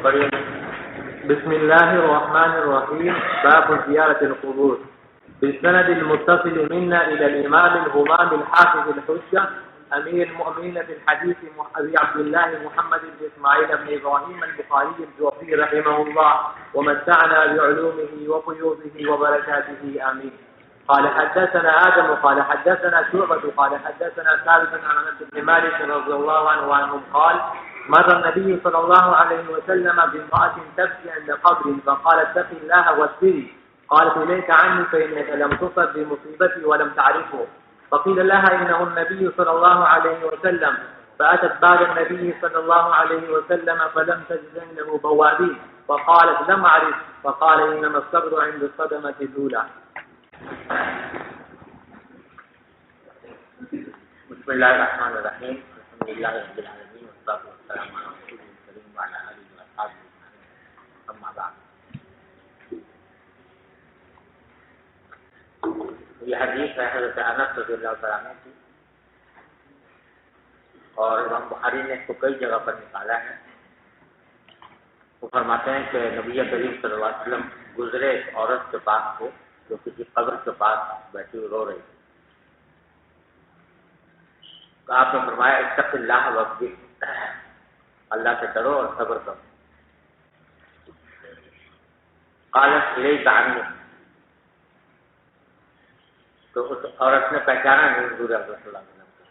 پڑھیے. بسم الله الرحمن الرحيم. باب زيارة القبور. بالسند المتصل منا إلى الإمام الهمام الحافظ الحجة أمير المؤمنين في الحديث أبي عبد الله محمد بن إسماعيل بن إبراهيم البخاري الجوفي رحمه الله ومتعنا بعلومه وفيوضه وبركاته آمين. قال حدثنا آدم قال حدثنا شعبة قال حدثنا ثابت عن أنس بن مالك رضي الله عنه وعنهم قال مر النبي صلى الله عليه وسلم بامرأة تبكي عند قبر فقال اتق الله واصبري. قالت إليك عني فإنك لم تصب بمصيبتي ولم تعرفه. فقيل لها إنه النبي صلى الله عليه وسلم فأتت بعد النبي صلى الله عليه وسلم فلم تجد عنده بوابين فقالت لم أعرف. فقال إنما الصبر عند الصدمة الأولى. بسم الله الرحمن الرحيم. الحمد لله رب العالمين والصلاة والسلام على رسول الكريم وعلى آله وأصحابه أجمعين. أما بعد. یہ حدیث ہے حضرت انس رضی اللہ تعالیٰ عنہ کی اور امام بخاری نے اس کو کئی جگہ پر نکالا ہے. وہ فرماتے ہیں کہ نبی کریم صلی اللہ علیہ وسلم گزرے ایک عورت کے پاس سے جو کسی قبر کے پاس بیٹھی رو رہی تھی. تو آپ نے فرمایا اتق اللہ واصبر، اللہ سے ڈرو اور صبر کرو. قالت الیک عنی، تو اس عورت نے پہچانا نہیں حضور صلی اللہ علیہ وسلم کو.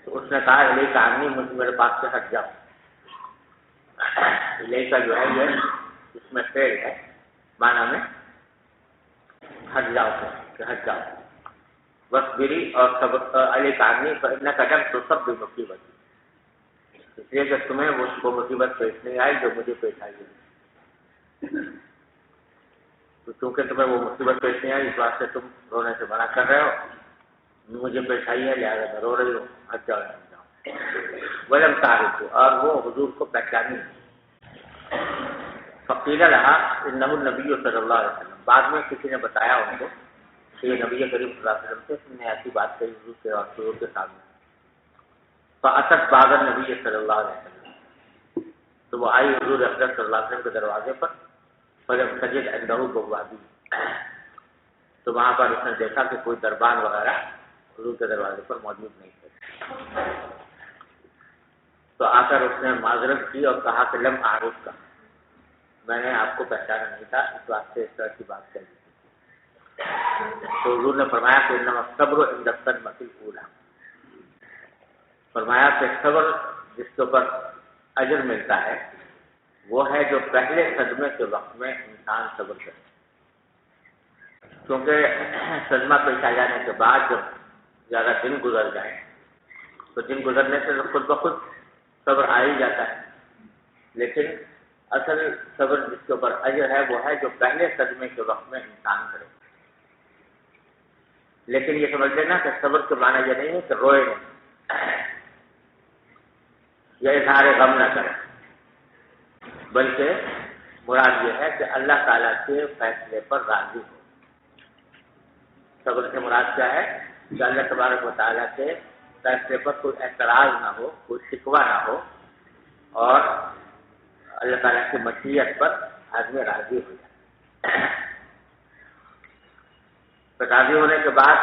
تو اس نے کہا الیک عنی، مجھے میرے پاس سے ہٹ جاؤ. الیک جو ہے یہ اس میں فعل ہے، معنی میں ہٹ جاؤ کہ ہٹ جاؤ. واصبری اور صبر الیک عنی فانک لم تصب بمصیبت، اس لیے کہ تمہیں وہ مصیبت پیش نہیں آئی جو مجھے پیش آئی ہے. تو چونکہ تمہیں وہ مصیبت پیش نہیں آئی اس واسطے تم رونے سے منع کر رہے ہو. مجھے پیش آئی ہے لہٰذا میں رو رہی ہوں، ہٹ جاؤ ہٹ جاؤ. ولم تعرف، اور وہ حضور کو پہچانی. فقیل لها انه النبی صلی اللہ علیہ وسلم، بعد میں کسی نے بتایا ان کو کہ یہ نبی کریم صلی اللہ علیہ وسلم سے اس نے ایسی بات کہی حضور کے اور حضور کے سامنے. فاتت باب النبی صلی اللہ علیہ وسلم، تو وہ آئی حضور اکرم صلی اللہ علیہ وسلم کے دروازے پر. فلم سجد عنده بوابی، تو وہاں پر اس نے دیکھا کہ کوئی دربان وغیرہ حضور کے دروازے پر موجود نہیں تھے. تو آ کر اس نے معذرت کی اور کہا کہ لم اعرف کا، میں نے آپ کو پہچانا نہیں تھا، اس واسطے اس طرح کی بات کہی. تو حضور نے فرمایا کہ انما الصبر عند الصدمۃ الاولی، فرمایا کہ صبر جس کے اوپر اجر ملتا ہے وہ ہے جو پہلے صدمے کے وقت میں انسان صبر کرے. کیونکہ صدمہ پیش آ جانے کے بعد جب زیادہ دن گزر جائیں تو دن گزرنے سے خود بخود صبر آ ہی جاتا ہے. لیکن اصل صبر جس کے اوپر اجر ہے وہ ہے جو پہلے صدمے کے وقت میں انسان کرے. لیکن یہ سمجھ لینا کہ صبر کے معنی یہ نہیں ہے کہ روئے نہیں یا اظہار غم نہ کرے، بلکہ مراد یہ ہے کہ اللہ تعالیٰ کے فیصلے پر راضی ہو. صبر سے مراد کیا ہے کہ اللہ تبارک و تعالیٰ کے فیصلے پر کوئی اعتراض نہ ہو، کوئی شکوہ نہ ہو، اور اللہ تعالیٰ کی مشیت پر آدمی راضی ہو جائے. راضی ہونے کے بعد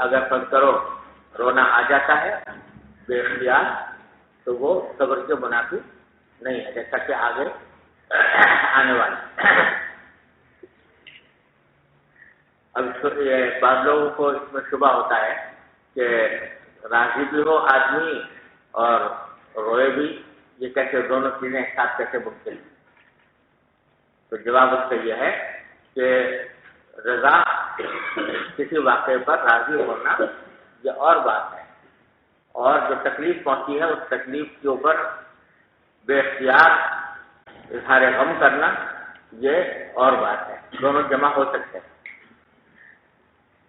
اگر فرض کرو رونا آ جاتا ہے بے اختیار تو وہ صبر کے منافی نہیں ہے، جیسا کہ آگے آنے والا. اب بعض لوگوں کو اس میں شبہ ہوتا ہے کہ راضی بھی ہو آدمی اور روئے بھی، یہ کیسے دونوں چیزیں ایک ساتھ کیسے ممکن ہیں؟ تو جواب اس کا یہ ہے کہ رضا کسی واقعے پر راضی ہونا یہ اور بات ہے، اور جو تکلیف پہنچی ہے اس تکلیف کے اوپر بے اختیار اظہار غم کرنا یہ اور بات ہے. دونوں جمع ہو سکتے ہیں.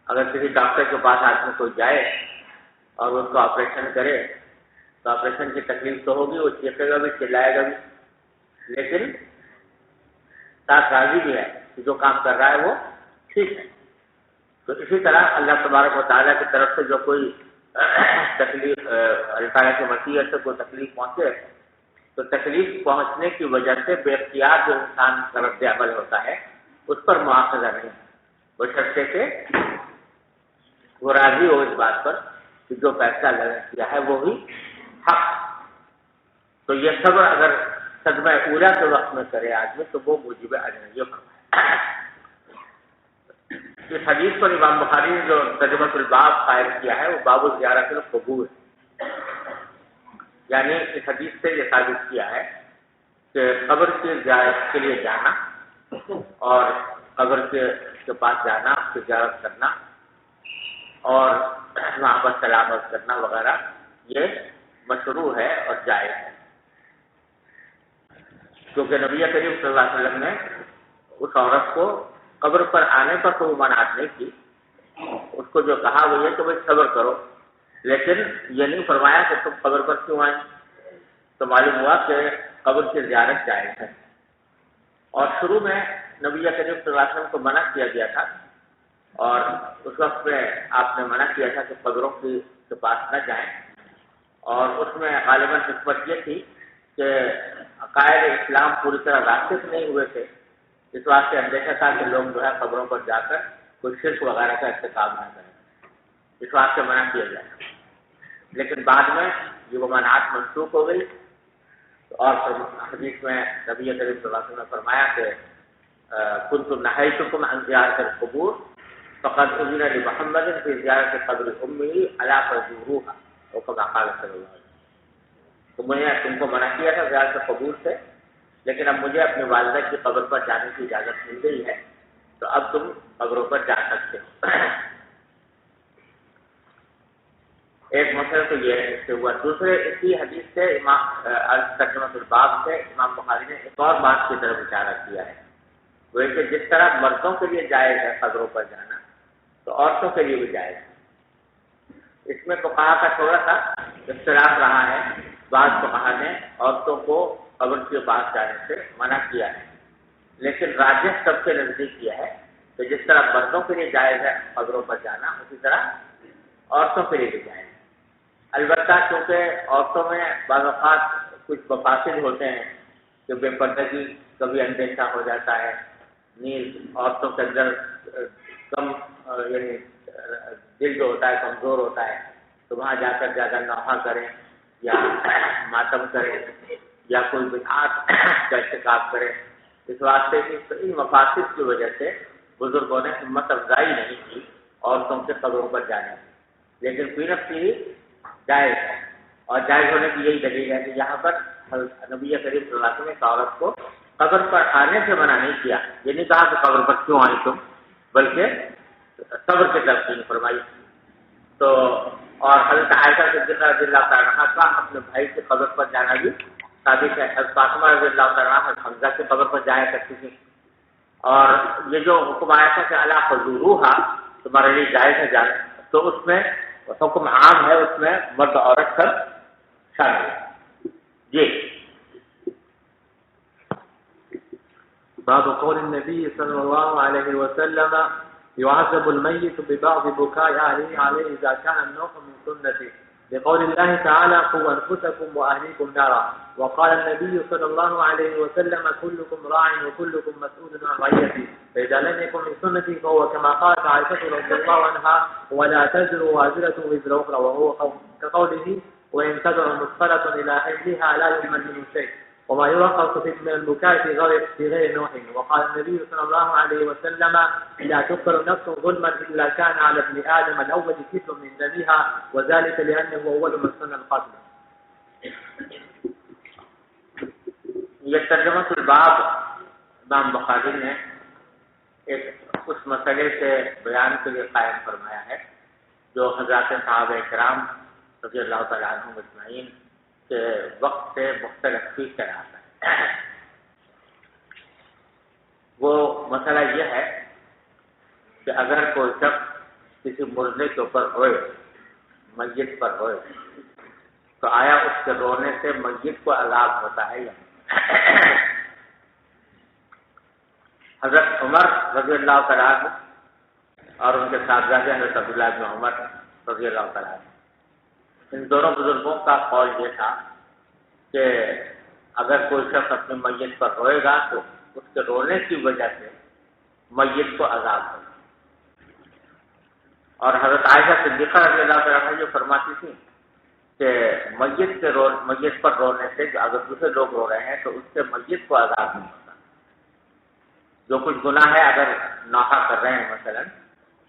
اگر کسی ڈاکٹر کے پاس آدمی کوئی جائے اور اس کو آپریشن کرے تو آپریشن کی تکلیف تو ہوگی، وہ چیخے گا بھی چلائے گا بھی، لیکن ساتھ راضی بھی ہے کہ جو کام کر رہا ہے وہ ٹھیک ہے. تو اسی طرح اللہ تبارک و تعالیٰ کی طرف سے جو کوئی تکلیف اللہ تعالیٰ کی مشیت سے کوئی تکلیف پہنچے تو تو تکلیف پہنچنے کی وجہ سے بے اختیار جو انسان کا رد عمل ہوتا ہے اس پر مواخذہ نہیں، بشرطے کہ وہ راضی ہو اس بات پر کہ جو فیصلہ کیا ہے وہ بھی حق۔ تو یہ صبر اگر صدمہ اولیٰ کے وقت میں کرے آدمی تو وہ موجب اجر فرمائے۔ اس حدیث پر امام بخاری نے جو ترجمۃ الباب قائم کیا ہے وہ باب زیارت القبور ہے، یعنی اس حدیث سے یہ ثابت کیا ہے کہ قبر کی زیارت کے لیے جانا اور قبر کے پاس جانا، اس کی زیارت کرنا اور وہاں پر سلامت کرنا وغیرہ یہ مشروع ہے اور جائز ہے، کیونکہ نبی کریم صلی اللہ علیہ وسلم نے اس عورت کو قبر پر آنے پر تو وہ منعت نہیں کی، اس کو جو کہا وہ یہ کہ بھائی صبر کرو، لیکن یہ نہیں فرمایا کہ تم قبر پر کیوں آئیں۔ تو معلوم ہوا کہ قبر کی زیارت جائز ہے، اور شروع میں نبی کریم صلی اللہ علیہ وسلم کو منع کیا گیا تھا، اور اس وقت میں آپ نے منع کیا تھا کہ قبروں کے پاس نہ جائیں، اور اس میں غالباً حکمت یہ تھی کہ عقائد اسلام پوری طرح راسخ نہیں ہوئے تھے، اس واسطے اندیشہ تھا کہ لوگ جو ہے قبروں پر جا کر کوئی شرک وغیرہ کا ارتکاب نہ کریں، اس واسطے منع کیا گیا تھا۔ لیکن بعد میں یہ وہ منعات منسوخ ہو گئی، اور حدیث میں نبی کریم صلی اللہ علیہ وسلم نے فرمایا کہ كنت نهيتكم عن زيارة القبور فقد أذن لمحمد في زيارة قبر أمه ألا فزوروها، اور كما قال صلی اللہ علیہ وسلم، تو میں نے تم کو منع کیا تھا زیارت قبور سے، لیکن اب مجھے اپنی والدہ کی قبر پر جانے کی اجازت مل گئی ہے، تو اب تم قبروں پر جا سکتے ہو۔ ایک مسئلہ تو یہ اس سے ہوا۔ دوسرے اسی حدیث سے ترجمۃ الباب سے امام بخاری نے ایک اور بات کی طرف اشارہ کیا ہے، وہ کہ جس طرح مردوں کے لیے جائز ہے قبروں پر جانا تو عورتوں کے لیے بھی جائز ہے۔ اس میں فقہا کا تھوڑا سا اختلاف رہا ہے، بعض فقہا نے عورتوں کو قبر کے پاس جانے سے منع کیا ہے، لیکن راجح سب کے نزدیک یہ ہے کہ جس طرح مردوں کے لیے جائز ہے قبروں پر جانا، اسی طرح عورتوں کے لیے بھی جائز ہے۔ البتہ چونکہ عورتوں میں بعض اوقات کچھ مفاسد ہوتے ہیں کہ بے پردگی کبھی اندیشہ ہو جاتا ہے، نیز عورتوں کے اندر کم یعنی دل جو ہوتا ہے کمزور ہوتا ہے، تو وہاں جا کر زیادہ نوحہ کریں یا ماتم کریں یا کوئی بدعات کا ارتکاب کریں، اس واسطے کی ان مفاسد کی وجہ سے بزرگوں نے ہمت افزائی نہیں کی عورتوں کے قبروں پر جانے کی، لیکن فی نفسی ہی جائز ہے، اور جائز ہونے کی یہی دلیل ہے کہ یہاں پر نبی کریم صلی اللہ علیہ وسلم نے عورت کو قبر پر آنے سے منع نہیں کیا، یہ نہیں کہا کہ قبر پر کیوں آئی تم، بلکہ صبر کی تلقین فرمائی۔ تو اور حضرت عائشہ صدیقہ رضی اللہ تعالیٰ عنہا کا اپنے بھائی کی قبر پر جانا بھی ثابت ہے، حضرت فاطمہ رضی اللہ تعالیٰ عنہا حمزہ کی قبر پر جایا کرتی تھی، اور یہ جو حکم آیا تھا کہ الا فزوروہا تمہارے لیے جائز ہے جانا، تو اس میں حکم عام ہے، اس میں مرد عورت سب شامل ہے۔ جی باب قول النبي صلى الله عليه وسلم يعذب الميت ببعض بكاء أهله عليه إذا كان النوم من سنته، لقول الله تعالى قوا أنفسكم وأهليكم نارا، وقال النبي صلى الله عليه وسلم كلكم راع وكلكم مسؤول عن رعيته، فإذا لم يكن من سنتي فهو كما قالت عائشة رضي الله عنها ولا تزر وازرة وزر أخرى، وهو كقوله وإن تدع مثقلة إلى حملها لا يحمل منه شيء، وما يرخص من البكاء في غير نوح، وقال النبي صلى الله عليه وسلم لا تقتل نفس ظلما إلا كان على ابن آدم الأول كفل من دمها، وذلك لأنه أول من سن القتل۔ یہ ترجمۃ الباب امام بخاری نے ایک اس مسئلے سے بیان کے لیے قائم فرمایا ہے جو حضرات صحابہ کرام رضی اللہ تعالیٰ عنہم اجمعین کے وقت سے مختلف فی طرح آتا ہے۔ وہ مسئلہ یہ ہے کہ اگر کوئی شخص کسی مردے کے اوپر روئے، میت پر روئے، تو آیا اس کے رونے سے میت کو عذاب ہوتا ہے یا نہیں؟ حضرت عمر رضی اللہ تعالیٰ عنہ اور ان کے صاحبزادے حضرت عبداللہ بن عمر رضی اللہ تعالیٰ عنہ، ان دونوں بزرگوں کا قول یہ تھا کہ اگر کوئی شخص اپنی میت پر روئے گا تو اس کے رونے کی وجہ سے میت کو عذاب ہوگا. اور حضرت عائشہ صدیقہ رضی اللہ تعالیٰ عنہا جو فرماتی تھی کہ میت پر رونے سے اگر دوسرے لوگ رو رہے ہیں تو اس سے میت کو عذاب نہیں ہوتا. جو کچھ گناہ ہے اگر نوحہ کر رہے ہیں مثلا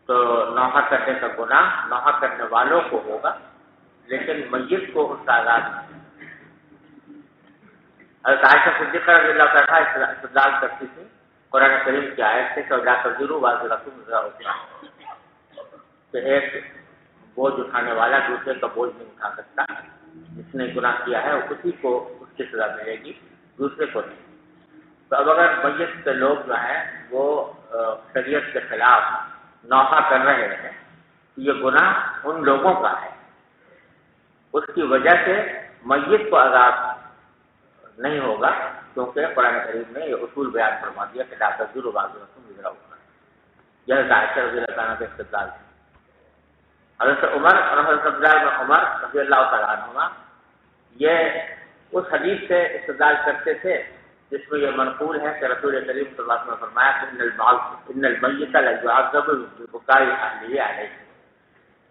تو نوحہ کرنے کا گناہ نوحہ کرنے والوں کو ہوگا لیکن میت کو اس کا عذاب نہیں ہوگا. حضرت عائشہ صدیقہ رضی اللہ تعالیٰ عنہا استدلال کرتی تھی قرآن کریم کی آیت سے کہ وَلَا تَزِرُ وَازِرَةٌ وِزْرَ أُخْرَىٰ کہ ایک بوجھ اٹھانے والا دوسرے کا بوجھ نہیں اٹھا سکتا. جس نے گناہ کیا ہے اسی کو اس کی سزا ملے گی، دوسرے کو نہیں. تو اب اگر میت کے لوگ جو ہیں وہ شریعت کے خلاف نوحہ کر رہے ہیں تو یہ گناہ ان لوگوں کا ہے، اس کی وجہ سے میت کو عذاب نہیں ہوگا کیونکہ قرآن کریم نے یہ اصول بیان فرما دیا کہ لا تزر وازرۃ وزر اخرى. یہ عائشہ رضی اللہ عنہ کا استدلال ہے. حضرت عمر اور حضرت عبداللہ بن عمر رضی اللہ تعالیٰ عنہما یہ اس حدیث سے استدلال کرتے تھے جس میں یہ منقول ہے کہ رسول کریم صلی اللہ علیہ وسلم نے فرمایا کہ ان المیت لیعذب ببکاء اہلہ علیہ.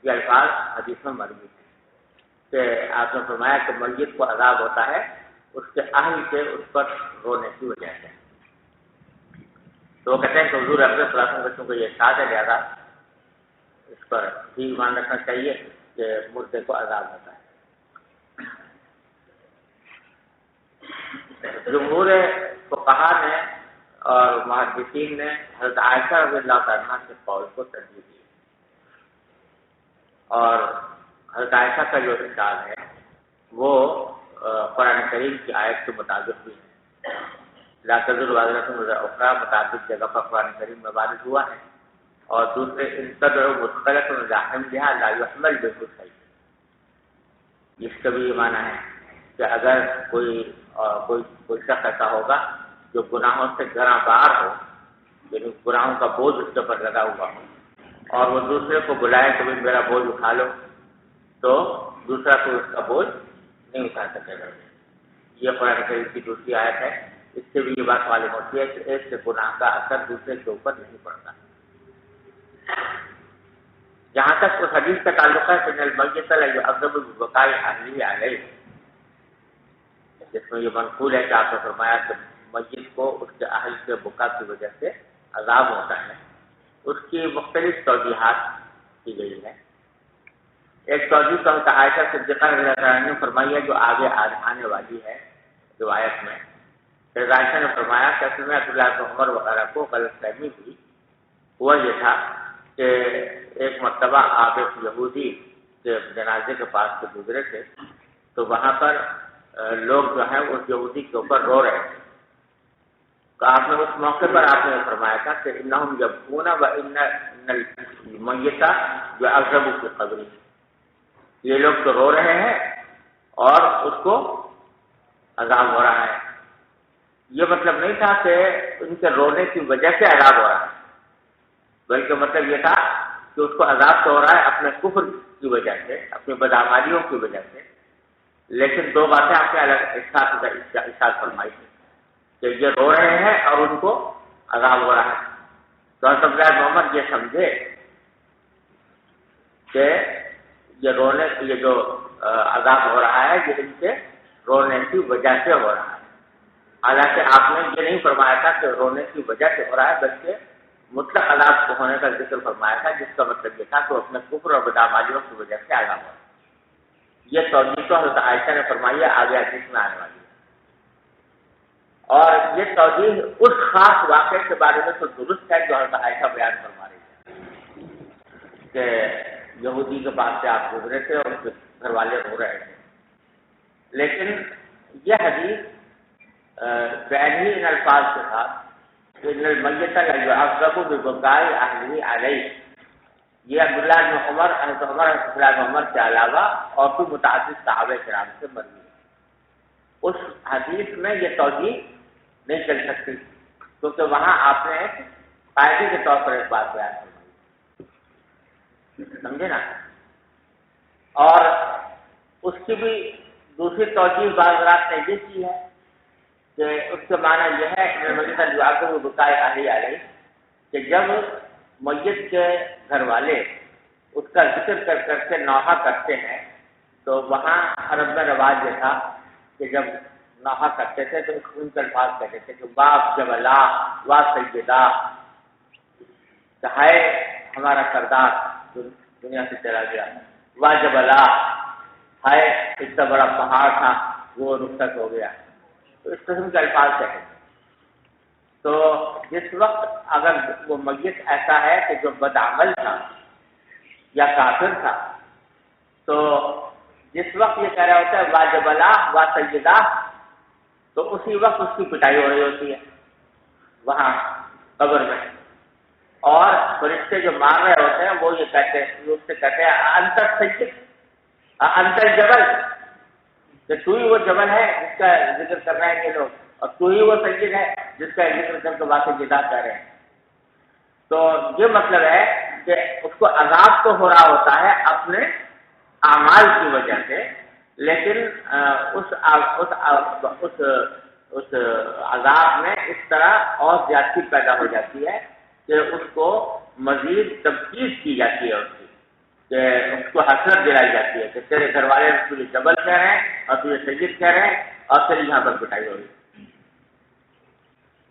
یہ الفاظ حدیث میں مروی ہے کہ آپ نے فرمایا کہ میت کو عذاب ہوتا ہے اس کے اہل سے اس پر رونے کی وجہ سے. تو وہ کہتے ہیں کہ حضور اکرم صلی اللہ علیہ وسلم کو یہ ارشاد ہے لہذا اس پر بھی ایمان رکھنا چاہیے کہ مردے کو عذاب ہوتا ہے. جمہور فقہا نے اور محدثین نے حضرت عائشہ رضی اللہ تعالیٰ کے قول کو ترجیح دی اور حضرت عائشہ کا جو ارشاد ہے وہ قرآن کریم کی آیت کے مطابق بھی ہے. لا تزر وازرۃ وزر اخرى مطابق جگہ پر قرآن کریم میں وارد ہوا ہے اور دوسرے ان تدعو مثقلۃ الی حملها لا يحمل به شيء. اس کا بھی یہ معنی ہے کہ اگر کوئی شخص ایسا ہوگا جو گناہوں سے گراں بار ہو یعنی گناہوں کا بوجھ اس کے اوپر لگا ہوا ہو اور وہ دوسرے کو بلائے کہ میرا بوجھ اٹھا لو تو دوسرا کوئی اس کا بوجھ نہیں اٹھا سکے گا. یہ قرآن کریم کی دوسری آیت ہے. اس سے بھی یہ بات معلوم ہوتی ہے کہ ایک سے گناہ کا اثر دوسرے کے اوپر نہیں پڑتا. جہاں تک اس حدیث کا تعلق ہے کہ المیت لیعذب ببکاء اہلہ علیہ جس میں یہ منقول ہے کہ آپ نے فرمایا کہ میت کو اس کے اہل کے بکا کی وجہ سے عذاب ہوتا ہے. اس کی مختلف توضیحات کی گئی ہے. ایک توجہ تو عائشہ صدیقہ رضی اللہ عنہا نے فرمائی ہے جو آگے آنے والی ہے روایت میں. پھر عائشہ نے فرمایا کہ اصل میں عبداللہ بن عمر وغیرہ کو غلط فہمی ہوئی. ہوا یہ تھا کہ ایک مرتبہ آپ ایک یہودی کے جنازے کے پاس سے گزرے تھے تو وہاں پر لوگ جو ہیں اس یہودی کے اوپر رو رہے تھے. تو آپ نے اس موقع پر آپ نے فرمایا تھا کہ انہم یبکون وان المیت یعذب فی قبرہ. یہ لوگ تو رو رہے ہیں اور اس کو عذاب ہو رہا ہے. یہ مطلب نہیں تھا کہ ان کے رونے کی وجہ سے عذاب ہو رہا ہے بلکہ مطلب یہ تھا کہ اس کو عذاب تو ہو رہا ہے اپنے کفر کی وجہ سے اپنی بدعمالیوں کی وجہ سے. لیکن دو باتیں آپ نے الگ ارشاد فرمائی تھی کہ یہ رو رہے ہیں اور ان کو عذاب ہو رہا ہے. تو حضرت عبداللہ بن عمر یہ سمجھے کہ یہ جو عذاب ہو رہا ہے یہ ان کے رونے کی وجہ سے ہو رہا ہے. حالانکہ آپ نے یہ نہیں فرمایا تھا کہ رونے کی وجہ سے ہو رہا ہے بلکہ مطلق عذاب کو ہونے کا ذکر فرمایا تھا جس کا مطلب یہ تھا کہ وہ اپنے کفر اور بدعمالیوں کی وجہ سے عذاب ہو رہا ہے. یہ توجیہ تو حضرت عائشہ نے فرمائی ہے آگے حدیث میں آنے والی ہے. اور یہ توجیہ اس خاص واقعے کے بارے میں تو درست ہے جو حضرت عائشہ بیان فرما رہی ہے کہ یہودی کے پاس سے آپ گزرے تھے اور اس کے گھر والے رو رہے تھے. لیکن یہ حدیث بعینی ان الفاظ کے ساتھ ان المیت لیعذب ببکاء اہلہ علیہ یہ عبداللہ بن عمر حضرت عبداللہ بن عمر کے علاوہ اور بھی متعدد صحابہ کرام سے مروی ہے. اس حدیث میں یہ توجیہ نہیں چل سکتی کیونکہ وہاں آپ نے قاعدے کے طور پر ایک بات بیان فرمائی سمجھے نا. اور اس کی بھی دوسری توجیہ بعض رات نے یہ کی ہے کہ اس کے معنی یہ ہے کہ میت الواقع بقائے اہل علیہ کہ جب میت کے گھر والے اس کا ذکر کر کر کے نوحہ کرتے ہیں تو وہاں عرب میں رواج یہ تھا کہ جب نوحہ کرتے تھے تو ان کے الفاظ کہتے تھے کہ باپ جبلا وا سیدہ، ہے ہمارا سردار دنیا سے چلا گیا، وا جبلا، ہے اتنا بڑا پہاڑ تھا وہ رخصت ہو گیا، تو اس قسم کے الفاظ کہتے ہیں۔ تو جس وقت اگر وہ میت ایسا ہے کہ جو بدعمل تھا یا کافر تھا، تو جس وقت یہ کہہ رہا ہوتا ہے وا جبلا وا سیدہ، تو اسی وقت اس کی پٹائی ہو رہی ہوتی ہے وہاں قبر میں، اور فرشتے جو مار رہے ہوتے ہیں وہ یہ کہتے ہیں، اس سے کہتے ہیں انتر سید، انتر جبل، کہ تو ہی وہ جبل ہے جس کا ذکر کر رہے ہیں یہ لوگ، اور تو ہی وہ سید ہے جس کا ذکر کر کے واقعی جدا کر رہے ہیں۔ تو یہ مطلب ہے کہ اس کو عذاب تو ہو رہا ہوتا ہے اپنے اعمال کی وجہ سے، لیکن اس عذاب میں اس طرح اور زیادتی پیدا ہو جاتی ہے کہ اس کو مزید تبدیل کی جاتی ہے، اس کی کہ اس کو حسرت دلائی جاتی ہے کہ تیرے گھر والے تجھے جبل کہہ رہے ہیں اور تجھے سید کہہ رہے ہیں اور تیری یہاں پر پٹائی ہو رہی۔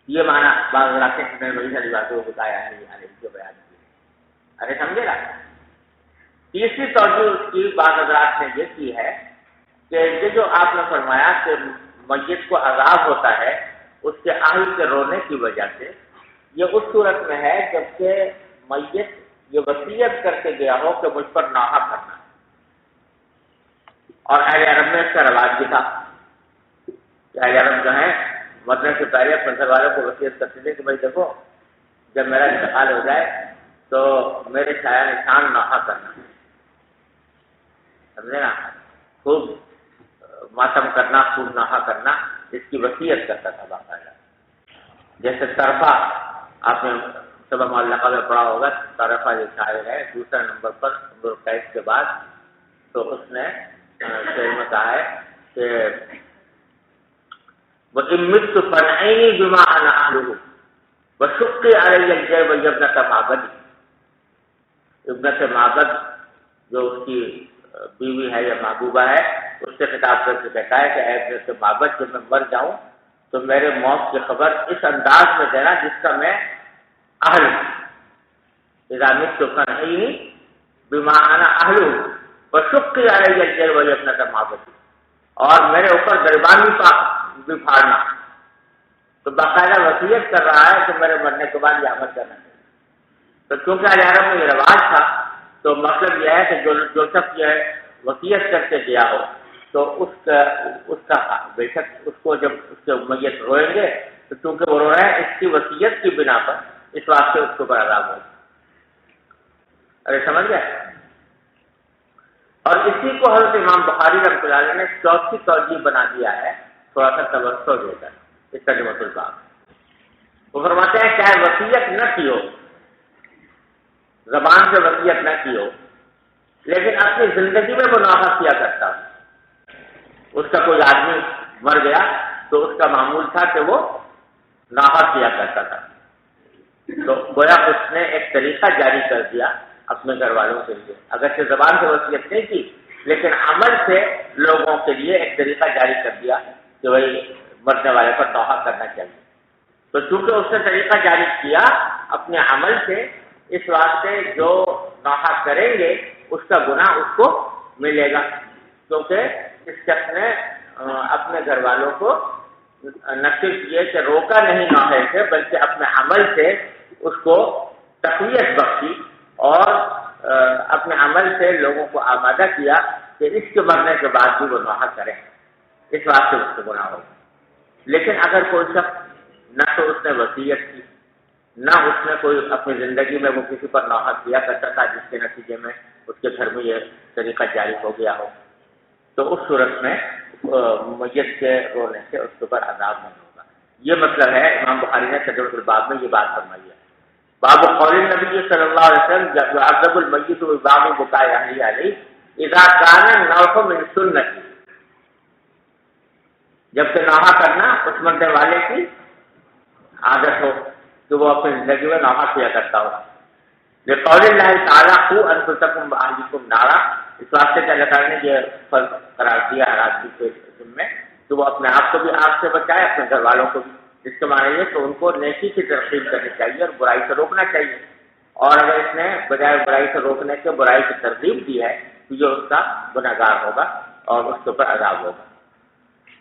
یہ معنی بعض علاقے میں بڑی ساری باتوں کو بتایا ہے جو بیان کی، ارے سمجھے گا۔ تیسری توجہ اس کی بعض حضرات نے یہ کی ہے کہ یہ جو آپ نے فرمایا کہ میت کو عذاب ہوتا ہے اس کے اہل کے رونے کی وجہ سے، یہ اس صورت میں ہے جبکہ میت یہ وصیت کر کے گیا ہو کہ مجھ پر نوحہ کرنا، اور اہل عرب میں اس کا رواج بھی تھا کہ اہل عرب جو ہیں مرنے سے پہلے اپنے گھر والوں کو وصیت کرتے تھے کہ بھائی دیکھو جب میرا انتقال ہو جائے تو میرے سایہ نشان نوحہ کرنا، سمجھے نا، خوب ماتم کرنا، خوب نوحہ کرنا، اس کی وصیت کرتا تھا باقاعدہ۔ جیسے طرفہ آپ نے سبا معلقہ میں پڑھا ہوگا، طرفہ جو شاعر ہے دوسرا نمبر پر نمبر 28 کے بعد، تو اس نے شعر میں کہا ہے کہ وَإِن مِتُّ فَنْعِنِي بِمَا أَنَا أَهْلُهُ وَشُقِّ عَلَيَّ الْجَيْبَ ابْنَةَ مَعْبَدِ، ابنت معبد جو اس کی بیوی ہے یا محبوبہ ہے، اس سے خطاب کر کے کہتا ہے کہ اے ابنت معبد جب میں مر جاؤں تو میرے موت کی خبر اس انداز میں دینا جس کا میں اہل ہوں، اذا مت فنعینی بما انا اہل وشق علی الجیب ابنۃ معبد، اور میرے اوپر گریبان بھی پھاڑنا۔ تو باقاعدہ وصیت کر رہا ہے کہ میرے مرنے کے بعد یہ عمل کرنا چاہیے۔ تو چونکہ اہل عرب میں یہ رواج تھا، تو مطلب یہ ہے کہ جو شخص جو ہے وصیت کر کے گیا ہو تو اس کا بے شک اس کو جب اس کے میت روئیں گے تو چونکہ وہ رو رہے ہیں اس کی وصیت کی بنا پر، اس واسطے اس کو بڑا عذاب ہوگا۔ ارے سمجھ گئے؟ اور اسی کو حضرت امام بخاری رحمۃ اللہ علیہ نے چوتھی توجیہ بنا دیا ہے، تھوڑا سا توسع دے کر اس ترجمۃ الباب۔ وہ فرماتے ہیں چاہے وصیت نہ کی ہو، زبان سے وصیت نہ کی ہو، لیکن اپنی زندگی میں وہ نوحہ کیا کرتا، اس کا کوئی آدمی مر گیا تو اس کا معمول تھا کہ وہ نوحہ کیا کرتا تھا، تو گویا اس نے ایک طریقہ جاری کر دیا اپنے گھر والوں کے لیے، اگرچہ زبان سے وصیت نہیں کی لیکن عمل سے لوگوں کے لیے ایک طریقہ جاری کر دیا کہ وہی مرنے والے پر نوحہ کرنا چاہیے۔ تو چونکہ اس نے طریقہ جاری کیا اپنے عمل سے، اس واسطے جو نوحہ کریں گے اس کا گناہ اس کو ملے گا، کیونکہ اس شخص نے اپنے گھر والوں کو نہ صرف یہ کہ روکا نہیں نوحے سے، بلکہ اپنے عمل سے اس کو تقویت بخشی اور اپنے عمل سے لوگوں کو آمادہ کیا کہ اس کے مرنے کے بعد بھی وہ نوحہ کریں، اس واسطے اس کو گناہ ہوگا۔ لیکن اگر کوئی شخص نہ تو اس نے وصیت کی، نہ اس نے کوئی اپنی زندگی میں وہ کسی پر نوحہ کیا کرتا تھا جس کے نتیجے میں اس کے گھر میں یہ طریقہ جاری ہو گیا ہو، تو اس صورت میں میت کے رونے سے اس کے اوپر عذاب نہیں ہوگا۔ یہ مطلب ہے امام بخاری نے ترجمۃ الباب میں یہ بات فرمائی ہے۔ باب قول النبی صلی اللہ علیہ وسلم یعذب المیت ببعض بکاء اہلہ علیہ اذا کان النوح من سنتی، جبکہ نوحہ کرنا اس مرنے والے کی عادت ہو کہ وہ اپنی زندگی میں نوحہ کیا کرتا ہو. لقول اللہ تعالیٰ قوا انفسکم واہلیکم نارا، اس واسطے کہ اللہ تعالیٰ نے یہ فرض قرار دیا ہر آدمی کے ذمے کہ وہ اپنے آپ کو بھی آگ سے بچائے، اپنے گھر والوں کو بھی. اس کے معنی یہ کہ ان کو نیکی کی ترغیب کرنی چاہیے اور برائی سے روکنا چاہیے. اور اگر اس نے بجائے برائی سے روکنے کے برائی کی ترغیب دی ہے تو یہ اس کا گنہگار ہوگا اور اس کے اوپر عذاب ہوگا.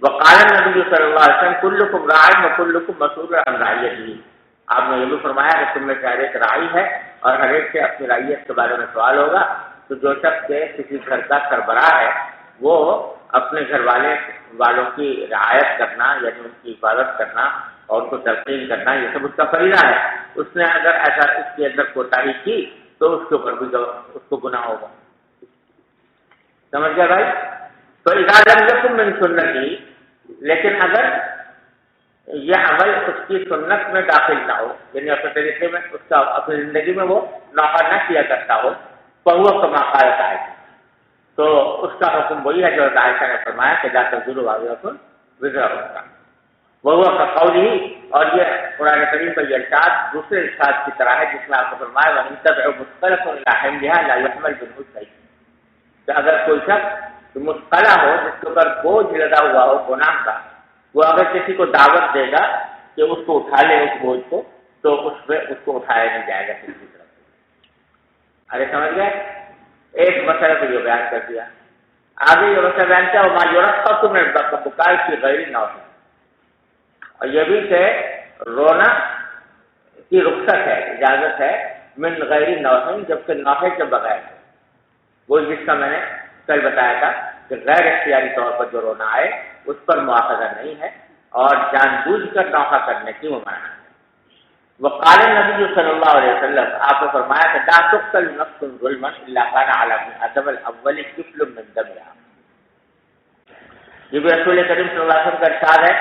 وقال النبی صلی اللہ علیہ وسلم کلکم راع وکلکم مسئول عن رعیتہ، آپ نے یہ بھی فرمایا کہ تم میں سے ہر ایک راعی ہے اور ہر ایک سے اپنی رعیت کے بارے میں سوال ہوگا. تو جو شخص کے کسی گھر کا سربراہ ہے وہ اپنے گھر والوں کی رعایت کرنا یعنی ان کی حفاظت کرنا اور ان کو تلقین کرنا یہ سب اس کا فریضہ ہے. اس نے اگر ایسا اس کے اندر کوتاہی کی تو اس کے اوپر بھی اس کو گناہ ہوگا. سمجھ گیا بھائی؟ تو اذا لم یکن من سنتی، لیکن اگر یہ عمل اس کی سنت میں داخل نہ ہو، یعنی اپنے طریقے میں اس کا اپنی زندگی میں وہ نوحہ نہ کیا کرتا ہو، فہو کما قالت عائشہ، تو اس کا حکم وہی ہے جو عائشہ نے فرمایا کہ لا تزر وازرۃ وزر اخرى، وہو كقولہ. اور یہ قرآن کریم کا یہ ارشاد دوسرے ارشاد کی طرح ہے جس میں آپ نے فرمایا وَإِن تَدْعُ مُثْقَلَةٌ إِلَىٰ حِمْلِهَا لَا يُحْمَلْ مِنْهُ شَيْءٌ، کہ اگر کوئی شخص مثقلہ ہو جس کے اوپر بوجھ لگا ہوا ہو گناہ کا، وہ اگر کسی کو دعوت دے گا کہ اس کو اٹھا لے اس بوجھ کو، تو اس پہ اس کو اٹھایا نہیں جائے گا کسی طرف. ارے سمجھ گئے؟ ایک مسئلہ تو یہ بیان کر دیا. آگے یہ مسئلہ بیان کیا وما یرخص من البکاء فی غیر نوح، اور یہ بھی کہ رونا کی رخصت ہے، اجازت ہے من غیر نوح، جبکہ نوح کے بغیر. وہ جس کا میں نے کل بتایا تھا کہ غیر اختیاری طور پر جو رونا آئے اس پر مواخذہ نہیں ہے اور جان بوجھ کر نوحہ کرنے کی ممانعت ہے. وقال النبی صلی اللہ علیہ وسلم، آپ نے فرمایا کہ لا تقتل نفس ظلما الا كان على ابن ادم الاول كفل من دمها. یہ بھی رسول کریم صلی اللہ علیہ وسلم کا ارشاد ہے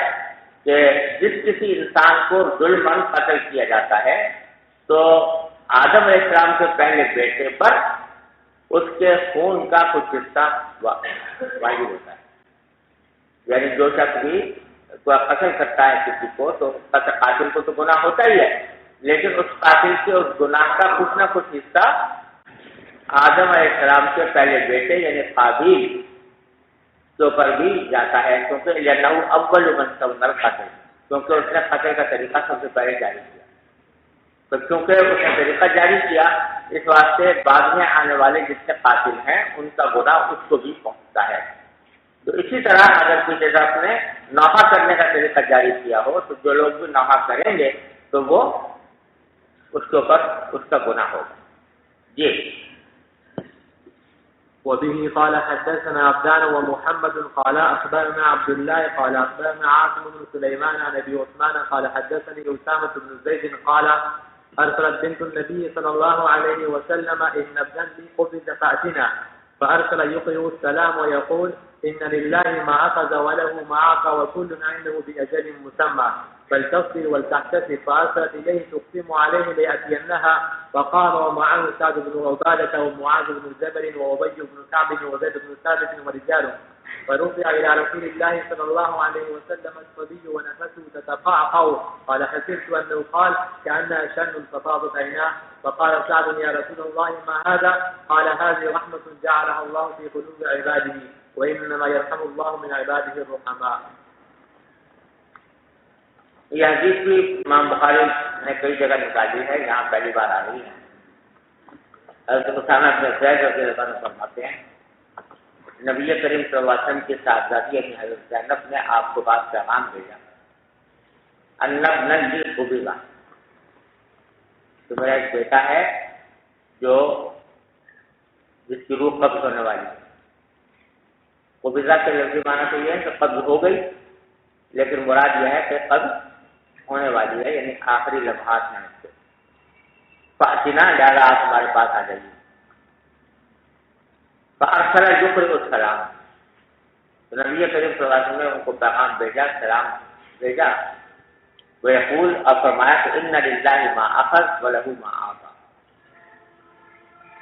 کہ جس کسی انسان کو ظلماً قتل کیا جاتا ہے تو آدم علیہ السلام کے پہلے بیٹے پر اس کے خون کا کچھ حصہ واجب ہوتا ہے. یعنی جو شخص بھی قتل کرتا ہے کسی کو تو قاتل کو تو گناہ ہوتا ہی ہے، لیکن اس قاتل کے اس گناہ کا کچھ نہ کچھ حصہ آدم علیہ السلام کے پہلے بیٹے یعنی قابیل کے اوپر بھی جاتا ہے، کیونکہ لأنه اول من سن القتل، کیونکہ اس نے قتل کا طریقہ سب سے پہلے جاری کیا. تو کیونکہ اس نے طریقہ جاری کیا اس واسطے بعد میں آنے والے جس سے قاتل ہیں ان کا گناہ اس کو بھی پہنچتا ہے. تو اسی طرح اگر کوئی جیسا نے نوحہ کرنے کا طریقہ جاری کیا ہو تو جو لوگ بھی نوحہ کریں گے تو وہ اس کے اوپر اس کا گناہ ہوگا. جی. وبه قال حدثنا عبدان ومحمد قال أخبرنا عبد الله قال أخبرنا عاصم بن سليمان عن أبي عثمان قال حدثني أسامة بن زيد قال أرسلت بنت النبي صلى الله عليه وسلم إن ابنا لي قبض فأتنا، فأرسل يقرئ السلام ويقول إن لله ما أخذ وله ما أعطى وكل عنده بأجل مسمى فلتصبر ولتحتسب. فأرسلت إليه تقسم عليه ليأتينها، فقام ومعه سعد بن عبادة ومعاذ بن جبل وأبي بن كعب وزيد بن ثابت ورجال. فرفع إلى رسول الله صلى الله عليه وسلم الصبي ونفسه تتقعقع، قال حسبت أنه قال كأنها شن ففاضت عيناه. فقال سعد يا رسول الله ما هذا؟ قال هذه رحمة جعلها الله في قلوب عباده وإنما يرحم الله من عباده الرحماء. یہ حدیث بھی امام بخاری نے کئی جگہ نکالی ہے، یہاں پہلی بار آ رہی ہے. حضرت اسامہ بن زید رضی اللہ عنہ فرماتے ہیں نبی کریم صلی اللہ علیہ وسلم کی صاحبزادی یعنی حضرت زینب نے آپ کو بات پیغام بھیجا ان ابنا لی قبض، تو میرا ایک بیٹا ہے جو جس کی روح قبض ہونے والی ہے. قبضہ کے لفظی معنی تو یہ ہے کہ قبض ہو گئی، لیکن مراد یہ ہے کہ قبض ہونے والی ہے یعنی آخری لمحات ہیں اس کے. فاتنا لہذا آپ ہمارے پاس آ جائیے. فارسل یقرئ السلام، تو نبی کریم صلی اللہ علیہ وسلم نے ان کو پیغام بھیجا، سلام بھیجا. ویقول، اور فرمایا کہ ان للہ ما اخذ ولہ ما اعطى،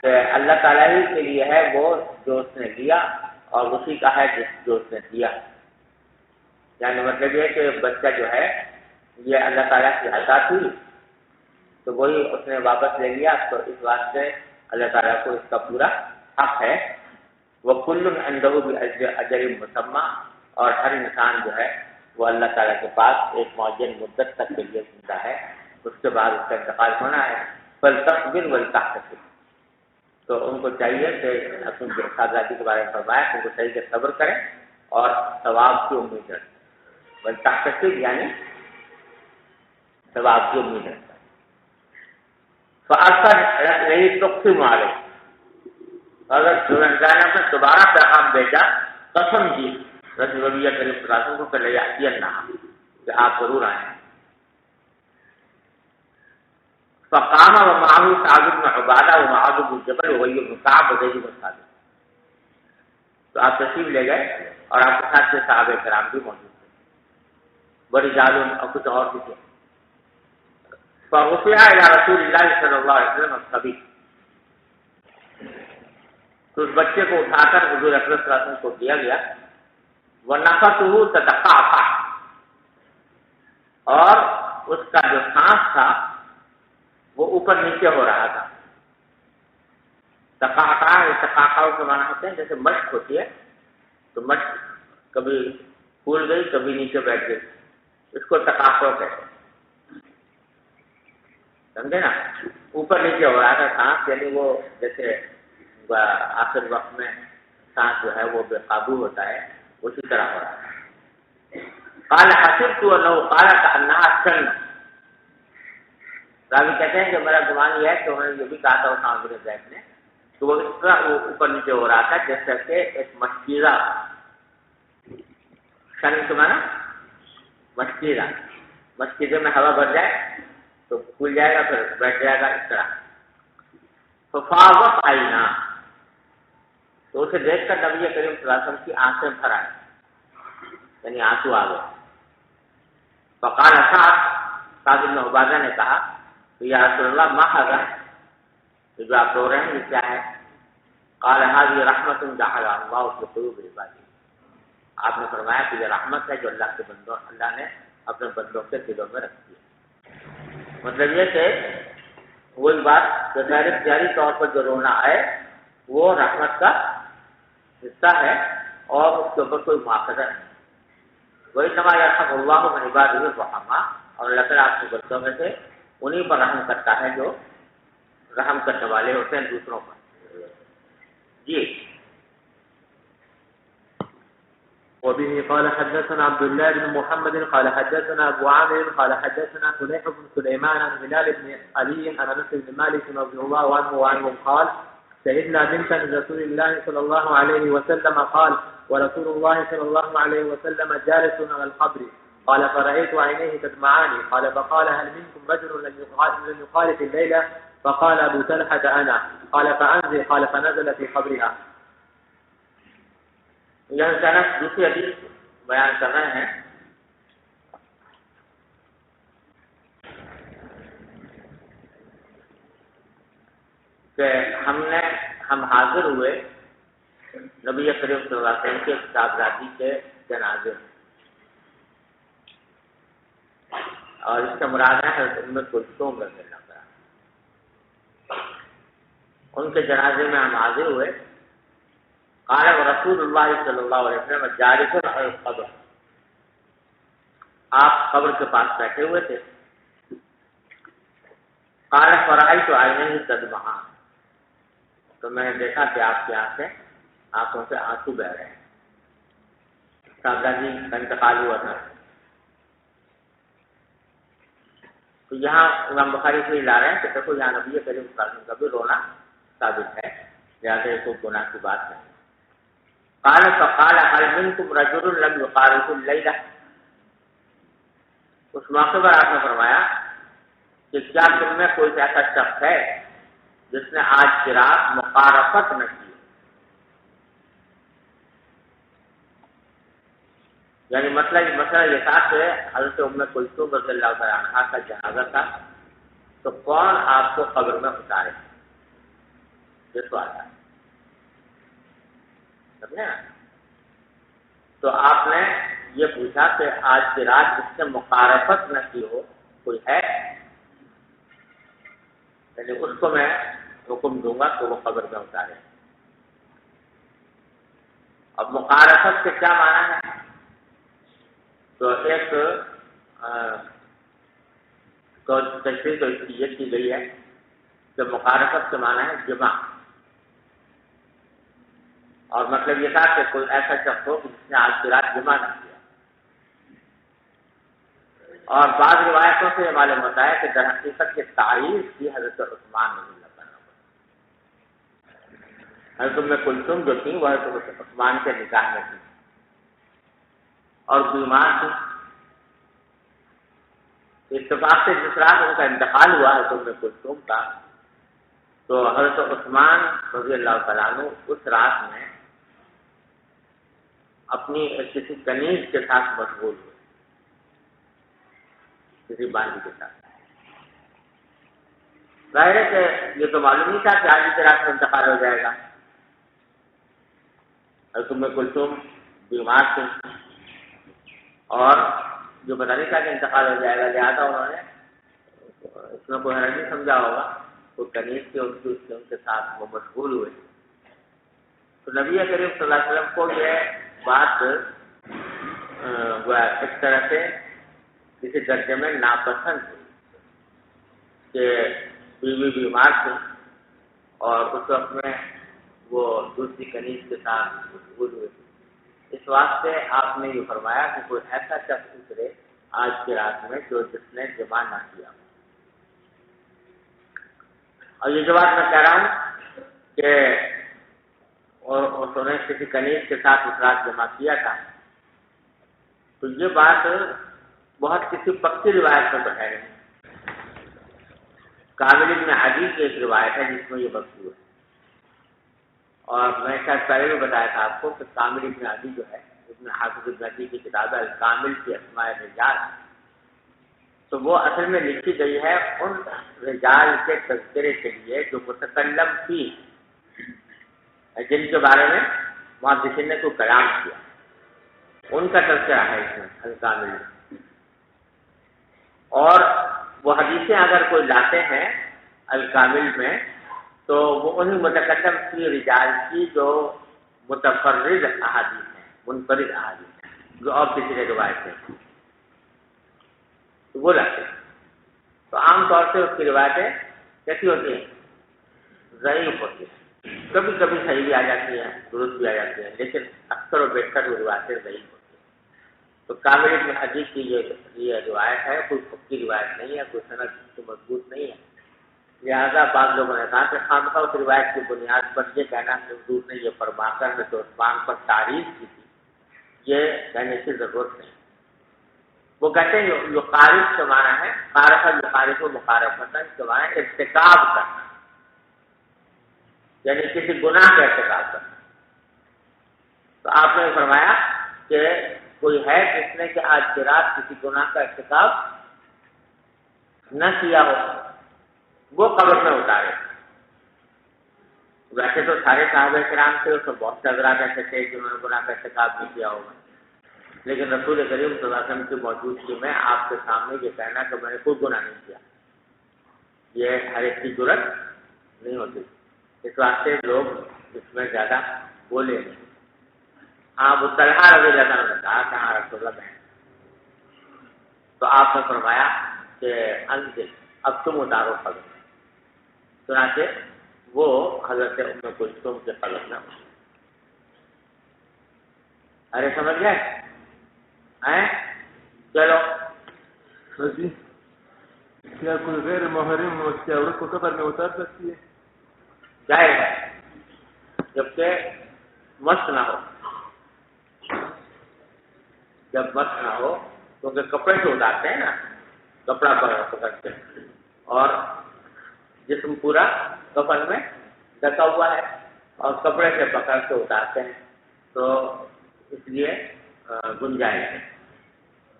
کہ اللہ تعالیٰ ہی کے لیے ہے وہ جو اس نے لیا اور اسی کا ہے جو اس نے دیا. یعنی مطلب یہ کہ بچہ جو ہے یہ اللہ تعالیٰ کی عطا تھی تو وہی اس نے واپس لے لیا، تو اس واسطے اللہ تعالیٰ کو اس کا پورا حق ہے۔ وَكُلٌّ عِندَهُ بِأَجَلٍ مُّسَمًّى، اور ہر انسان جو ہے وہ اللہ تعالیٰ کے پاس ایک معین مدت تک کے لیے زندہ ہے، اس کے بعد اس کا انتقال ہونا ہے۔ فَلْتَصْبِرْ وَلْتَحْتَسِبْ، تو ان کو چاہیے کہ اپنی شہزادی کے بارے میں فرمایا کہ ان کو چاہیے کہ صبر کریں اور ثواب کی امید رکھیں۔ وَلْتَحْتَسِبْ یعنی ثواب کی امید رکھیں۔ فَأَرْسَلَ إِلَيْهِ تُقْسِمُ عَلَيْهِ، اگر رمضان نے دوبارہ پیغام بھیجا، قسم دی رسول اللہ کریم صلی اللہ علیہ وسلم کو کہ لَيَأْتِيَنَّهَا، کہ آپ ضرور آئیں۔ فقام ومعه سعد بن عبادہ ومعاذ بن جبل وابی بن کعب وزید بن ثابت، تو آپ تشریف لے گئے اور آپ کے ساتھ صحابہ کرام بھی موجود تھے، بڑی جالون اور کچھ اور بھی تھے۔ فرفع الى رسول اللہ صلی اللہ علیہ وسلم الصبی، تو اس بچے کو اٹھا کر حضور اکرم صلی اللہ علیہ وسلم کو دیا گیا۔ وَنَفَسُهُ تَتَقَعْقَعْ، اور اس کا جو سانس تھا وہ اوپر نیچے ہو رہا تھا۔ تقاقع کے معنی ہوتے ہیں جیسے مشق ہوتی ہے، تو مشق کبھی پھول گئی کبھی نیچے بیٹھ گئی، اس کو تقاقع کہتے ہیں، سمجھے نا؟ اوپر نیچے ہو رہا تھا سانس، یعنی وہ جیسے آخر وقت میں سانس جو ہے وہ بے قابو ہوتا ہے، اسی طرح ہو رہا تھا۔ قال حسبت انه قال كانها سن، راوی کہتے ہیں کہ میرا گمان یہ ہے کہ انہوں نے یہ بھی کہا تھا اسامہ بن زید نے کہ وہ اس طرح اوپر نیچے ہو رہا تھا جیسے کہ ایک مشکیزہ، شن کے معنی مشکیزہ، مشکیزے میں ہوا بھر جائے تو کھل جائے گا پھر بیٹھ جائے گا، اس طرح۔ ففاضت عینا، تو اسے دیکھ کر نبی کریم صلی اللہ علیہ وسلم کی آنکھیں بھر آئیں، یعنی آنسو آ گئے۔ فقال سعد بن عبادہ نے کہا کہ یا رسول اللہ ما ھذا، یہ جو آپ رو رہے ہیں یہ کیا ہے؟ قال ھذہ رحمت جعلھا اللہ فی قلوب عبادہ، آپ نے فرمایا کہ یہ رحمت ہے جو اللہ کے بندوں، اللہ نے اپنے بندوں کے دلوں میں رکھی ہے۔ مطلب یہ کہ وہی بات کہ ظاہری طور پر جو رونا آئے وہ رحمت کا حصہ ہے اور اس کے اوپر کوئی مواخذہ نہیں۔ وَإِنَّمَا يَرْحَمُ اللَّهُ مِنْ عِبَادِهِ الرُّحَمَاء، اور اللہ تعالیٰ آپ کے بندوں میں سے انہی پر رحم کرتا ہے جو رحم کرنے والے ہوتے ہیں دوسروں پر۔ جی وبه قال حدثنا عبد الله بن محمد قال حدثنا ابو عامر قال حدثنا فليح بن سليمان عن هلال بن علي عن انس بن مالك رضي الله عنه وعنهم قال شهدنا بنتا رسول الله صلى الله عليه وسلم قال ورسول الله صلى الله عليه وسلم جالس على القبر قال فرأيت عينيه تدمعان قال فقال هل منكم رجل لم يخالف الليلة فقال ابو طلحة انا قال فانزل قال فنزل في قبرها۔ یہاں جنس دوسری حدیث بیان کر رہے ہیں کہ ہم حاضر ہوئے نبی کریم صلی اللہ علیہ وسلم کے صاحبزادی کے جنازے میں، اور اس کا مراد ہے حضرت ام کلثوم رضی اللہ عنہا، ان کے جنازے میں ہم حاضر ہوئے۔ قال رسول اللہ صلی اللہ علیہ وسلم جالس علی القبر، آپ قبر کے پاس بیٹھے ہوئے تھے۔ قال فرأیت عینیہ تدمعان، تو میں نے دیکھا کہ آپ کی آنکھوں سے آنسو بہ رہے ہیں، صاحبزادی کا انتقال ہوا تھا۔ تو یہاں امام بخاری سے لا رہے ہیں کہ دیکھو یہاں نبی کریم صلی اللہ علیہ وسلم کا بھی رونا ثابت ہے، لہٰذا یہ کوئی گناہ کی بات نہیں۔ قال فقال هل منكم رجل لم يقارف الليلة، اس موقع پر آپ نے فرمایا کہ کیا تم میں کوئی ایسا شخص ہے جس نے آج کی رات مقارفت نہ کی، یعنی مسئلہ یہ تھا کہ حضرت ام کلثوم رضی اللہ تعالیٰ عنہا کا جنازہ تھا تو کون آپ کو قبر میں اتارے، یہ سوال تھا، سمجھے نا؟ تو آپ نے یہ پوچھا کہ آج کی رات جس نے مقارفت نہ کی ہو کوئی ہے؟ یعنی اس کو میں حکم دوں گا کہ وہ قبر میں اتارے. اب مقارفت کے کیا معنی ہے؟ تو ایک تو تشریح تو یہ کی گئی ہے کہ مقارفت کے معنی ہے جمع، اور مطلب یہ تھا کہ کوئی ایسا شخص ہو کہ جس نے آج کی رات جمع نہ کیا. اور بعض روایتوں سے یہ معلوم ہوتا ہے کہ در حقیقت یہ تعریف کی حضرت عثمان رضی اللہ عنہ. حضرت ام کلثوم جو تھی وہ حضرت عثمان کے نکاح میں تھی اور بیمار تھی. اتفاق سے جس رات ان کا انتقال ہوا حضرت ام کلثوم کا، تو حضرت عثمان رضی اللہ تعالیٰ عنہ اس رات میں اپنی کسی کنیز کے ساتھ مشغول ہوئے، کسی باندھی کے ساتھ. ظاہر ہے کہ یہ تو معلوم نہیں تھا کہ آج کی رات میں انتقال ہو جائے گا. حضرت ام کلثوم بیمار تھی اور جو پتہ نہیں تھا کہ انتقال ہو جائے گا، لہٰذا انہوں نے اس میں کوئی حرج نہیں سمجھا ہوگا، تو کنیز کے ان کے ساتھ وہ مشغول ہوئے. تو نبی کریم صلی اللہ علیہ وسلم کو یہ بات اس طرح سے کسی درجے میں ناپسند ہوئی کہ بیوی بیمار تھی اور اس وقت میں وہ دوسری کنیز کے ساتھ مشغول ہوئے. اس واسطے آپ نے یہ فرمایا کہ کوئی ایسا شخص اترے آج کی رات میں جس نے جمع نہ کیا. اور یہ جو بات میں کہہ رہا ہوں کہ انہوں نے کسی کنیز کے ساتھ اس رات جمع کیا تھا، تو یہ بات بہت کسی پکی روایت میں تو ہے نہیں. کامل ابن عدی کی ایک روایت ہے جس میں یہ مذکور ہے، اور میں شاید پہلے بھی بتایا تھا آپ کو کہ کامل ابن عدی جو ہے ابن حافظ ابن عدی کی کتاب ہے الکامل فی اسماء الرجال، تو وہ اصل میں لکھی گئی ہے ان رجال کے تذکرے کے لیے جو متکلم تھی، جن کے بارے میں محدثین نے کوئی کلام کیا، ان کا تذکرہ ہے اس میں الکامل میں. اور وہ حدیثیں اگر کوئی لاتے ہیں الکامل میں تو وہ انہیں متکلم کی رجال کی جو متفرد احادیث ہیں، منفرد احادیث ہیں، جو اور کسی نے روایت نہیں تو وہ لاتے ہیں. تو عام طور سے اس کی روایتیں کیسی ہوتی ہیں؟ ضعیف ہوتی ہیں. کبھی کبھی صحیح بھی آ جاتی ہے، درست بھی آ جاتی ہے، لیکن اکثر و بیشتر وہ روایتیں ضعیف ہوتی ہیں. تو کامل ابن عدی کی یہ روایت ہے، کوئی پکی روایت نہیں ہے، کوئی سند تو مضبوط نہیں ہے. لہٰذا بعض لوگوں نے کہا کہ خامخواہ اس روایت کی بنیاد پر یہ کہنا کہ حضور نے یہ فرما کر حضرت عثمان پر تعریف کی تھی، یہ کہنے کی ضرورت نہیں. وہ کہتے ہیں جو قارف کے معنی ہے، قارف القارف و مقارفۃ کے معنی ارتکاب کرنا، یعنی کسی گناہ کا ارتکاب کرنا. تو آپ نے فرمایا کہ کوئی ہے جس نے کہ آج کی رات کسی گناہ کا ارتکاب نہ کیا ہو وہ قبر میں اتارے. ویسے تو سارے صحابہ کرام تھے، اس میں بہت سے حضرات ایسے تھے جنہوں نے گناہ کا ارتکاب نہیں کیا ہوگا، لیکن رسول کریم صلی اللہ علیہ وسلم کی موجودگی میں آپ کے سامنے یہ کہنا کہ میں نے کوئی گناہ نہیں کیا، یہ ہر ایک کی ضرورت نہیں ہوتی. اس واسطے لوگ اس میں زیادہ بولے نہیں. ہاں ابو طلحہ رضی اللہ عنہ نے کہا کہ ہاں رسول اللہ میں، تو آپ نے فرمایا کہ انزل، اب تم اتارو قبر میں. چنانچہ وہ حضرت ام کلثوم کے قبر میں اترے. ارے سمجھ گئے ہیں؟ چلو جی کیا کوئی غیر محرم اس کی عورت کو قبر میں اتار سکتی ہے؟ جائز ہے جبکہ مست نہ ہو. جب مست نہ ہو کیونکہ کپڑے سے اتارتے ہیں نا، کپڑا پکڑ کے، اور جسم پورا کفن میں ڈھکا ہوا ہے اور کپڑے سے پکڑ کے اتارتے ہیں، تو اس لیے گنجائش ہے.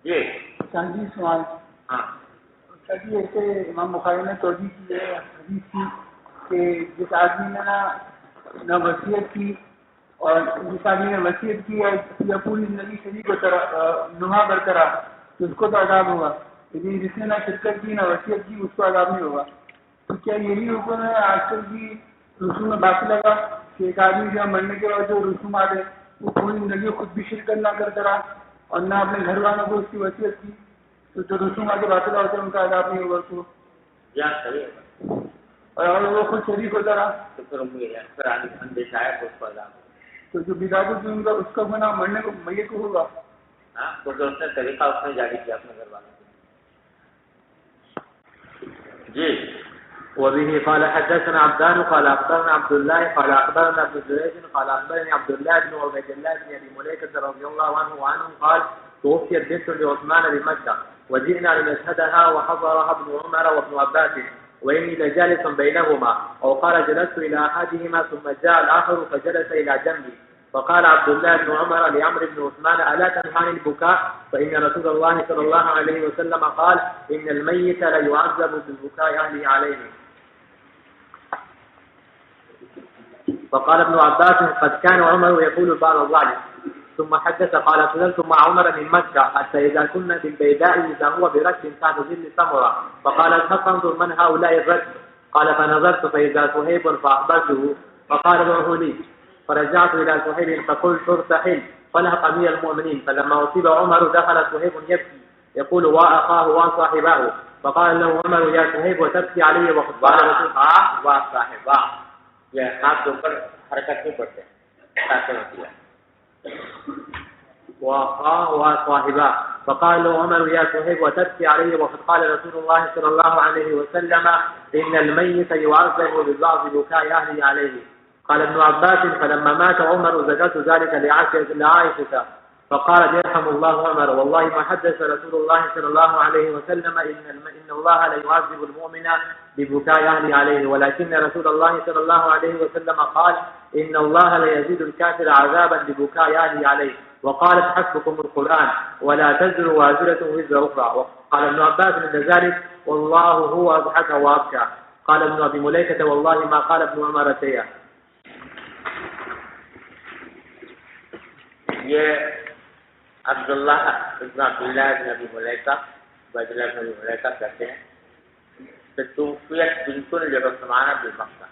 جی سوال. ہاں جی ایسے امام بخاری نے توجہ کی ہے حدیث کی کہ جس آدمی نے نہ وصیت کی اور جس آدمی نے وصیت کی ہے یا پوری زندگی شریک کو نما کرتا رہا تو اس کو تو عذاب ہوگا، لیکن جس نے نہ شرکت کی نہ وصیت کی اس کو عذاب نہیں ہوگا۔ تو کیا یہی حکم ہے آج کل کی رسوم میں باقی لگا کہ ایک آدمی جو مرنے کے بعد جو رسومات ہے وہ پوری زندگی خود بھی شرکت نہ کرتا رہا اور نہ اپنے گھر والوں کو اس کی وصیت کی، تو جو رسومات باطلہ ہوتے ہیں ان کا عذاب نہیں ہوگا تو صحیح ہے، اور وہ خود شریک ہوتا رہا تو پھر اندیشہ ہے تو اس کو عذاب ہوگا۔ تو جو بدعت کی ان کا اس کا گناہ مرنے کو میت کو ہوگا۔ ہاں، کیونکہ اس نے طریقہ اس نے جاری کیا اپنے گھر والوں کو۔ جی وبه قال حدثنا عبدان قال أخبرنا عبد الله قال أخبرنا ابن جريج قال أخبرني عبد الله بن عبيد الله بن أبي مليكة رضي الله عنه وعنهم قال توفيت بنت لعثمان بمكة وجئنا لنشهدها وحضرها ابن عمر وابن عباس وإني لجالس بينهما، أو قال جلست إلى أحدهما ثم جاء الآخر فجلس إلى جنبي، فقال عبد الله بن عمر لعمرو بن عثمان ألا تنهى عن البكاء فإن رسول الله صلى الله عليه وسلم قال إن الميت ليعذب بالبكاء أهله عليه. فقال ابن عباس قد كان عمر يقول بعض ذلك. ثم حدث قال نزلت مع عمر من مكة حتى إذا كنا بالبيداء إذا هو بركب تحت ظل ثمرة، فقال الحق انظر من هؤلاء الركب، قال فنظرت فإذا صهيب فأخبرته فقال ادعه لي، فرجعت إلى صهيب فقلت ارتحل فلحق أمير المؤمنين، فلما أصيب عمر دخل صهيب يبكي يقول وأخاه وصاحباه، فقال له عمر يا صهيب وتبكي علي وقد قال رسول الله وصاحباه، یہ ہاتھ کے اوپر حرکت نہیں پڑتے وصاحباه، فقال له عمر يا صهيب وتبكي علي وقد قال رسول الله صلى الله عليه وسلم إن الميت يعذب ببعض بكاء أهله عليه. قال ابن عباس فلما مات عمر ذكرت ذلك لعائشة فقالت يرحم الله عمر والله ما حدث رسول الله صلى الله عليه وسلم إن الله لا يعذب المؤمن ببكاء أهله عليه، ولكن رسول الله صلى الله عليه وسلم قال إن الله لا يزيد الكافر عذابا ببكاء أهله عليه، وقالت حسبكم القرآن ولا تزر وازرة وزر أخرى. قال ابن عباس من ذلك والله هو أضحك وأبكى. قال ابن أبي مليكة والله ما قال ابن عمر شيئا. یہ عبداللہ ابن ابی ملیکہ عبیداللہ ابن ابی ملیکہ کہتے ہیں کہ توفیت بنت لعثمان بمکہ،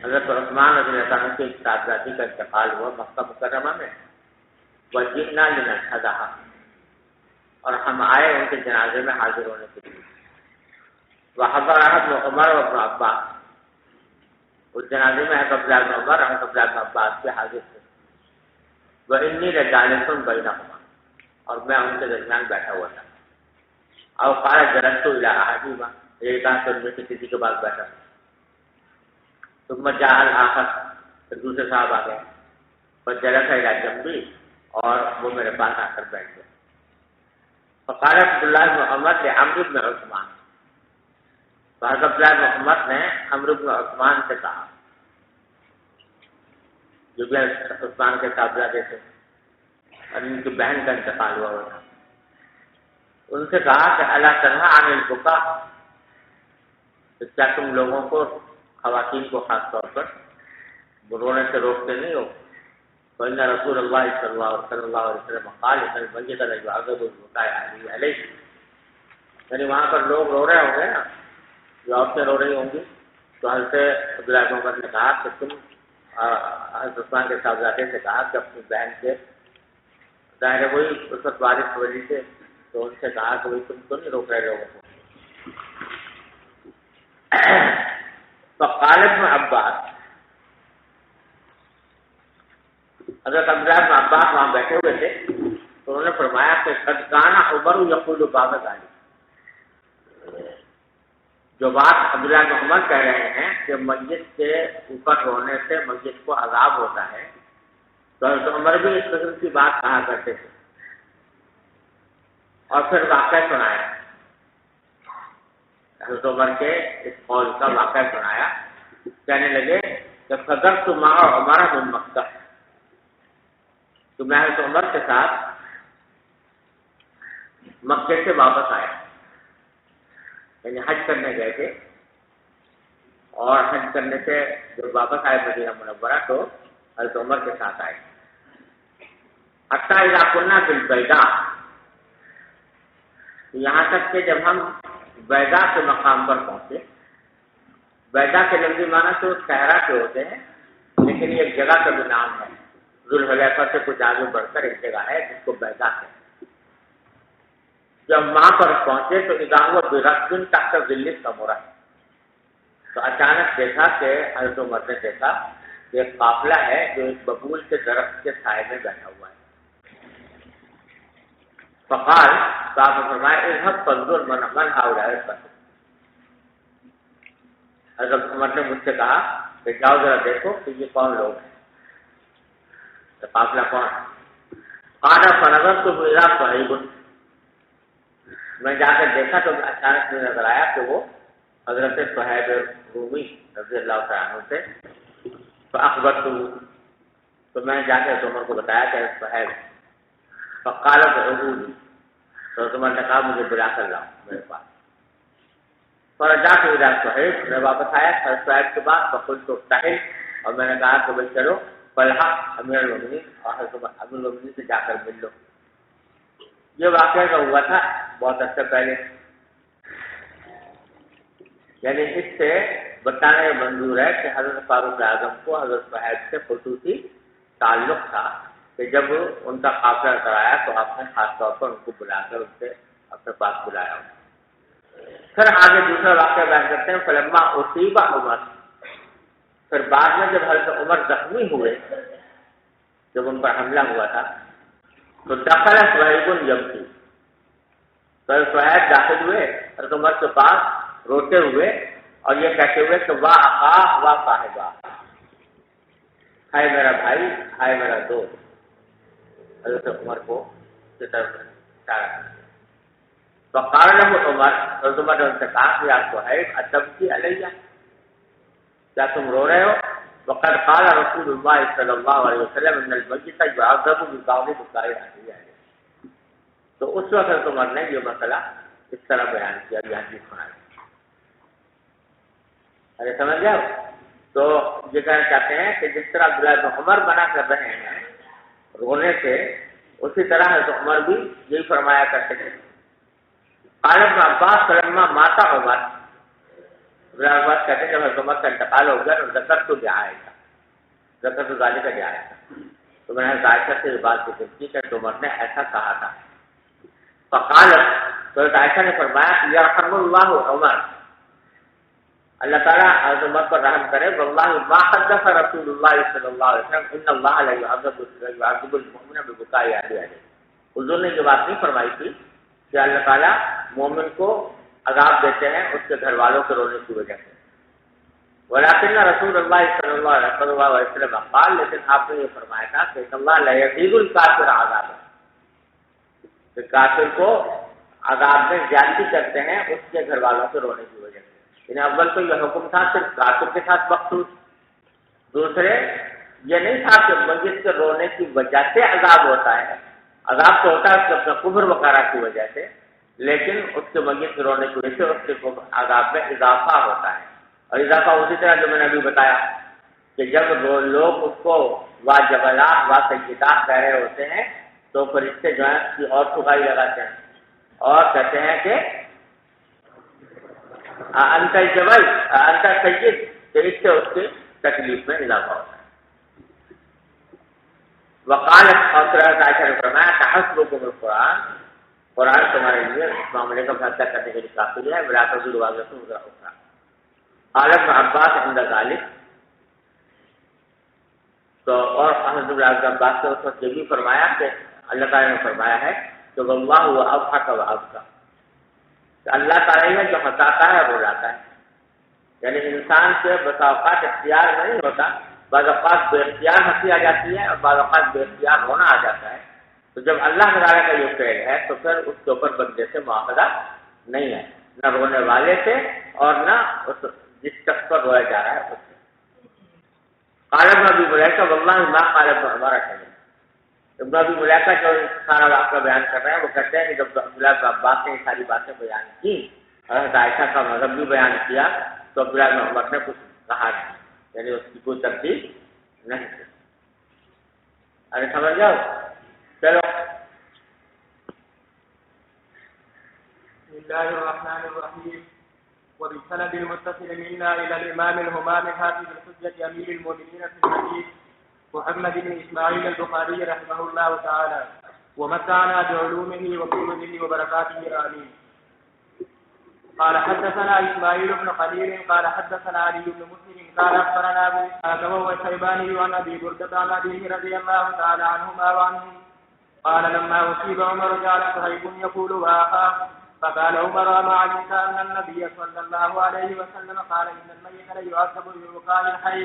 حضرت عثمان رضی اللہ عنہ کی صاحبزادی کا انتقال ہوا مکہ مکرمہ میں، وجئنا لنشهدها، اور ہم آئے ان کے جنازے میں حاضر ہونے کے لیے، وحضرها ابن عمر وابن عباس، اس جنازے میں حضرت عبداللہ بن عمر اور حضرت عبداللہ بن عباس کے حاضر تھے، وإني لجالس بينهما، اور میں ان کے درمیان بیٹھا ہوا تھا، او قال جلست الى احدهما، ایک کہا تو ان میں سے کسی کے پاس بیٹھا، ثم جاء الاخر، پھر دوسرے صاحب آ گئے، فجلس الى جنبي، اور وہ میرے پاس آ کر بیٹھ گئے، فقال عبداللہ بن عمر لعمرو بن عثمان، حضرت عبداللہ بن عمر نے عمرو بن عثمان سے کہا، جو بھی عثمان کے صاحبزادے تھے اور ان کی بہن کا انتقال ہوا تھا، ان سے کہا کہ الا تنہا عن البکا، کیا تم لوگوں کو خواتین کو خاص طور پر رونے سے روکتے نہیں ہو؟ فإن رسول اللہ صلی اللہ علیہ وسلم قال ان المیت لا يعذب ببكاء اهله عليه، یعنی وہاں پر لوگ رو رہے ہوں گے نا، جو عورتیں رو رہی ہوں گی، تو حضرت عبداللہ بن عمر نے کہا کہ تم حضرت عثمان کے صاحبزادے سے کہا کہ اپنی بہن سے، ظاہر ہے وہی اس وقت بارش ہو رہی تھے تو ان سے کہا کہ تم تو نہیں روک رہے لوگوں کو. فقال ابن عباس، حضرت عبداللہ بن عباس وہاں بیٹھے ہوئے تھے تو انہوں نے فرمایا کہ قد کان عمر یقول بعض ذلک، جو بات عبداللہ بن عمر کہہ رہے ہیں کہ میت کے اوپر رونے سے میت کو عذاب ہوتا ہے، تو حضرت عمر بھی اس قسم کی بات کہا کرتے تھے، اور پھر واقعہ سنایا، حضرت عمر کے اس قول کا واقعہ سنایا، کہنے لگے کہ فضلت مع عمر من مکہ، تو میں حضرت عمر کے ساتھ مکے سے واپس آیا، یعنی حج کرنے گئے تھے، اور حج کرنے سے جب واپس آئے مدینہ منورہ تو حضرت عمر کے ساتھ آئے. حتیٰ اذا كنا بالبیضاء، یہاں تک کہ جب ہم بیضاء کے مقام پر پہنچے. بیضاء کے لفظی معنی تو صحرا کے ہوتے ہیں، لیکن یہ ایک جگہ کا بھی نام ہے. ذوالحلیفہ سے کچھ آگے بڑھ کر ایک جگہ ہے جس کو بیضاء ہے. جب وہاں پر پہنچے تو اذا هو بركب تحت ظل السمرة، تو اچانک دیکھا کہ حضرت عمر نے دیکھا کہ ایک قافلہ ہے جو ایک ببول کے درخت کے سائے میں بیٹھا ہوا ہے. فقال، تو آپ نے فرمایا اذهب فانظر من هؤلاء القوم. حضرت عمر نے مجھ سے کہا کہ جاؤ ذرا دیکھو کہ یہ کون لوگ ہیں، تو قافلہ کون ہے. قال فنظرت الى صہیب، میں جا کر دیکھا تو اچانک مجھے نظر آیا کہ وہ حضرت صہیب رومی رضی اللہ تعالیٰ عنہ سے. فاخبرته، تو میں جا کر عمر کو بتایا کہ صہیب. فقال ادعوني، تو عمر نے کہا مجھے بلا کر لاؤ میرے پاس. فرجعت الى صہیب، میں واپس آیا صہیب کے بعد. فقلت ارتحل، اور میں نے کہا کہ بھائی چلو فالحق امیر المؤمنین، اور حضرت امیر المؤمنین سے جا کر مل لو. یہ واقعہ کا ہوا تھا بہت عرصے پہلے، یعنی اس سے بتانے منظور ہے کہ حضرت فاروق اعظم کو حضرت صہیب سے خصوصی تعلق تھا کہ جب ان کا قافلہ کرایا تو آپ نے خاص طور پر ان کو بلا کر ان سے اپنے پاس بلایا. پھر آگے دوسرا واقعہ بیان کرتے ہیں. فلما اصیب عمر، پھر بعد میں جب حضرت عمر زخمی ہوئے، جب ان پر حملہ ہوا تھا، تو دخل صہیب یبکی، تو صہیب داخل ہوئے حضرت عمر کے پاس روتے ہوئے اور یہ کہتے ہوئے کہ واہ اخا واہ صاحبہ، ہائے میرا بھائی ہائے میرا دوست. حضرت عمر کو کی طرف اشارہ کیا. فقال له عمر، حضرت عمر نے ان سے کہا کہ آپ صہیب اتبکی علیہ، کیا تم رو رہے ہو؟ وقد قال رسول اللہ صلی اللہ علیہ وسلم ان المیت یعذب بقول بکاء اہلہ. تو اس وقت حضرت عمر نے یہ مسئلہ اس طرح بیان کیا، یہ حدیث سنائی. ارے سمجھ گئے؟ تو یہ کہنا چاہتے ہیں کہ جس طرح عبداللہ بن عمر منع کر رہے ہیں رونے سے، اسی طرح حضرت عمر بھی یہی فرمایا کرتے تھے. قال ابن عباس فلما مات عمر، ابن عباس کہتے ہیں جب حضرت عمر کا انتقال ہو گیا تو ذکر تو جائے گا، ذکر تو ذالک کا جائے گا، تو میں نے عائشہ سے یہ بات ذکر کی کہ عمر نے ایسا کہا تھا. فقالت، تو عائشہ نے فرمایا کہ یرحم اللہ عمر، اللہ تعالیٰ حضرت عمر پر رحم کرے. واللہ ما حدث رسول اللہ صلی اللہ علیہ وسلم ان اللہ لا يعذب المؤمن ببكاء اهله. حضور نے یہ بات نہیں فرمائی تھی کہ اللہ تعالیٰ مومن کو عذاب دیتے ہیں اس کے گھر والوں کے رونے کی وجہ سے. ولكن رسول اللہ صلی اللہ علیہ وسلم قال، لیکن آپ نے یہ فرمایا تھا کہ اللہ لا يزيد الكافر عذابا، کہ کافر کو عذاب میں زیادتی کرتے ہیں اس کے گھر والوں کے رونے کی وجہ سے. یعنی اول تو یہ حکم تھا صرف کافر کے ساتھ مخصوص، دوسرے یہ نہیں تھا کہ میت کے رونے کی وجہ سے عذاب ہوتا ہے. عذاب تو ہوتا ہے اس کے کفر وغیرہ کی وجہ سے، لیکن اس کے میت کے رونے کی وجہ سے اس کے عذاب میں اضافہ ہوتا ہے. اور اضافہ اسی طرح جو میں نے ابھی بتایا کہ جب لوگ اس کو واہ جبلات واہ سیدات کہہ رہے ہوتے ہیں تو فرشتے جو ہیں اس کی اور ٹھکائی لگاتے ہیں اور کہتے ہیں کہ انت جبل انت سید، کہ اس سے اس کی تکلیف میں اضافہ ہوتا ہے. وقالت، اور عائشہ نے فرمایا تحسبکم القرآن، قرآن تمہارے لیے اس معاملے کا فیصلہ کرنے کے لیے کافی ہے. ولا تزول وازرة وزر اخرى. قال ابن عباس عند ذلك، تو اور حضرت ابن عباس نے اس وقت یہ بھی فرمایا کہ اللہ تعالیٰ نے فرمایا ہے کہ واللہ هو اضحك وابكى، کہ اللہ تعالیٰ ہی ہے جو ہنساتا ہے اور رلاتا ہے. یعنی انسان سے بسا اوقات اختیار نہیں ہوتا، بعض اوقات بے اختیار ہنسی آ جاتی ہے اور بعض اوقات بے اختیار ہونا آ جاتا ہے. تو جب اللہ تعالیٰ کا یہ فعل ہے تو پھر اس کے اوپر بندے سے معاہدہ نہیں ہے، نہ رونے والے سے اور نہ اس جس شخص پر رویا جا رہا ہے اس سے. قال ابن ابی ملیکہ واللہ ما قال ابن عمر شیئا. ابن ابی ملیکہ جو سارا واقعہ بیان کر رہے ہیں وہ کہتے ہیں کہ جب عبداللہ بن عباس نے یہ ساری باتیں بیان کی اور عائشہ کا مذہب بھی بیان کیا تو عبداللہ بن عمر نے کچھ کہا نہیں، یعنی اس کی کوئی تردید نہیں کی. ارے سمجھ جاؤ. چلو. بسم الله الرحمن الرحيم. وبالسند المتصل منا إلى الإمام الهمام حافظ الحجة أمير المؤمنين في الحديث محمد بن إسماعيل البخاري رحمه الله تعالى ومتعنا بعلومه وفضله وبركاته آمين. قال حدثنا إسماعيل بن خليل قال حدثنا علي بن مسلم قال أخبرنا أبو إسحاق وهو الشيباني عن أبي بردة عن أبيه رضي الله تعالى عنهما وعنهم قال لما أصيب عمر جعل صهيب يقول وآخاه فقال عمر ما علمت أن النبي صلى الله عليه وسلم قال إن الميت ليعذب ببكاء الحي.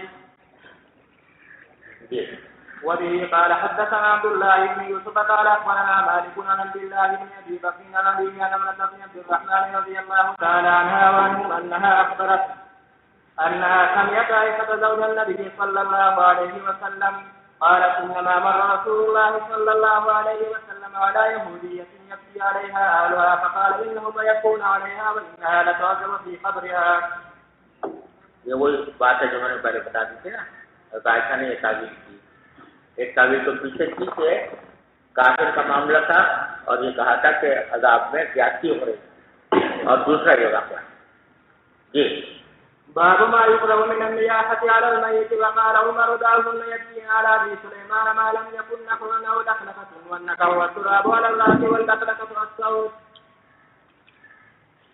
وبه قال حدثنا عبد الله بن يوسف قال أخبرنا مالك عن عبد الله بن أبي بكر عن أبيه عن امرأة بن عبد الرحمن رضي الله تعالى عنها وعنهم أنها أخبرت أنها سمعت عائشة زوج النبي صلى الله عليه وسلم قالت إنما مر رسول الله صلى الله عليه وسلم على يهودية يبكي عليها أهلها فقال إنهم يبكون عليها وإنها لتعذب في قبرها. یہ وہی بات ہے جو میں نے پہلے بتا دی تھی نا. عائشہ نے یہ تعبیر کی. ایک تعبیر تو پیچھے تھی کہ کافر کا معاملہ تھا اور یہ کہا تھا کہ عذاب میں زیادتی ہو رہی, اور دوسرا یہ واقعہ. جی. باب ما يقرأ من النياحة على الميت. وقال عمر دعوهن يبكين على أبي سليمان ما لم يكن نحوا أو لخلقة والنكر والتراب على الرأس واللخلقة الصوت.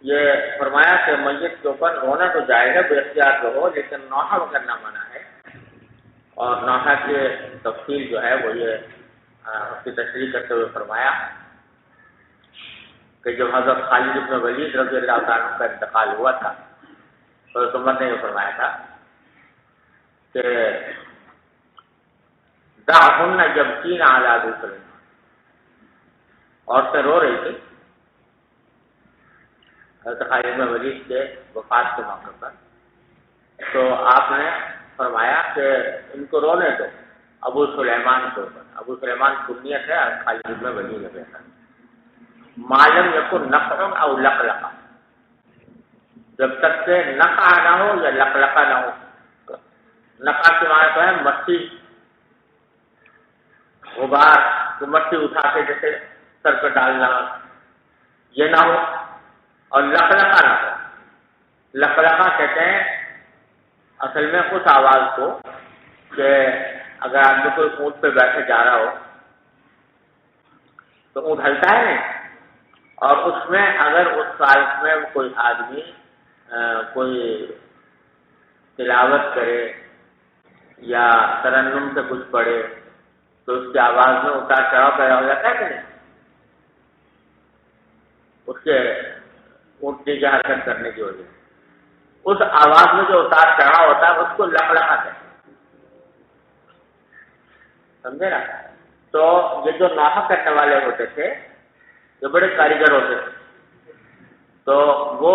یہ فرمایا کہ میت کے اوپر رونا تو جائز ہے, بے اختیار رہو, لیکن نوحہ کرنا منع ہے. اور نوحہ کی تفصیل جو ہے وہ یہ اس کی تشریح کرتے ہوئے فرمایا کہ جب حضرت خالد بن ولید رضی اللہ تعالیٰ کا انتقال ہوا تھا تو عمر نے یہ فرمایا تھا کہ دعہن یبکین علی ابی سلیمان. عورتیں رو رہی تھی حضرت خالد بن ولید کے وفات کے موقع پر, تو آپ نے فرمایا کہ ان کو رونے دو ابو سلیمان کے اوپر. ابو سلیمان کنیت ہے, خالد بن ولید نے کہا معلوم یکن نقع او لقلقہ, جب تک کہ نقع نہ ہو یا لقلقہ نہ ہو. نقع کے معنی تو ہے مٹی, غبار, تو مٹی اٹھا کے جیسے سر پہ ڈالنا, یہ نہ ہو. اور لقلقہ نہ ہو. لقلقہ کہتے ہیں اصل میں اس آواز کو کہ اگر آدمی کوئی اونٹ پہ بیٹھے جا رہا ہو تو اونٹ ہلتا ہے نہیں, اور اس میں اگر اس سالس میں کوئی آدمی کوئی تلاوت کرے یا ترنم سے کچھ پڑھے تو اس کی آواز میں اتار چڑھاؤ پیدا ہو جاتا ہے کہ نہیں. اس کے اونٹنے کی حرکت کرنے کی وجہ سے اس آواز میں جو اتار چڑھاؤ ہوتا ہے اس کو لقلقہ کہتے ہیں. سمجھے نا. تو یہ جو نوحہ کرنے والے ہوتے تھے یہ بڑے کاریگر ہوتے تھے, تو وہ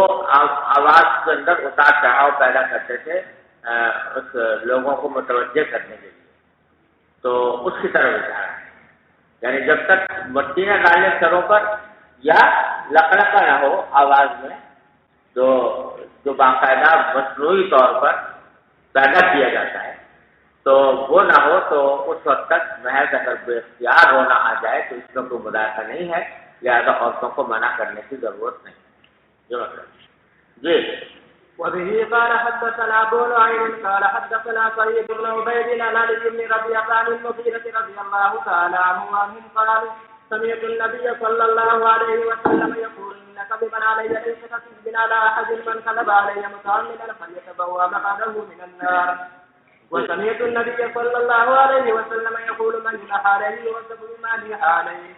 آواز کے اندر اتار چڑھاؤ پیدا کرتے تھے اس لوگوں کو متوجہ کرنے کے لیے. تو اس کی طرف اشارہ ہے, یعنی جب تک مٹی نہ ڈالے سروں پر یا لقلقہ نہ ہو آواز میں جو باقاعدہ مصنوعی طور پر پیدا کیا جاتا ہے, تو وہ نہ ہو تو اس وقت تک محض اگر بے اختیار ہونا آ جائے تو اس میں کوئی مداخلہ نہیں ہے, لہذا عورتوں کو منع کرنے کی ضرورت نہیں. جو مطلب جی. وبه قال حدثنا ابو نعيم قال حدثنا سعيد بن عبيد عن علي بن ربيعة عن المغيرة رضي الله تعالى عنه وعنهم قال سمعت النبي صلى الله عليه وسلم يقول إن كذبا علي ليس كذب على أحد من كذب علي متعمدا فليتبوأ مقعده من النار. وسمعت النبي صلى الله عليه وسلم يقول من جنح عليه يوثق بما جنح عليه.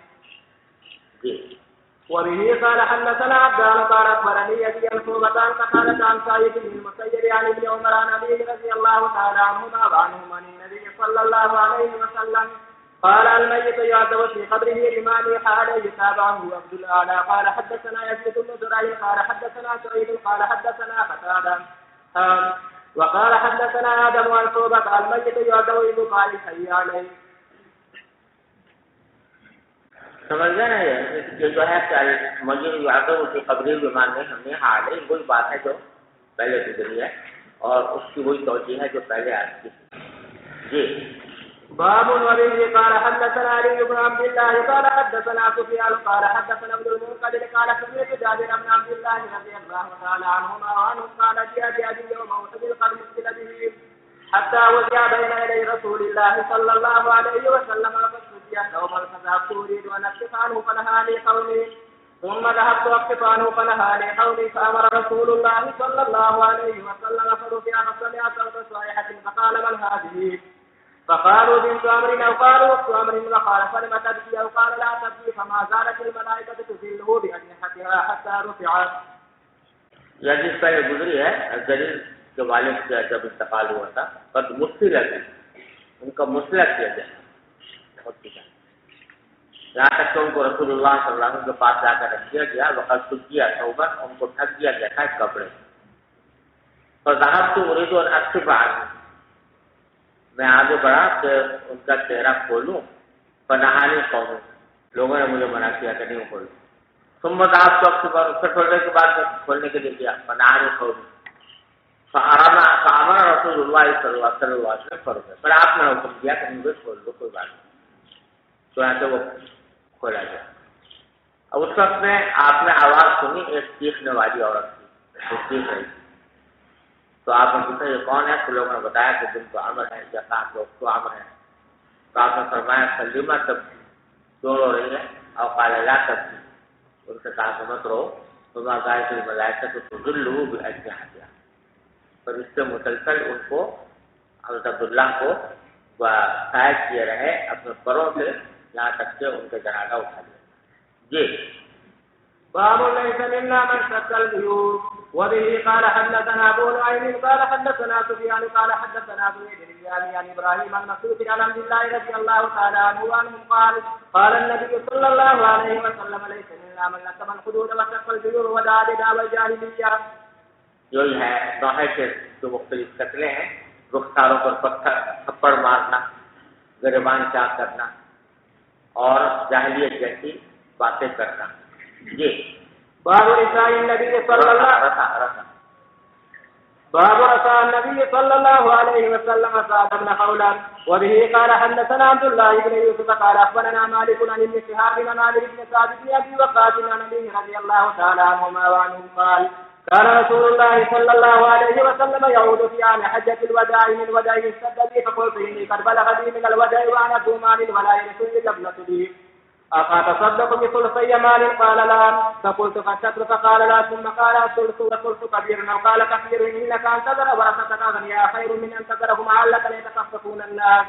وبه قال حدثنا عبدان قال أخبرني يزيد الصوبتان قال عن سعيد بن المسيب عن ابن عمر عن أبيه رضي الله تعالى عنهما وعنهم عن النبي صلى الله عليه وسلم قال الميت يعذب في قبره لما نيح عليه. تابعه عبد الأعلى قال حدثنا يزيد بن زريع قال حدثنا سعيد قال حدثنا قتادة وقال حدثنا آدم عن صوبة الميت يعذب ببكاء الحي عليه. سمجھ گئے نا. یہ جو ہے مجھے یادوں کی قبری بیمار میں ہم نے حالیہ وہی بات ہے جو پہلے گزری ہے, اور اس کی وہی توجہ ہے جو پہلے آ چکی. جی. باب وبه قال حدثنا علي بن عبد الله قال حدثنا سفيان قال حدثنا ابن المنكدر قال سمعت جابر بن عبد الله رضي الله تعالى عنهما وعنه قال جاء بأبي يوم أحد قد مثل به حتى وجاء بين يدي رسول الله صلى الله عليه وسلم وقد سجى يوما فذهبت أريد أن أكشف عنه فنهاني قومي ثم ذهبت أكشف عنه فنهاني قومي فأمر رسول الله صلى الله عليه وسلم فرفع فسمع صوت صيحة فقال من هذه؟ فقالوا بنت أمر أو قالوا أخت أمر وقال فلم تبكي أو قال لا تبكي فما زالت الملائكة تذله بأجنحتها حتى رفعت. یہ جس کا یہ گزری ہے الجلیل کے والد سے جب انتقال ہوا تھا قد مسئلہ تھی ان کا مسئلہ کیا جائے بہت کیا یہاں تک کہ ان کو رسول اللہ صلی اللہ علیہ وسلم کے پاس جا کر رکھ دیا گیا وقت کیا توبہ ان کو ٹھگ دیا گیا تھا کپڑے اور ذہب تو اريد ان اكشف عنه میں آگے بڑھا کہ ان کا چہرہ کھولوں پناہانی قوم لوگوں نے مجھے منع کیا کہ نہیں کھولوں ثم ذهبت اكشف عنه پھر تھوڑے کے بعد کھولنے کے لیے کیا پناہانی قوم فأمر رسول اللہ صلی اللہ علیہ وسلم فرض پر آپ نے حکم دیا کہ مجھے کھول دو کوئی بات نہیں تو یہاں سے وہ کھولا گیا. اب اس وقت میں آپ نے آواز سنی ایک چیخنے والی عورت کی جو چیخ رہی تو آپ نے پوچھا یہ کون ہے تو لوگوں نے بتایا کہ دن تو عمر ہے یا کہاں لوگ تو عمر ہے تو آپ نے فرمایا سلیمہ تب کیوں رو رہی ہے اور قال لا تبکی ان سے کہا کہ مت رو فما زالت الملائکۃ تذلہ بأجنحتها پر اس سے مسلسل ان کو حضرت عبداللہ کو قائد کیے رہے اپنے پروں سے یہاں تک کہ ان کے جنازہ اٹھا لیا. جی باب ليس منا من شق الجيوب وبه قال حدثنا ابو نعيم قال حدثنا سفيان قال حدثنا ابو يزيد عن ابراهيم المسعود عن عبد الله رضي الله تعالى عنه عنه قال النبي صلى الله عليه وسلم ليس منا من لكم الحدود وشق الجيوب ودعا بدعوى الجاهليه. یہی ہے نوحے کے جو مختلف شکلیں ہیں رخساروں پر پتھر تھپڑ مارنا گریبان چاک کرنا اور جاہلیت جیسی باتیں کرنا. جی باب رساء النبي صلى الله عليه وسلم سعد بن خولان وبه قال حدثنا عبد الله بن يوسف قال اخبرنا مالك عن ابن شهاب عن عامر بن سعد بن ابي وقاص عن النبي رضي الله تعالى عنهما وعنه قال كان رسول الله صلى الله عليه وسلم يعود في عام حجة الوداع من وداع اشتد بي فقلت إني قد بلغ بي من الوداع وأنا ذو مال ولا يرثني ابنة لي أفأتصدق بثلثي مال قال لا فقلت فالشطر فقال لا ثم قال الثلث والثلث كبير أو قال كثير إنك أن تذر ورثتك أغنياء خير من أن تذرهم عالة يتكففون الناس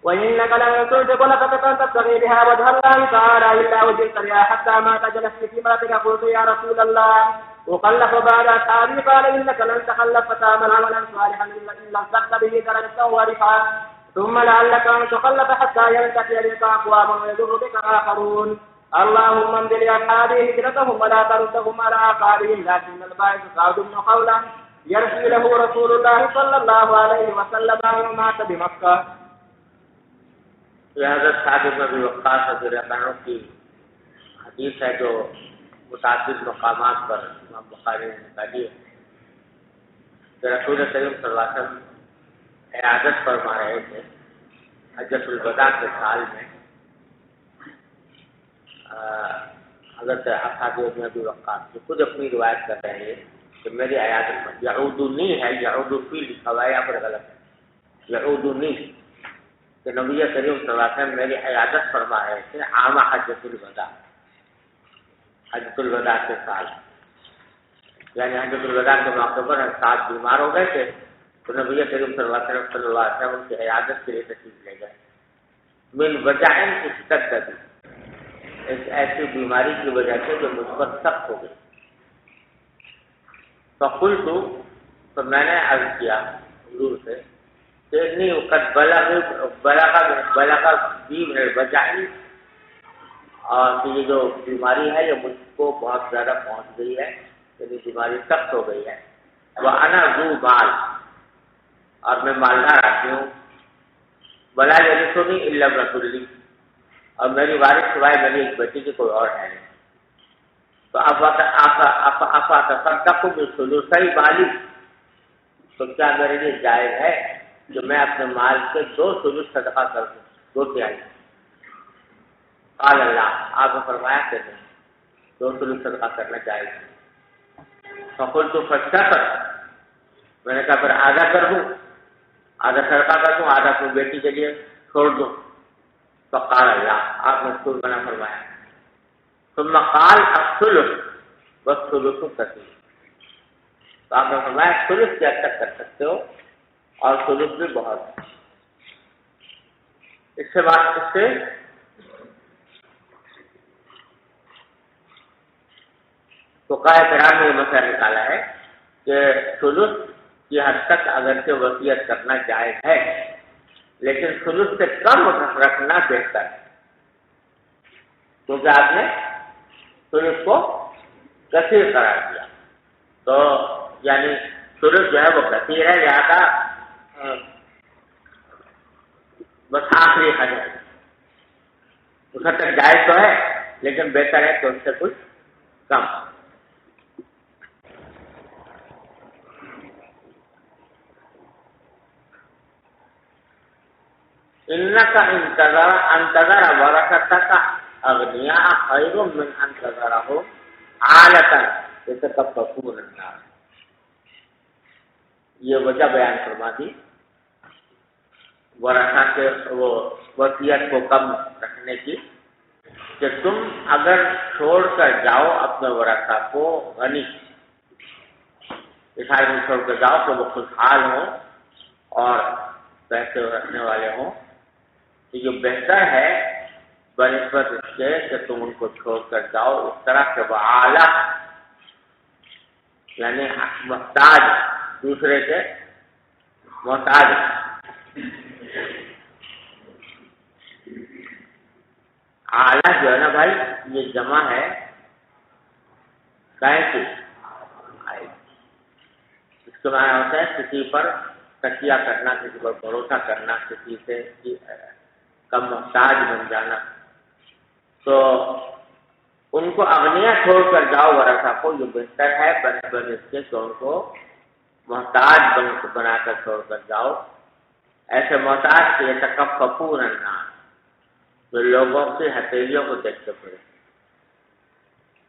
وإنك لن تنفق نفقة تبتغي بها وجه الله تعالى إلا وجدت بها حتى ما تجلست في امرأتك قلت يا رسول الله وخلف بعد أصحابي قال إنك لن تخلف فتعمل عملا صالحا إلا ازددت به درجة ورفعة ثم لعلك أن تخلف حتى ينتهي بك أقوام ويضر بك آخرون اللهم انزل لأصحابي هجرتهم ولا تردهم على أعقابهم لكن البائس سعد بن خولان يرثي له رسول الله صلى الله عليه وسلم ومات بمكة. یہ حضرت سعد بن ابی وقاص رضی اللہ عنہ کی حدیث ہے جو متعدد مقامات پر امام بخاری نے نکالی ہے کہ رسول کریم صلی اللہ علیہ وسلم عیادت فرما رہے تھے حجۃ الوداع کے سال میں حضرت اصحاب بن ابی وقاص جو خود اپنی روایت کر رہے ہیں کہ میری عیادت میں یعودنی ہے یعودفی لکھا ہوا ہے یہاں پر غلط ہے یعودنی کہ نبی کریم صلی اللہ علیہ وسلم میری عیادت فرما رہے تھے عام حجۃ الوداع حجۃ الوداع کے سال یعنی حجۃ الوداع کے موقع پر سعد بیمار ہو گئے تھے تو نبی کریم صلی اللہ علیہ وسلم ان کی عیادت کے لیے تشریف لے گئے من وجع اشتد ایک ایسی بیماری کی وجہ سے جو مجھ پر سخت ہو گئی. فقلت تو میں نے عرض کیا حضور سے کہ نہیں قد بلغ بی من الوجع اور یہ جو بیماری ہے یہ مجھ کو بہت زیادہ پہنچ گئی ہے یعنی بیماری سخت ہو گئی ہے. وأنا ذو مال اور میں مالدار آدمی ہوں. ولا يرثني الا ابنة لي اور میری وارث سوائے میری ایک بیٹی کی کوئی اور ہے نہیں. تو افاتصدق بثلثي مالی تو کیا میرے لیے جائز ہے کہ میں اپنے مال کے 2 صدقہ کر دوں، 2/3۔ قال اللہ، آپ نے فرمایا کہ نہیں، 2 صدقہ کرنا چاہیے۔ فقلت فاستقر، میں نے کہا پھر آدھا کر دوں، آدھا صدقہ کر دوں، آدھا اپنی بیٹی کے لیے چھوڑ دوں۔ فقال اللہ، آپ نے سود بنا فرمایا۔ ثم قال الثلث والثلث كثير، تو آپ نے فرمایا ثلث کیا تک کر سکتے ہو اور ثلث بھی بہت ہے۔ اس سے فقہاء کرام نے یہ مسئلہ نکالا ہے کہ ثلث کی حد تک اگرچہ وصیت کرنا جائز ہے، لیکن ثلث سے کم رکھنا بہتر ہے، کیونکہ آپ نے ثلث کو کثیر قرار دیا، تو یعنی ثلث جو ہے وہ کثیر ہے، لہذا بس آخری حد ہے، اس حد تک جائز تو ہے لیکن بہتر ہے کہ اس سے کچھ کم۔ انک انتظر ورثتک اغنیاء خیر من انتظرهم عالۃ یتکففون الناس، یہ وجہ بیان فرما دی ورثہ کے وہ وصیت کو کم رکھنے کی، کہ تم اگر چھوڑ کر جاؤ اپنے ورثہ کو غنی، اس حال میں چھوڑ کر جاؤ کہ وہ خوشحال ہوں اور پیسے رکھنے والے ہوں، تو یہ بہتر ہے بنسبت اس کے کہ تم ان کو چھوڑ کر جاؤ اس طرح کہ وہ اعلیٰ، یعنی محتاج، دوسرے کے محتاج۔ اعلیٰ جو ہے نا بھائی، یہ جمع ہے کی، اس کا معنی ہوتا ہے کسی پر تکیہ کرنا، کسی پر بھروسہ کرنا، کسی سے کم محتاج بن جانا۔ تو ان کو اغنیاء چھوڑ کر جاؤ ورثہ کو، یہ بہتر ہے بنسبت اس کے کہ ان کو محتاج بنا کر چھوڑ کر جاؤ، ایسے محتاج کہ یتکففون الناس، جو لوگوں کی ہتھیلیوں کو دیکھتے پھرے،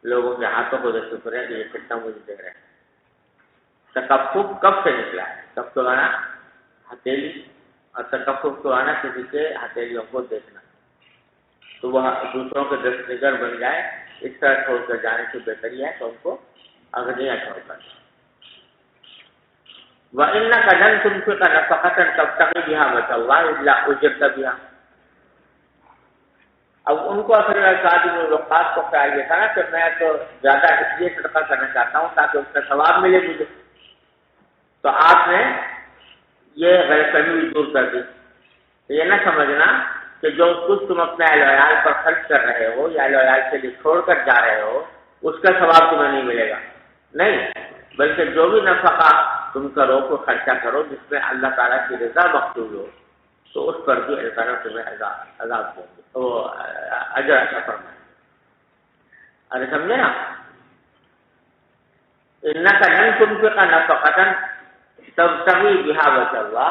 لوگوں کے ہاتھوں کو دیکھتے پھرے کہ یہ کتنا مجھے دے رہے ہیں۔ تکفف کب سے نکلا ہے؟ کب تو آنا ہتھیلی، اور تکفف تو آنا کسی کے ہتھیلیوں کو دیکھنا، تو وہ دوسروں کے دست نگر بن جائے، اس طرح چھوڑ کر جانے کی بہتری ہے کہ ان کو اغنیاء چھوڑ کر۔ وَإِنَّكَ لَن تُنْفِقَ نَفَقَةً تَبْتَغِي بِهَا وَجْهَ اللَّهِ إِلَّا أُجِرْتَ بِهَا۔ اب ان کو اصل میں سعد بن وقاص کو خیال یہ تھا نا کہ میں تو زیادہ اس لیے صدقہ کرنا چاہتا ہوں تاکہ اس کا ثواب ملے مجھے، تو آپ نے یہ غیر فہمی دور کر دی۔ یہ نہ سمجھنا کہ جو کچھ تم اپنے اہل ویال پر خرچ کر رہے ہو یا اہل ویال کے لیے چھوڑ کر جا رہے ہو اس کا ثواب تمہیں نہیں ملے گا، نہیں، بلکہ جو بھی نفقہ تم کرو، کوئی خرچہ کرو جس میں اللہ تعالیٰ کی رضا مقصود ہو، تو اس پر بھی اللہ تعالیٰ تمہیں عذاب دیں گے، وہ اجر عطا فرمائیں۔ ارے سمجھے نا، انک لن تنفق نفقۃ تبتغی بہا وجہ اللہ،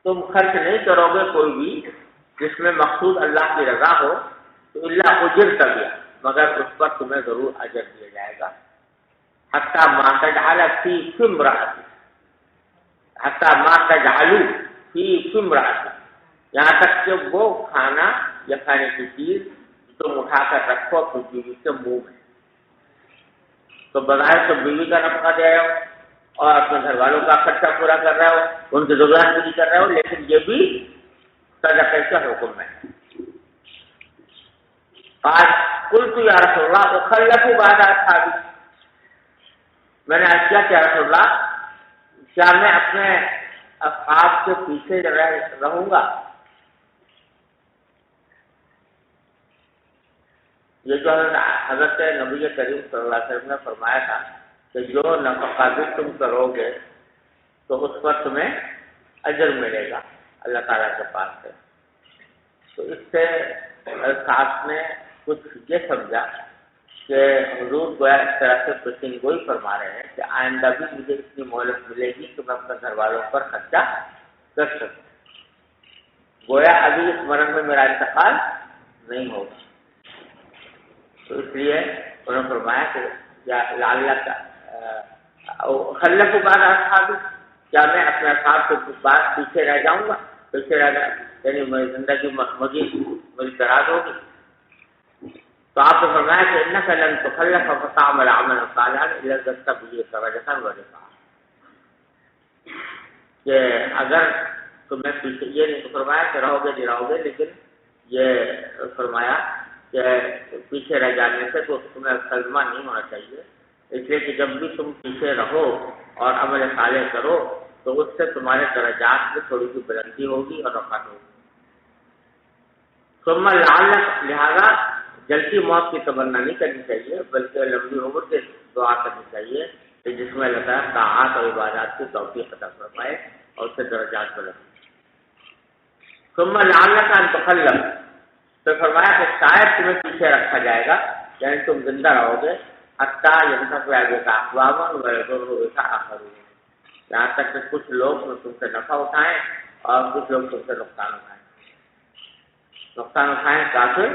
تم خرچ نہیں کرو گے کوئی بھی جس میں مقصود اللہ کی رضا ہو، تو الا اجرت بہا، مگر اس پر تمہیں ضرور اجر دیا جائے گا۔ حتی ما تجعل فی امرأتک، حتی ما تجعل فی امرأتک، یہاں تک کہ وہ کھانا یا کھانے کی چیز تم اٹھا کر رکھو اپنی بیوی کے منہ میں، تو بظاہر تو بیوی کا نفقہ دے رہے ہو اور اپنے گھر والوں کا خرچہ پورا کر رہے ہو، ان کی ضروریات پوری کر رہے ہو، لیکن یہ بھی صدقے کا حکم ہے۔ قلت یا رسول اللہ اخلف بعد اصحابی، میں نے عرض کیا کہ رسول اللہ کیا میں اپنے اصحاب کے پیچھے رہوں گا؟ یہ جو حضرت نبی کریم صلی اللہ علیہ وسلم نے فرمایا تھا کہ جو نفقہ بھی تم کرو گے تو اس پر تمہیں اجر ملے گا اللہ تعالیٰ کے پاس سے۔ تو اس سے خاص نے کچھ یہ سمجھا کہ حضور گویا اس طرح سے پشین گوئی فرما رہے ہیں کہ آئندہ بھی مجھے اتنی مہلت ملے گی کہ میں اپنے گھر والوں پر خرچہ کر سکتے، گویا ابھی اس مرض میں میرا انتقال نہیں ہوگا۔ تو اس لیے انہوں نے فرمایا کہ یا اللہ کا خلف بعد اصحاب، کیا میں اپنے اصحاب کے بعد پیچھے رہ جاؤں گا؟ پیچھے رہ جاؤں یعنی میری زندگی مزید میری دراز ہوگی۔ تو آپ نے فرمایا کہ انک لن تخلف فتعمل عملا صالحا الا ازددت به درجۃ ورفعۃ، کہ اگر تمہیں پیچھے، یہ نہیں تو فرمایا کہ رہو گے نہیں رہو گے، لیکن یہ فرمایا کہ پیچھے رہ جانے سے تو تمہیں صدمہ نہیں ہونا چاہیے، اس لیے کہ جب بھی تم پیچھے رہو اور عمل صالح کرو تو اس سے تمہارے درجات میں تھوڑی سی بلندی ہوگی اور رفعت ہوگی۔ ثم لعلک، لہذا جلدی موت کی تمنا نہیں کرنی چاہیے، بلکہ لمبی عمر کی دعا کرنی چاہیے کہ جس میں اللہ تعالیٰ طاعات اور عبادات کی توفیق عطا فرمائے اور اس سے درجات بلند۔ ثم لعلک ان تخلف، تو فرمایا کہ شاید تمہیں پیچھے رکھا جائے گا، یعنی تم زندہ رہو گے حتیٰ ينتفع بك اقوام ويضر بك آخرون، یہاں تک کہ کچھ لوگ تم سے نفع اٹھائیں اور کچھ لوگ تم سے نقصان اٹھائیں، نقصان اٹھائیں کافر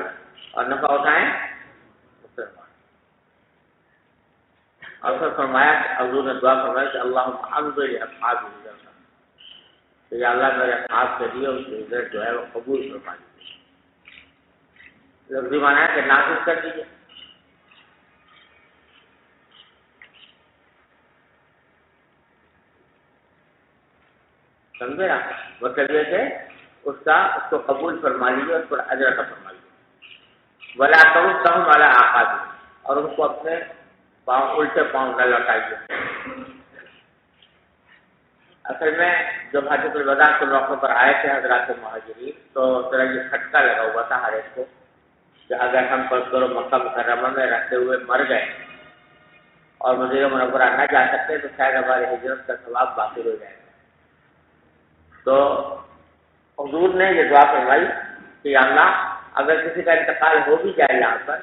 اور نفع اٹھائیں مسلمان۔ اور پھر فرمایا کہ حضور نے دعا فرمائی کہ اللہم انظر لاصحاب الجنہ، کہ یا اللہ میرے اصحاب کے لیے ان کی ہجرت جو ہے وہ قبول فرما دیجیے۔ لفظی معنی ہے کہ نافذ کر دیجیے۔ سمجھے نا؟ مطلب یہ کہ اس کو قبول فرما لیجیے، اس پر اجر عطا فرما لیجیے۔ ولا تردهم على اعقابهم، اور ان کو اپنے پاؤں الٹے پاؤں نہ لوٹائیے۔ اصل میں جب حجۃ الوداع کے موقع پر آئے تھے حضرات مہاجرین تو ذرا یہ کھٹکا لگا ہوا تھا ہر ایک کو کہ اگر ہم پرکرو مکہ مکرمہ میں رہتے ہوئے مر گئے اور مدینہ منورہ نہ جا سکتے تو شاید ہماری ہجرت کا ثواب باقی ہو جائے گا۔ تو حضور نے یہ دعا فرمائی کہ یا اللہ اگر کسی کا انتقال ہو بھی جائے یہاں پر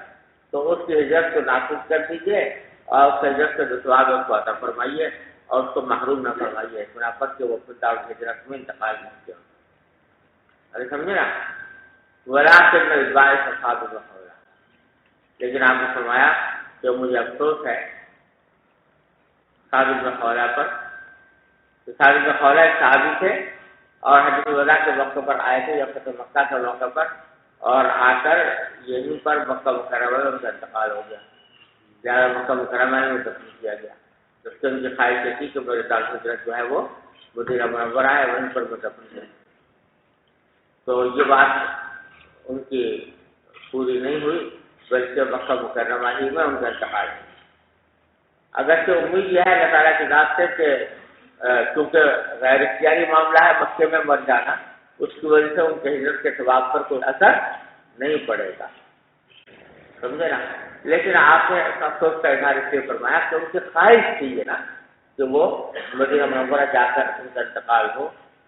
تو اس کی ہجرت کو نافذ کر دیجیے اور اس ہجرت کے ثواب اس کو عطا فرمائیے اور اس کو محروم نہ فرمائیے، منافق کہ وہ خدا ہجرت میں انتقال نہیں کیا۔ ارے سمجھے نا؟ ولاکن الباعث اصحاب الخولہ، لیکن آپ نے فرمایا کہ مجھے افسوس ہے صحابی بن خولہ پر، کہ صحابی بن خولہ ایک صحابی تھے اور حجۃ الوداع کے موقع پر آئے تھے یا فتح مکہ کے موقع پر، اور آ کر یہیں پر مکہ مکرمہ میں ان کا انتقال ہو گیا، زیادہ مکہ مکرمہ میں دفن کیا گیا۔ اس کے ان کی خواہش یہ تھی کہ میرے دار ہجرت جو ہے وہ مدینہ منورہ ہے، وہیں پر میں دفن کیا۔ تو یہ بات ان کی پوری نہیں ہوئی، بلکہ مکہ مکرمہ ہی میں ان کا انتقال ہے۔ اگرچہ امید یہ ہے اللہ تعالیٰ کی ذات سے کہ کیونکہ غیر اختیاری معاملہ ہے مکے میں مر جانا، اس کی وجہ سے ان کے ہجرت کے ثواب پر کوئی اثر نہیں پڑے گا، سمجھے نا؟ لیکن آپ نے افسوس کا اظہار اس لیے فرمایا کہ ان کی خواہش تھی یہ نا کہ وہ مدینہ منورہ جا کر ان کا انتقال ہو،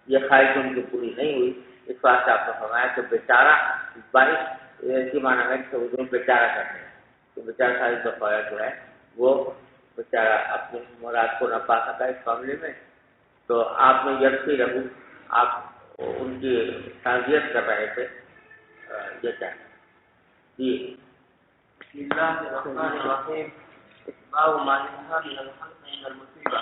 یہ خواہش ان کی پوری نہیں ہوئی، اس واسطے آپ نے فرمایا کہ بیچارہ بارش ایسی معنی ہے کہ حضور بیچارہ کرتے ہیں، تو بیچارہ ساری دفعہ جو ہے وہ بیچارہ اپنی مراد کو نہ پا سکا اس معاملے میں، تو آپ نے یکسی رہو، آپ ان کی تعزیت کر رہے تھے، یہ کیا ہے جی؟ بسم الله الرحمن الرحيم. باب ما ينهى من الحمد عند المصيبة.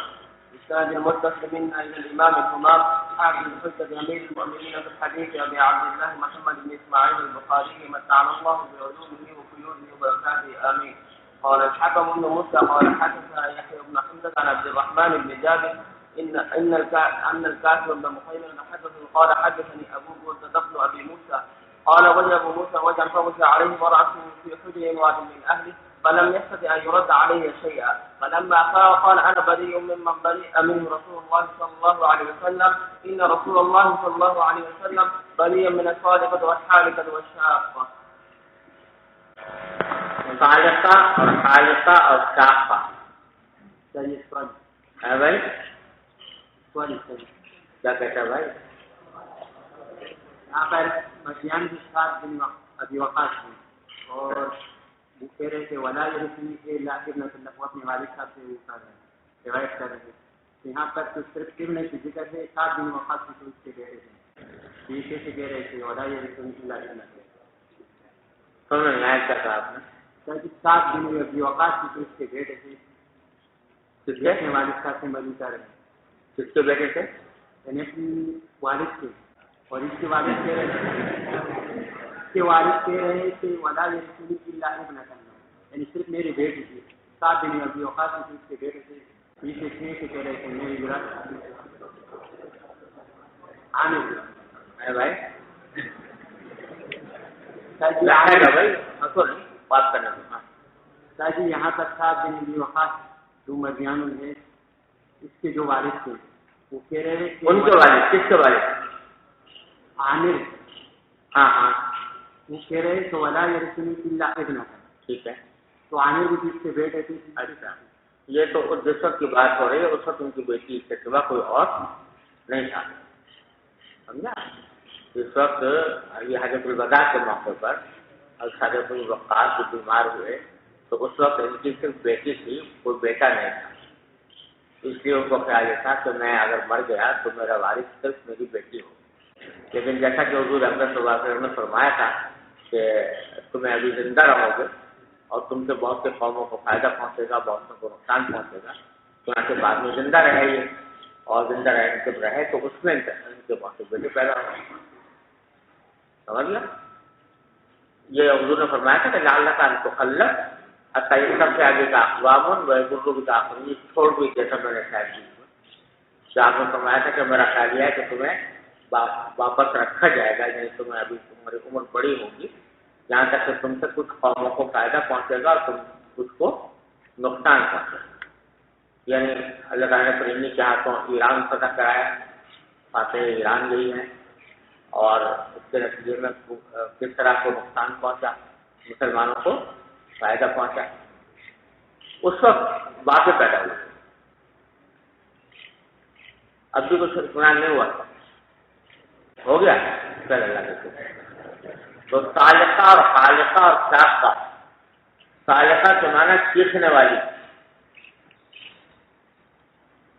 بإسناد المتصل منا إلى الإمام الإمام حافظ الحجة أمير المؤمنين في الحديث أبي عبد الله محمد بن إسماعيل البخاري متعنا الله بعلومه وفيوله وبركاته آمين. قال الحكم بن موسى قال حدثنا يحيى بن حمزة عن عبد الرحمن بن جابر أن الكاتب بن مخيمر حدثه قال حدثني أبو بردة بن أبي موسى قال وجه أبو موسى وجه فوز عليه ورأسه في حجر واد من أهله فلم يستطع أن يرد عليه شيئا، فلما أفاق قال أنا بريء ممن برئ منه رسول الله صلى الله عليه وسلم، إن رسول الله صلى الله عليه وسلم بريء من الصادقة والحالقة والشاقة. صادقہ اور حالقہ اور شاقہ ہے بھائی؟ کیا کہتا ہے بھائی؟ یہاں پر مسیحان کے ساتھ بن ابی وقاص ہیں اور وہ کہہ رہے تھے ولا یرثنی الا ابنۃ اللہ، وہ اپنے والد صاحب سے روایت کر رہے ہیں، یہاں تک تو صرف ابن کی ذکر ہے 7 دن وفات کی اس کے بیٹے تھے یہ کیسے کہہ رہے تھے ولا یہ رسول اللہ علیہ سمجھ میں آیا کیا کہا آپ نے؟ 7 دن میں ابھی وفات کی اس کے بیٹے تھے کس کے؟ اپنے والد صاحب سے مدد کر رہے ہیں کس کے بیٹے تھے؟ یعنی اپنی والد کے اور اس کے والد کہہ رہے کہ ولا یہ رسول اللہ ابن کرنا یعنی صرف میری بیٹی تھی 7 دن میں ابھی وفات کی اس کے بیٹے تھے یہ کہہ رہے تھے میری وراثت بھائی بھائی بات کرنا شاید جی یہاں تک 7 دن بھی وفات جو مدیان ہے اس کے جو والد تھے وہ کہہ رہے ہیں ان کے والد کس کے والد؟ عامر ہاں ہاں وہ کہہ رہے ہیں تو ولا یہ رسول اللہ ابن ٹھیک ہے تو عامر بھی جس کے بیٹے تھے اچھا یہ تو جس وقت کی بات ہو رہی ہے اس وقت ان کی بیٹی کے سوا کوئی اور نہیں تھا سمجھا اس وقت یہ حجت الوداع کے موقع پر حضرت الوقاص جو بیمار ہوئے تو اس وقت ان کی صرف بیٹی تھی کوئی بیٹا نہیں تھا اس لیے ان کو خیال یہ تھا کہ میں اگر مر گیا تو میرا وارث صرف میری بیٹی ہو لیکن جیسا کہ حضور اکرم صلی اللہ علیہ وسلم نے فرمایا تھا کہ تمہیں ابھی زندہ رہو گے اور تم سے بہت سے قوموں کو فائدہ پہنچے گا بہت سے کو نقصان پہنچے گا چنانچہ بعد میں زندہ رہے یہ اور زندہ رہنے جب رہے تو اس میں ان کے بہت سے بیٹے پیدا ہو سمجھ لیا یہ حضور نے فرمایا تھا کہ لال کا تو خلت سب سے آگے کا اقوام گرو کی آخری چھوڑ بھی جیسا میں نے خیال کی آپ نے فرمایا تھا کہ میرا خیال یہ ہے کہ تمہیں واپس رکھا جائے گا یعنی تمہیں ابھی تمہاری عمر بڑی ہوگی یہاں تک کہ تم سے کچھ قوموں کو فائدہ پہنچے گا اور تم کچھ کو نقصان پہنچے گا یعنی اللہ تعالیٰ نے پھر انہیں کے ہاتھوں ایران فتح کرایا فاتح ایران یہی ہے اور اس کے نتیجے میں کس طرح کو نقصان پہنچا مسلمانوں کو فائدہ پہنچا اس وقت باتیں پیدا ہوئی اب بھی کچھ اطمینان نہیں ہوا ہو گیا پہلے اللہ کے تو سالقہ اور خالقہ اور شاقہ سالقہ کے معنی چیخنے والی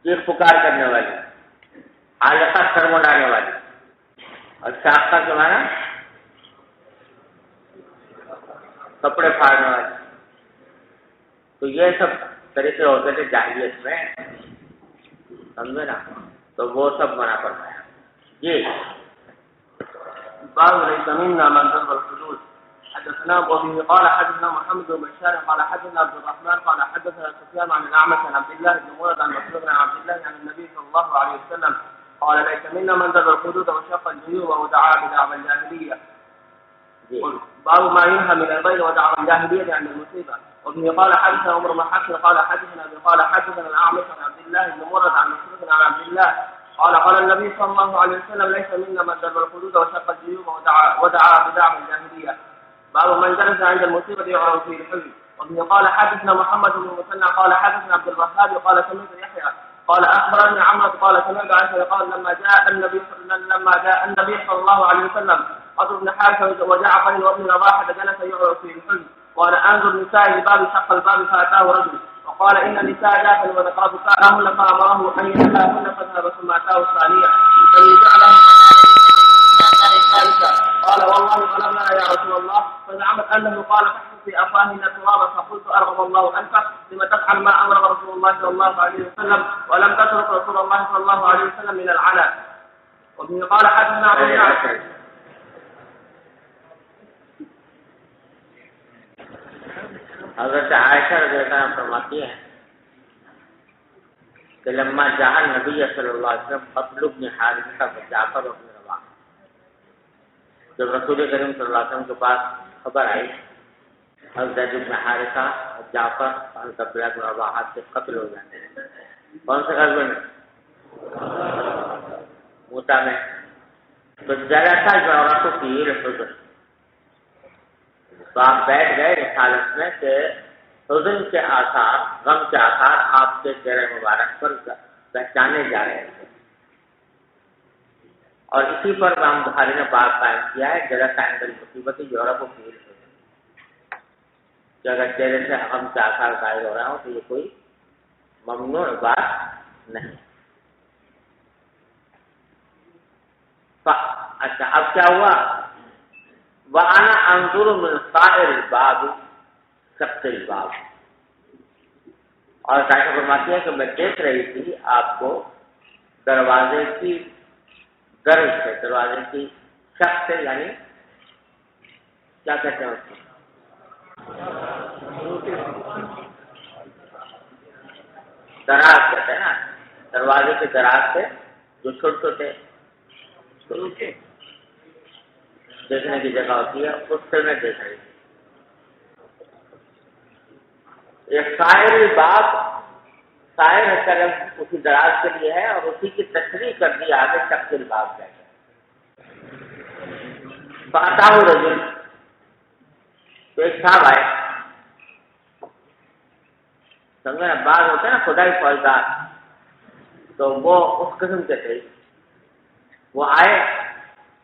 چیخ پکار کرنے والی خالقہ سر منڈانے والی اور شاقہ کے معنی کپڑے پھاڑنے والی تو یہ سب طریقے ہوتے تھے جاہلیت میں سمجھے نا تو وہ سب منع فرمایا یہ باب ليس منا من ضرب الحدود حدثنا وبه قال حدثنا محمد بن بشار قال حدثنا عبد الرحمن قال حدثنا سفيان عن الأعمش عن عبد الله بن مرد عن مسعود عن عبد الله عن النبي صلى الله عليه وسلم قال ليس منا من ضرب الحدود وشق الجيوب ودعا بدعوى الجاهلية باب ما ينهى من البيع ودعوى الجاهلية عند المصيبة وبه قال حدثنا عمر بن حفص قال حدثنا الأعمش عن عبد الله بن مرد عن مسعود عن عبد الله قال النبي صلى الله عليه وسلم ليس منا من ضرب الحدود وشق الجيوب ودعا بدعوى الجاهلية باب من جلس عند المصيبة يعرف فيه الحزن وبه قال حدثنا محمد بن المثنى قال حدثنا عبد الوهاب قال سمعت يحيى قال أخبرني عمرو قال سمعت عائشة قال لما جاء النبي صلى الله عليه وسلم عمرو بن حارثة وجعفر وابن رواحة جلس يعرف فيه الحزن قال انظر نساء الباب شق الباب فأتاه رجل وقال إن النساء داخل ونقاب كأهن فأمره أن ينهاهن فذهب ثم أتاه الثانية قال والله ظلمنا يا رسول الله فزعمت أنه قال تحت في أفواهنا ترابا فقلت أرغب الله أنفك لما تفعل ما أمر رسول الله صلى الله عليه وسلم ولم تترك رسول الله صلى الله عليه وسلم من العناء وبه قال حدثنا أبو جعفر حضرت عائشہ رضی اللہ عنہا فرماتی ہیں کہ لما جاء النبی صلی اللہ علیہ وسلم قتل ابن حارثہ وجعفر وابن رواحہ جب رسول کریم صلی اللہ علیہ وسلم کے پاس خبر آئی حضرت ابن حارثہ اور جعفر حضرت عبداللہ بن رواحہ سے قتل ہو جاتے ہیں کون سے غزوے میں موتا میں تو جلسہ جعفر کی الحزن تو آپ بیٹھ گئے اس حالت میں کہ حزن کے آثار غم کے آثار آپ کے چہرے مبارک پر پہچانے جا رہے تھے اور اسی پر امام بخاری نے بات قائم کیا ہے جلسہ عند المصیبت یورپ کی کہ اگر چہرے سے غم کے آثار ظاہر ہو رہا ہو تو یہ کوئی ممنوع بات نہیں اچھا اب کیا ہوا؟ وَأَنَا أَنظُرُ مِنْ سَائِرِ الْبَابِ شَقِّ الْبَابِ، اور ڈاکٹر فرماتی ہے کہ میں دیکھ رہی تھی آپ کو دروازے کی گرج سے، دروازے کی شق سے، یعنی کیا کہتے ہیں اس کو؟ دراز کہتے ہیں نا، دروازے کے دراز سے جو چھوٹے چھوٹے دیکھنے کی جگہ ہوتی ہے اس سے میں دیکھ رہی تھی۔ یہ سائر الباب، سائر کا لفظ اسی دراز کے لیے ہے اور اسی کی تشریح کر دی آگے شق الباب کہتے ہیں۔ فَأَتَاهُ رَجُلٌ، تو ایک صاحب آئے، سمجھے نا، بعض ہوتے ہیں نا خدائی فوجدار، تو وہ اس قسم کے تھے، وہ آئے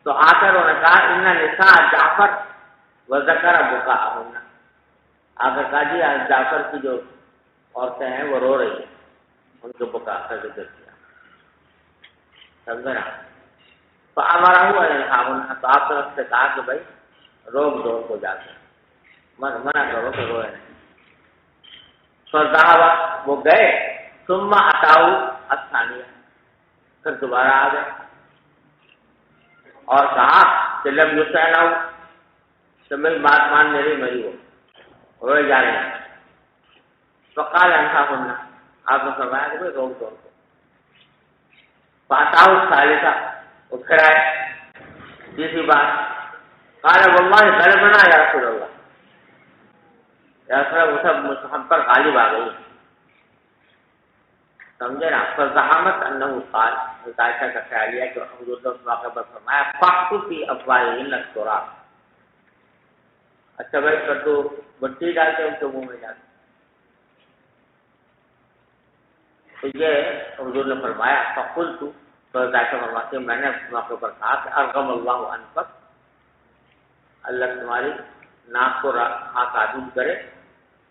تو آ کر انہوں نے کہا ان نساء جعفر وذکر بکاءہن، آ کر کہا جی جعفر کی جو عورتیں ہیں وہ رو رہی ہیں، ان کے بکا کا ذکر کیا، سمجھے نا۔ فامرہ ان ینہاہن، تو آپ نے اس سے کہا کہ بھائی روک دو ان کو، جا کے منع کرو کہ روئے نہیں۔ فذهب، وہ گئے، ثم اتاؤ الثانیہ، پھر دوبارہ آ گئے اور کہا کہ لم یسعنہ، تو میری بات مان میری وہ روئے جا رہے ہیں۔ فقال انہاہن، آپ نے فرمایا کہ روک دو ان کو۔ فاتاؤ الثالثہ، وہ پھر آئے تیسری بات، قال واللہ غلبنا یا رسول اللہ، یا رسول اللہ وہ سب ہم پر غالب آ گئی، سمجھے نا۔ فزعمت انہ قال، عائشہ کا خیال ہے کہ حضور نے اس موقع پر فرمایا فاقت فی افواہہن التراب، اچھا بھائی کر دو، مٹی ڈالتے ان کے منہ میں جاتے۔ تو یہ حضور نے فرمایا فقلت، تو عائشہ فرماتی ہے میں نے اس موقع پر کہا کہ ارغم اللہ انفک، اللہ تمہاری ناک کو ہاتھ آدم کرے،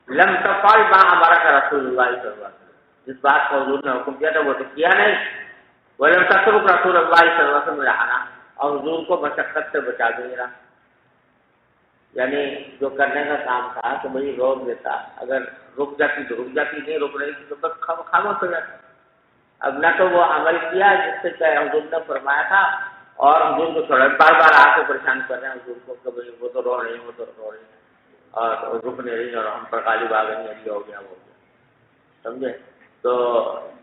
لم تفعل ما امرک رسول اللہ صلی اللہ علیہ وسلم، جس بات کو حضور نے حکم دیا تھا وہ تو کیا نہیں، ولم تترک رسول اللہ صلی اللہ علیہ وسلم رہنا، اور حضور کو مشقت سے بچا دے رہا، یعنی جو کرنے کا کام تھا کہ بھائی روک دیتا، اگر رک جاتی تو رک جاتی، نہیں رک رہی تھی تو بس خاموش ہو جاتا۔ اب نہ تو وہ عمل کیا جس سے کہ حضور نے فرمایا تھا، اور حضور کو تھوڑا بار بار آ کے پریشان کر رہے ہیں حضور کو کہ بھائی وہ تو رو رہی ہیں، وہ تو رو رہی ہیں، اور رک نہیں رہی، اور ہم پر غالب آ گئی ہیں، یہ ہو گیا وہ ہو گیا، سمجھے۔ تو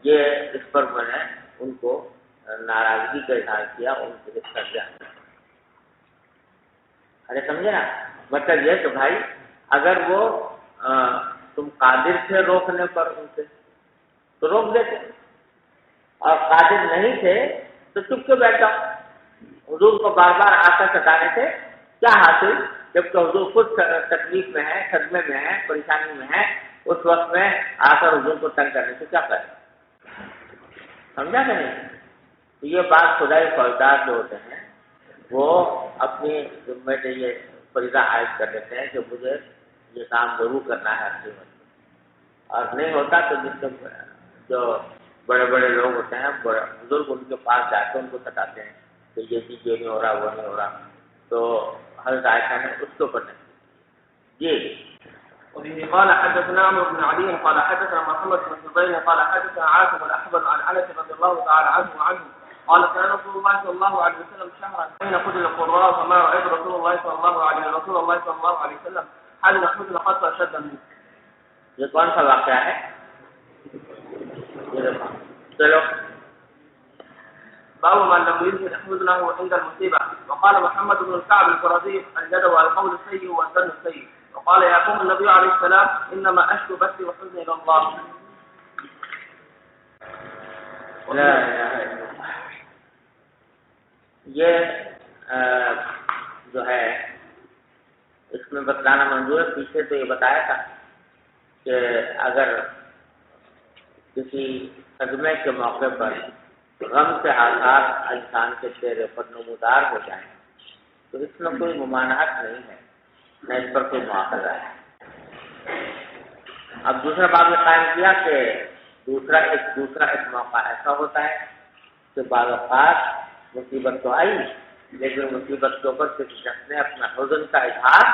یہ اس پر میں نے ان کو ناراضگی کا اظہار کیا، ان کے سرجا، ارے سمجھے نا، مطلب یہ کہ بھائی اگر وہ تم قادر تھے روکنے پر ان سے تو روک دیتے، اور قادر نہیں تھے تو چپ کے بیٹھ جاؤ۔ حضور کو بار بار آ کر ستانے سے کیا حاصل، جبکہ حضور خود تکلیف میں ہے، صدمے میں ہے، پریشانی میں ہے، اس وقت میں آ کر حضور کو تنگ کرنے سے کیا کرے، سمجھا کہ نہیں۔ تو یہ بات خدائی فوجدار جو ہوتے ہیں وہ اپنی ذمہ سے یہ فریضہ عائد کر دیتے ہیں کہ مجھے یہ کام ضرور کرنا ہے ہر قیمت، اور نہیں ہوتا تو جس سے جو بڑے بڑے لوگ ہوتے ہیں، بڑے بزرگ، ان کے پاس جا کے ان کو ستاتے ہیں کہ یہ چیز یہ نہیں ہو رہا، وہ نہیں ہو رہا، تو حضرت عائشہ نے اس کے اوپر نہیں جی۔ وبه قال حدثنا عمرو بن علي قال حدثنا محمد بن زبير قال حدثنا عاصم الاحبل عن انس رضي الله تعالى عنه قال كان رسول الله صلى الله عليه وسلم شهرا بين قتل القراء فما رايت رسول الله صلى الله عليه وسلم حزن حزن قط اشد منه۔ یہ کون سا واقعہ ہے؟ چلو باب من لم يجد حزنه عند المصيبه، وقال محمد بن الكعب القرظي الجد والقول السيء والظن السيء، وقال يقوم النبي عليه السلام انما اشكو بثي وحزني الى الله۔ لا الہ الا اللہ۔ یہ جو ہے اس میں بتلانا منظور ہے، پیچھے تو یہ بتایا تھا کہ اگر کسی صدمے کے موقع پر غم کے آثار انسان کے چہرے پر نمودار ہو جائیں تو اس میں کوئی ممانعت نہیں ہے، نہ اس پر کوئی مواخذہ ہے۔ اب دوسرا باب یہ قائم کیا کہ دوسرا ایک موقع ایسا ہوتا ہے کہ بعض اوقات مصیبت تو آئی لیکن مصیبت کے اوپر کسی شخص نے اپنا حزن کا اظہار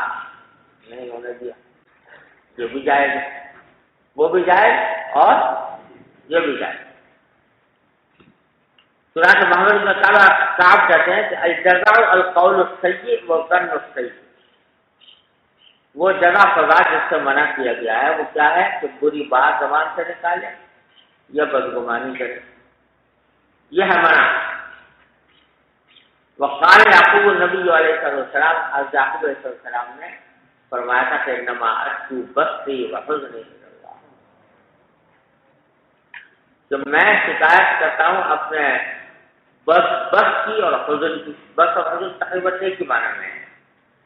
نہیں ہونے دیا. یہ بھی جائز ہے، وہ بھی جائز اور یہ بھی جائز. چنانچہ محمد بن کعب کہتے ہیں کہ الجزاء القول السیء والظن السیء، وہ جزا سزا جس سے منع کیا گیا ہے وہ کیا ہے کہ بری بات زبان سے نکالے یا بدگمانی کرے، یہ ہے منع. وقال یعقوب النبی علیہ السلام، حضرت یعقوب علیہ السلام نے فرمایا تھا کہ انما اشکو بثی وحزنی الی اللہ، کہ میں شکایت کرتا ہوں اپنے بس کی اور حزن کی. بس اور حزن تقریباً ایک ہی معنی میں ہے،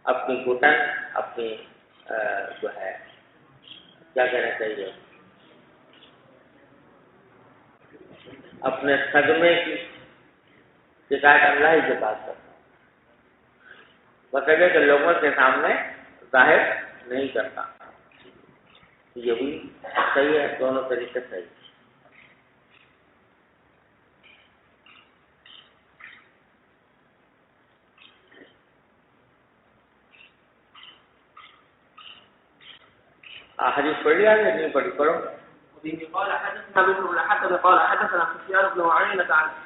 اپنی گھٹن، اپنی جو ہے کیا کہنا چاہیے، اپنے صدمے کی شکایت اللہ ہی کے پاس کرتا ہوں، مطلب کہ لوگوں کے سامنے ظاہر نہیں کرتا. یہ بھی صحیح ہے، دونوں طریقے صحیح. حدیث پڑھ لیا نہیں پڑھی؟ پڑھو. قال حدثنا بشر بن الحكم قال حدثنا سفيان بن عيينة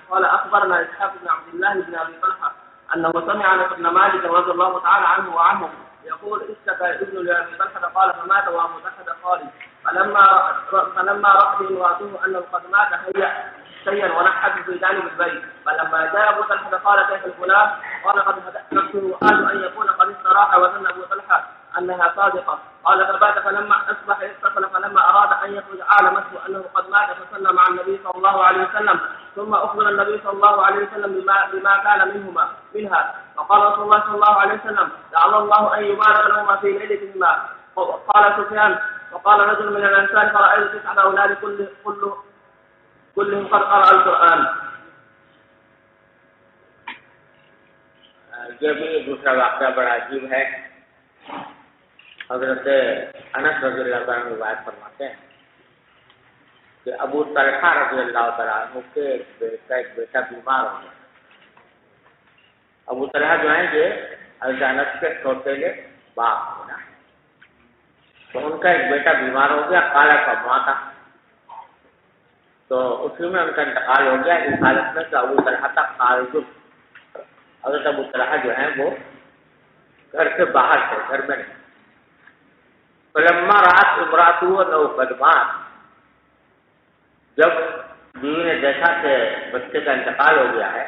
قال اخبرنا اسحاق بن عبد الله بن ابي طلحه انه سمع انس بن مالك رضي الله تعالى عنه وعنهم يقول اشتكى ابن لابي طلحه قال فمات وابو طلحه خالد فلما رأت امراته انه قد مات هيأ شيئا ونحت في جانب البيت فلما جاء ابو طلحه قال كيف الغلام قال قد نفسه قال ان يكون قد استراح وظن ابو طلحه انها صادقه قال فبات فلما اصبح اتصل فلما اراد ان يخرج اعلمته انه قد مات فصلى مع النبي صلى الله عليه وسلم ثم اخبر النبي صلى الله عليه وسلم بما كان منها فقال رسول الله صلى الله عليه وسلم لعل الله ان يبارك لهما في ليلتهما. قال سفيان وقال رجل من الانصار فرايت 9 اولاد كلهم قد قرأ القرآن. یہ بھی دوسرا واقعہ بڑا عجیب ہے. حضرت انس رضی اللہ عنہ روایت فرماتے ہیں کہ ابو طلحہ رضی اللہ تعالیٰ عنہ کے ایک بیٹا بیمار ہو گیا. ابو طلحہ جو ہیں یہ حضرت انس کے چھوٹے باپ ہیں نا، تو ان کا ایک بیٹا بیمار ہو گیا، کالا کما تھا، تو اسی میں ان کا انتقال ہو گیا اس حالت میں کہ ابو طلحہ تک خارج. حضرت ابو طلحہ جو ہیں وہ گھر سے باہر تھے، گھر میں نہیں. فلما رات امراته انه قد مات، جب بیوی نے دیکھا کہ بچے کا انتقال ہو گیا ہے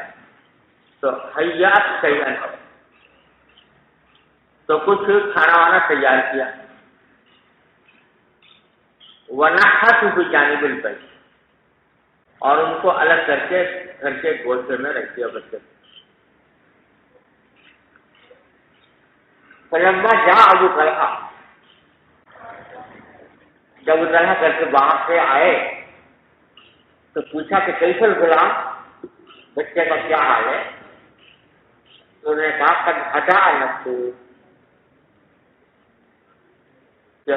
تو حیات شیئا، تو کچھ کھانا وانا تیار کیا. ونحت بجانب البیت، اور ان کو الگ کر کے گھر کے گوشے میں رکھ دیا بچے کو. فلما جاء ابو طلحہ، جب ابو طلحہ گھر کے باہر سے آئے تو پوچھا کہ کیسے غلام، بچے کا کیا حال ہے؟ تو انہوں نے کہا قد ہدا نفسہ، کہ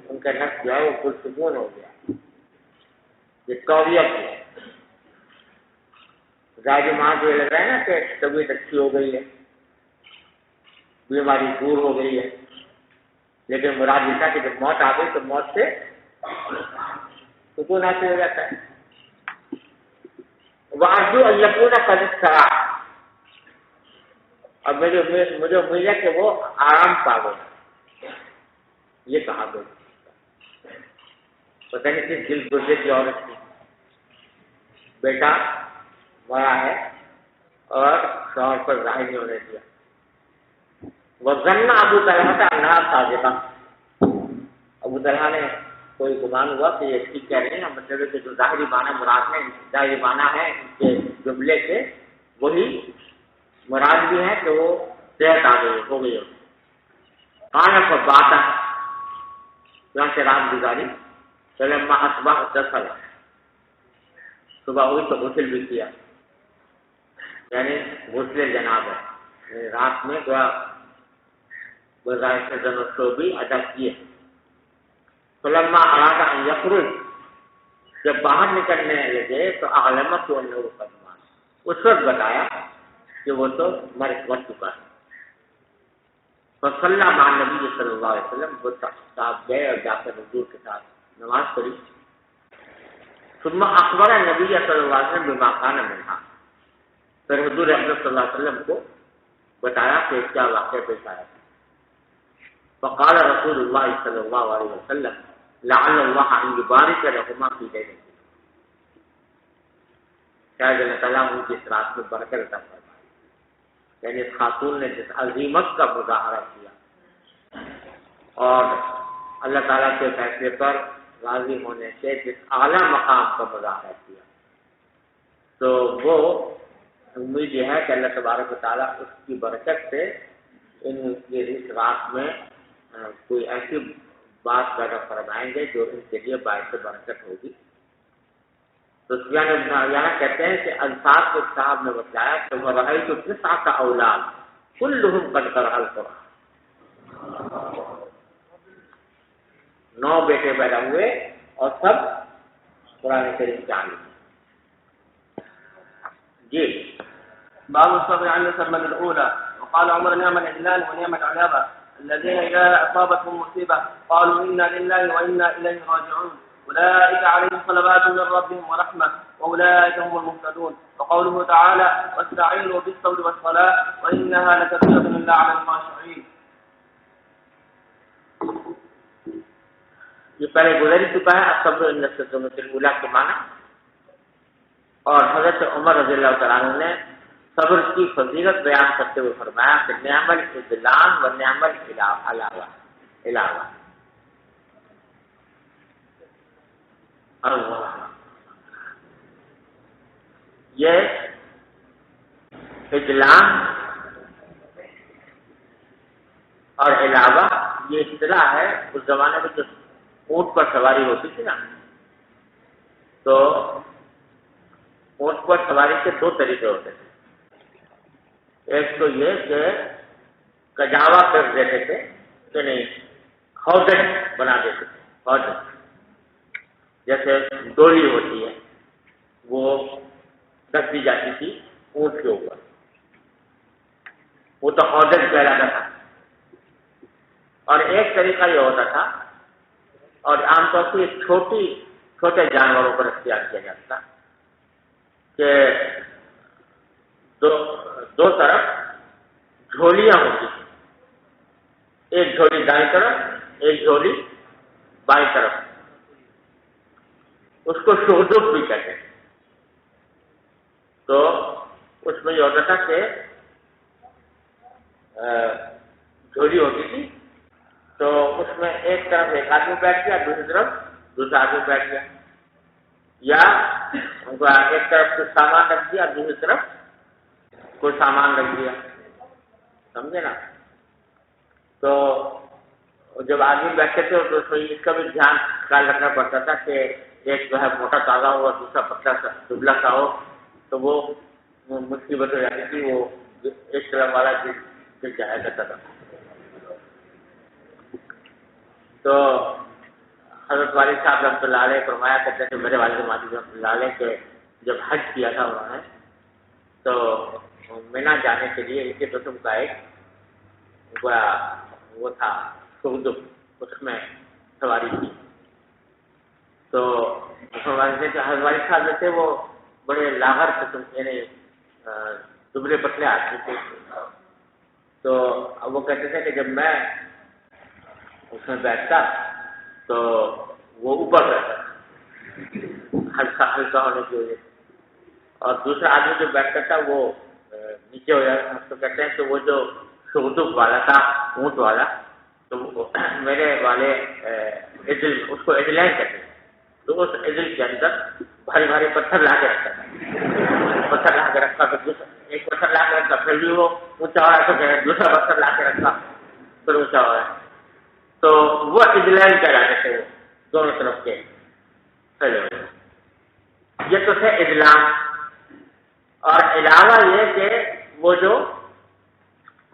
ان کا نفس جو ہے وہ پرسکون ہو گیا، یہ طبیعت ہے. ظاہر ماں جو لگ رہا ہے نا کہ طبیعت اچھی ہو گئی ہے، بیماری دور ہو گئی ہے، لیکن مراد یہ تھا کہ جب موت آ گئی تو موت سے سکون حاصل ہو جاتا ہے. وَأَرْجُو أَن يَكُونَ قَدِ اسْتَرَاحَ، اب مجھے امید ہے کہ وہ آرام پا گئے. یہ کہا گئی، پتہ نہیں کس دل گردے کی عورت تھی، بیٹا مرا ہے اور شوہر پر ظاہر نہیں ہونے دیا. وَظَنَّ ابو طلحہ انہا صادقہ، ابو طلحہ نے کوئی گمان ہوا کہ یہ ٹھیک کہہ رہے ہیں، مطلب ہے کہ جو ظاہری معنی مراد ہے، ظاہری معنی ہے ان کے جملے سے وہی مراد بھی ہے کہ وہ صحت آ گئی ہو گئی. کانا فباتا، یہاں سے رات گزاری. فلما اصبح اتصل، صبح ہوئی تو غسل بھی کیا، یعنی غسل جناب ہے، رات میں بظاہر سے زن بھی ادا کیے. فلما اراد ان یخرج، جب باہر نکلنے لگے تو اعلمت و انہ قد مات، اس وقت بتایا کہ وہ تو مر چکا ہے. فصلی مع النبی صلی اللہ علیہ وسلم، وہ صاحب گئے اور جا کر حضور کے ساتھ نماز پڑھی. ثم اخبر النبی صلی اللہ علیہ وسلم بما کان منها، پھر حضور اکرم صلی اللہ علیہ وسلم کو بتایا کہ کیا واقعہ پیش آیا. فقال رسول اللہ صلی اللہ علیہ وسلم لعل اللہ ان یبارک لهما فی لیلہ، شاید اللہ تعالیٰ ان کی اس رات میں برکت عطا فرمائے. یعنی اس خاتون نے جس عظیمت کا مظاہرہ کیا اور اللہ تعالیٰ کے فیصلے پر راضی ہونے سے جس اعلیٰ مقام کا مظاہرہ کیا، تو وہ امید یہ ہے کہ اللہ تبارک و تعالیٰ اس کی برکت سے ان کی اس رات میں کوئی ایسی بات پیدا فرمائیں گے جو ان کے لیے باعث برکت ہوگی. تو سفیان بن عیینہ کہتے ہیں کہ انصار کے صاحب نے بتایا کہ وہ رأیت تسعۃ اولاد کلہم قد قرأ القرآن، 9 بیٹے پیدا ہوئے اور سب قرآن کریم کے عالم. جی باب الصبر عن الصدمة الأولى. وقال عمر نعم الإذلال ونعم العذاب الذين إذا أصابتهم مصيبة قالوا إنا لله وإنا إليه راجعون أولئك عليهم صلوات من ربهم ورحمة وأولئك هم المهتدون. وقوله تعالى واستعينوا بالصبر والصلاة وإنها لكبيرة إلا على الخاشعين. یہ پہلے گزر ہی چکا ہے الصبر عند الصدمة الأولى کے معنی، اور حضرت عمر رضی اللہ تعالیٰ عنہ نے صبر کی فضیلت بیان کرتے ہوئے فرمایا کہ نعم الاذلان و نعم العلاوہ. یہ اذلان اور علاوہ یہ اصطلاح ہے. اس زمانے میں جو اونٹ پر سواری ہوتی تھی نا، تو اونٹ پر سواری کے 2 طریقے ہوتے تھے. ایک تو یہ کہ کجاوا کر دیتے تھے کہ نہیں، ہودج بنا دیتے تھے. ہودج جیسے ڈولی ہوتی ہے وہ رکھ دی جاتی تھی اونٹ کے اوپر، وہ تو ہودج کہلاتا تھا. اور ایک طریقہ یہ ہوتا تھا، اور عام طور سے چھوٹے جانوروں پر اختیار کیا جاتا تھا، کہ دو طرف جھولیاں ہوتی تھیں، ایک جھولی دائیں طرف ایک جھولی بائیں طرف. اس کو شہدب بھی کہتے ہیں. تو اس میں یہ ہوتا تھا کہ جھولی ہوتی تھی تو اس میں ایک طرف ایک آدمی بیٹھ گیا، دوسری طرف دوسرا آدمی بیٹھ گیا، یا ایک طرف کچھ سامان رکھ دیا دوسری طرف کوئی سامان رکھ دیا، سمجھے نا. تو جب آدمی بیٹھتے تھے تو اس کا بھی دھیان خیال رکھنا پڑتا تھا کہ ایک جو ہے موٹا تازہ ہو اور دوسرا پتلا سا دبلا سا ہو، تو وہ مصیبت ہو جاتی تھی. وہ ایک طرف والا گر جایا کرتا تھا. تو حضرت والد صاحب رحمۃ اللہ علیہ فرمایا کرتے تھے، میرے والد ماجد رحمۃ اللہ علیہ، کہ جب حج کیا تھا انہوں نے تو مینا جانے کے لیے ان کے قسم کا ایک وہ تھا شہدب، اس میں سواری کی. تو حضرت والد صاحب جو تھے وہ بڑے لاغر قسم یعنی دبلے پتلے آدمی تھے. تو وہ کہتے تھے کہ جب میں اس میں بیٹھتا تو وہ اوپر بیٹھتا ہلکا ہونے کی وجہ سے، اور دوسرا آدمی جو بیٹھتا تھا وہ نیچے ہو جاتا. تو کہتے ہیں کہ وہ جو شہدب والا تھا اونٹ والا، تو میرے والے عدل، اس کو عدلین کہتے ہیں، تو اس عدل کے اندر بھاری بھاری پتھر لا کے رکھتا تھا. پتھر لا کے رکھا تو ایک پتھر لا کے رکھا، پھر بھی وہ اونچا ہو رہا ہے تو دوسرا پتھر لا کے رکھا پھر اونچا ہو رہا ہے. تو وہ عدلین کہلاتے تھے، وہ دونوں طرف کے پھیلے ہوئے. یہ تو تھے عدلان. اور علاوہ یہ کہ وہ جو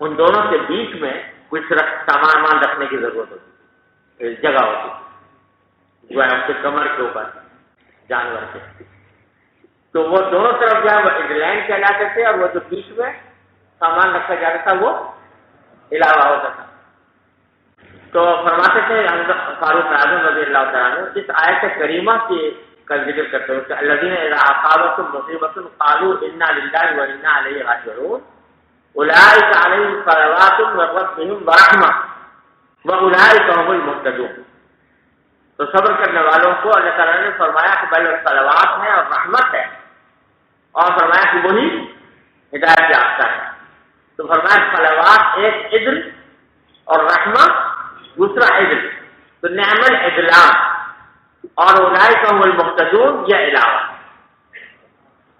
ان دونوں کے بیچ میں کچھ سامان رکھنے کی ضرورت ہوتی، جگہ ہوتی جو ہے اس کے کمر کے اوپر. جانور کے. تو وہ دونوں طرف جو ہے وہ اڈلین کہلاتے تھے اور وہ جو بیچ میں سامان رکھا جاتا تھا وہ علاوہ ہوتا تھا. تو فرماتے تھے حضرت فاروق اعظم رضی اللہ تعالیٰ عنہ اس آیت کریمہ کا ذکر کرتے ہوئے کہ الذین اذا اصابتهم مصیبۃ قالوا انا للہ وانا الیہ راجعون اولئک علیہم صلوات من ربہم ورحمہ واولئک هم المہتدون. تو صبر کرنے والوں کو اللہ تعالیٰ نے فرمایا کہ بھائی صلوات ہے اور رحمت ہے، اور فرمایا کہ وہی ہدایت یافتہ ہے. تو فرمایا صلوات ایک عدل اور رحمت دوسرا عدل. تو نعم العدلان اور اولئک هم المہتدون یہ علاوہ.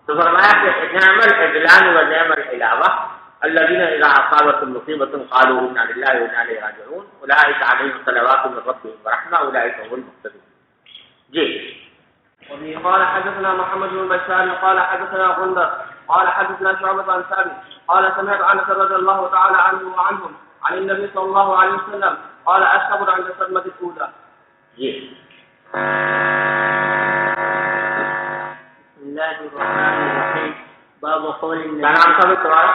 تو فرمایا کہ نعم العدلان و نعم العلاوہ الذین اذا اصابتهم مصیبۃ قالوا انا للہ وانا الیہ راجعون اولئک علیہم صلوات من ربہم ورحمہ اولئک هم المہتدون. جی. وبه قال حدثنا محمد بن بشار قال حدثنا غندر قال حدثنا شعبة عن ثابت قال سمعت انس رضي الله تعالى عنه وعنهم عن النبي صلى الله عليه وسلم قال الصبر عند الصدمة الأولى. جی. بسم الله الرحمن الرحيم. باب قول النبي. کیا نام تھا تمہارا؟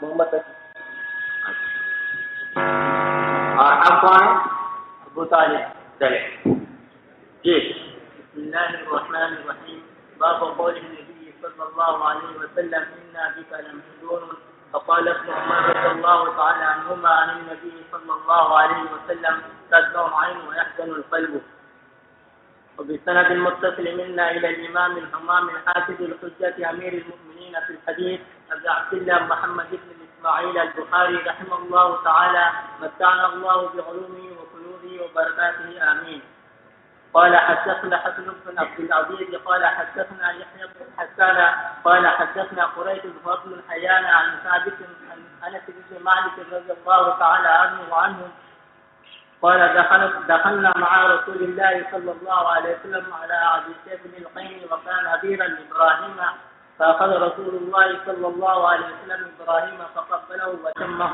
محمد. اور اب کون ہے؟ ابو طالب. چلے. جی. بسم الله الرحمن الرحيم. باب قول النبي صلى الله عليه وسلم إنا بك لمحزون. فقال ابن عمر رضي الله تعالى عنهما عن النبي صلى الله عليه وسلم تدمع العين ويحزن القلب. وبسند المتصل منا إلى الإمام الحمام الحافظ الحجة أمير المؤمنين في الحديث أبي عبد الله محمد بن إسماعيل البخاري رحمه الله تعالى متعنا الله بعلومه وفنوده وبركاته آمين. قال حدثنا حسن بن عبد العزيز قال حدثنا يحيى بن حسان قال حدثنا قريش بن حيان عن ثابت عن انس بن مالك رضي الله تعالى عنه وعنه قال دخلنا مع رسول الله صلى الله عليه وسلم على عبد بن القين وكان أبيرا لإبراهيم فأخذ رسول الله صلى الله عليه وسلم إبراهيم فقبله وشمه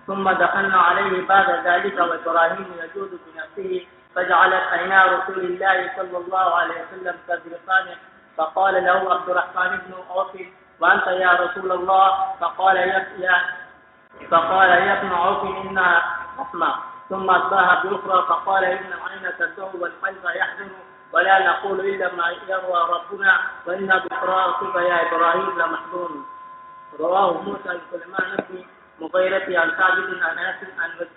ثم دخلنا عليه بعد ذلك وإبراهيم يجود بنفسه فجعلت عينا رسول الله صلى الله عليه وسلم تذرفان فقال له عبد الرحمن بن عوف وأنت يا رسول الله فقال يا ابن عوف إنها رحمة ثم أتباها بأخرى فقال إن العين تدعو والقلب يحزن ولا نقول إلا ما يروى ربنا وإن بفراقك يا إبراهيم لمحزون. رواه موسى سليمان بن مغيرة عن ثابت عن انس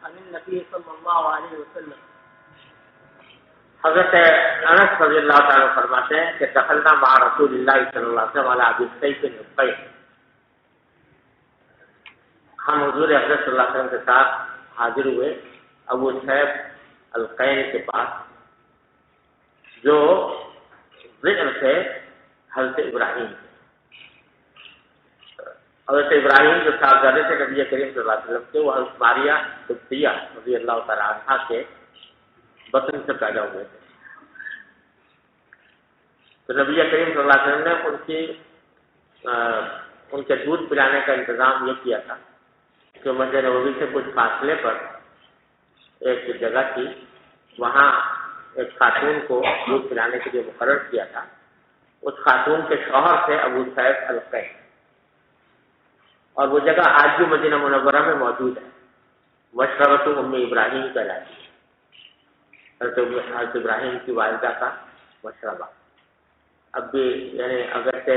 عن النبي صلى الله عليه وسلم. حضرت انس رضی اللہ تعالیٰ فرماتے ہیں کہ دخلنا مع رسول اللہ صلی اللہ علیہ وسلم علی ابی سعید القین. ہم حضور حضرت صلی اللہ علیہ وسلم کے ساتھ حاضر ہوئے ابو سعید القین کے پاس جو ذکر سے حضرت ابراہیم. حضرت ابراہیم جو صاحبزادے تھے نبی کریم صلی اللہ علیہ وسلم کے، وہ حضرت ماریہ قبطیہ رضی اللہ تعالیٰ عنہا کے بطن سے پیدا ہوئے تھے. تو نبی کریم صلی اللہ علیہ وسلم نے ان کے دودھ پلانے کا انتظام یہ کیا تھا کہ مسجد نبوی سے کچھ فاصلے پر ایک جگہ تھی، وہاں ایک خاتون کو دودھ پلانے کے لیے مقرر کیا تھا. اس خاتون کے شوہر تھے ابو سعید القین، اور وہ جگہ آج بھی مدینہ منورہ میں موجود ہے. مشربۃ ام ابراہیم کہلاتی ہے، حضرت ابراہیم کی والدہ کا مشربہ. اب بھی یعنی اگرچہ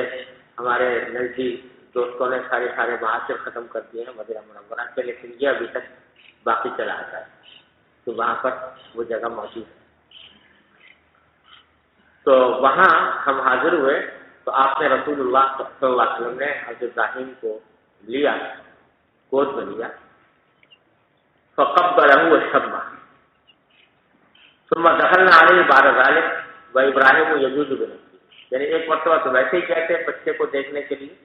ہمارے نزدیک دوستوں نے سارے معاشر ختم کر دیے ہیں مدینہ منورہ کے، لیکن یہ ابھی تک باقی چلا آتا ہے کہ وہاں پر وہ جگہ موجود ہے. تو وہاں ہم حاضر ہوئے تو آپ نے رسول اللہ صلی اللہ علیہ وسلم نے حضرت ابراہیم کو لیا، گود میں لیا. فقبلہ وشمہ ثم دخلنا علیہ بعد ذلك وابراہیم یجود بنفسہ. یعنی ایک مرتبہ تو ویسے ہی کہتے ہیں بچے کو دیکھنے کے لیے،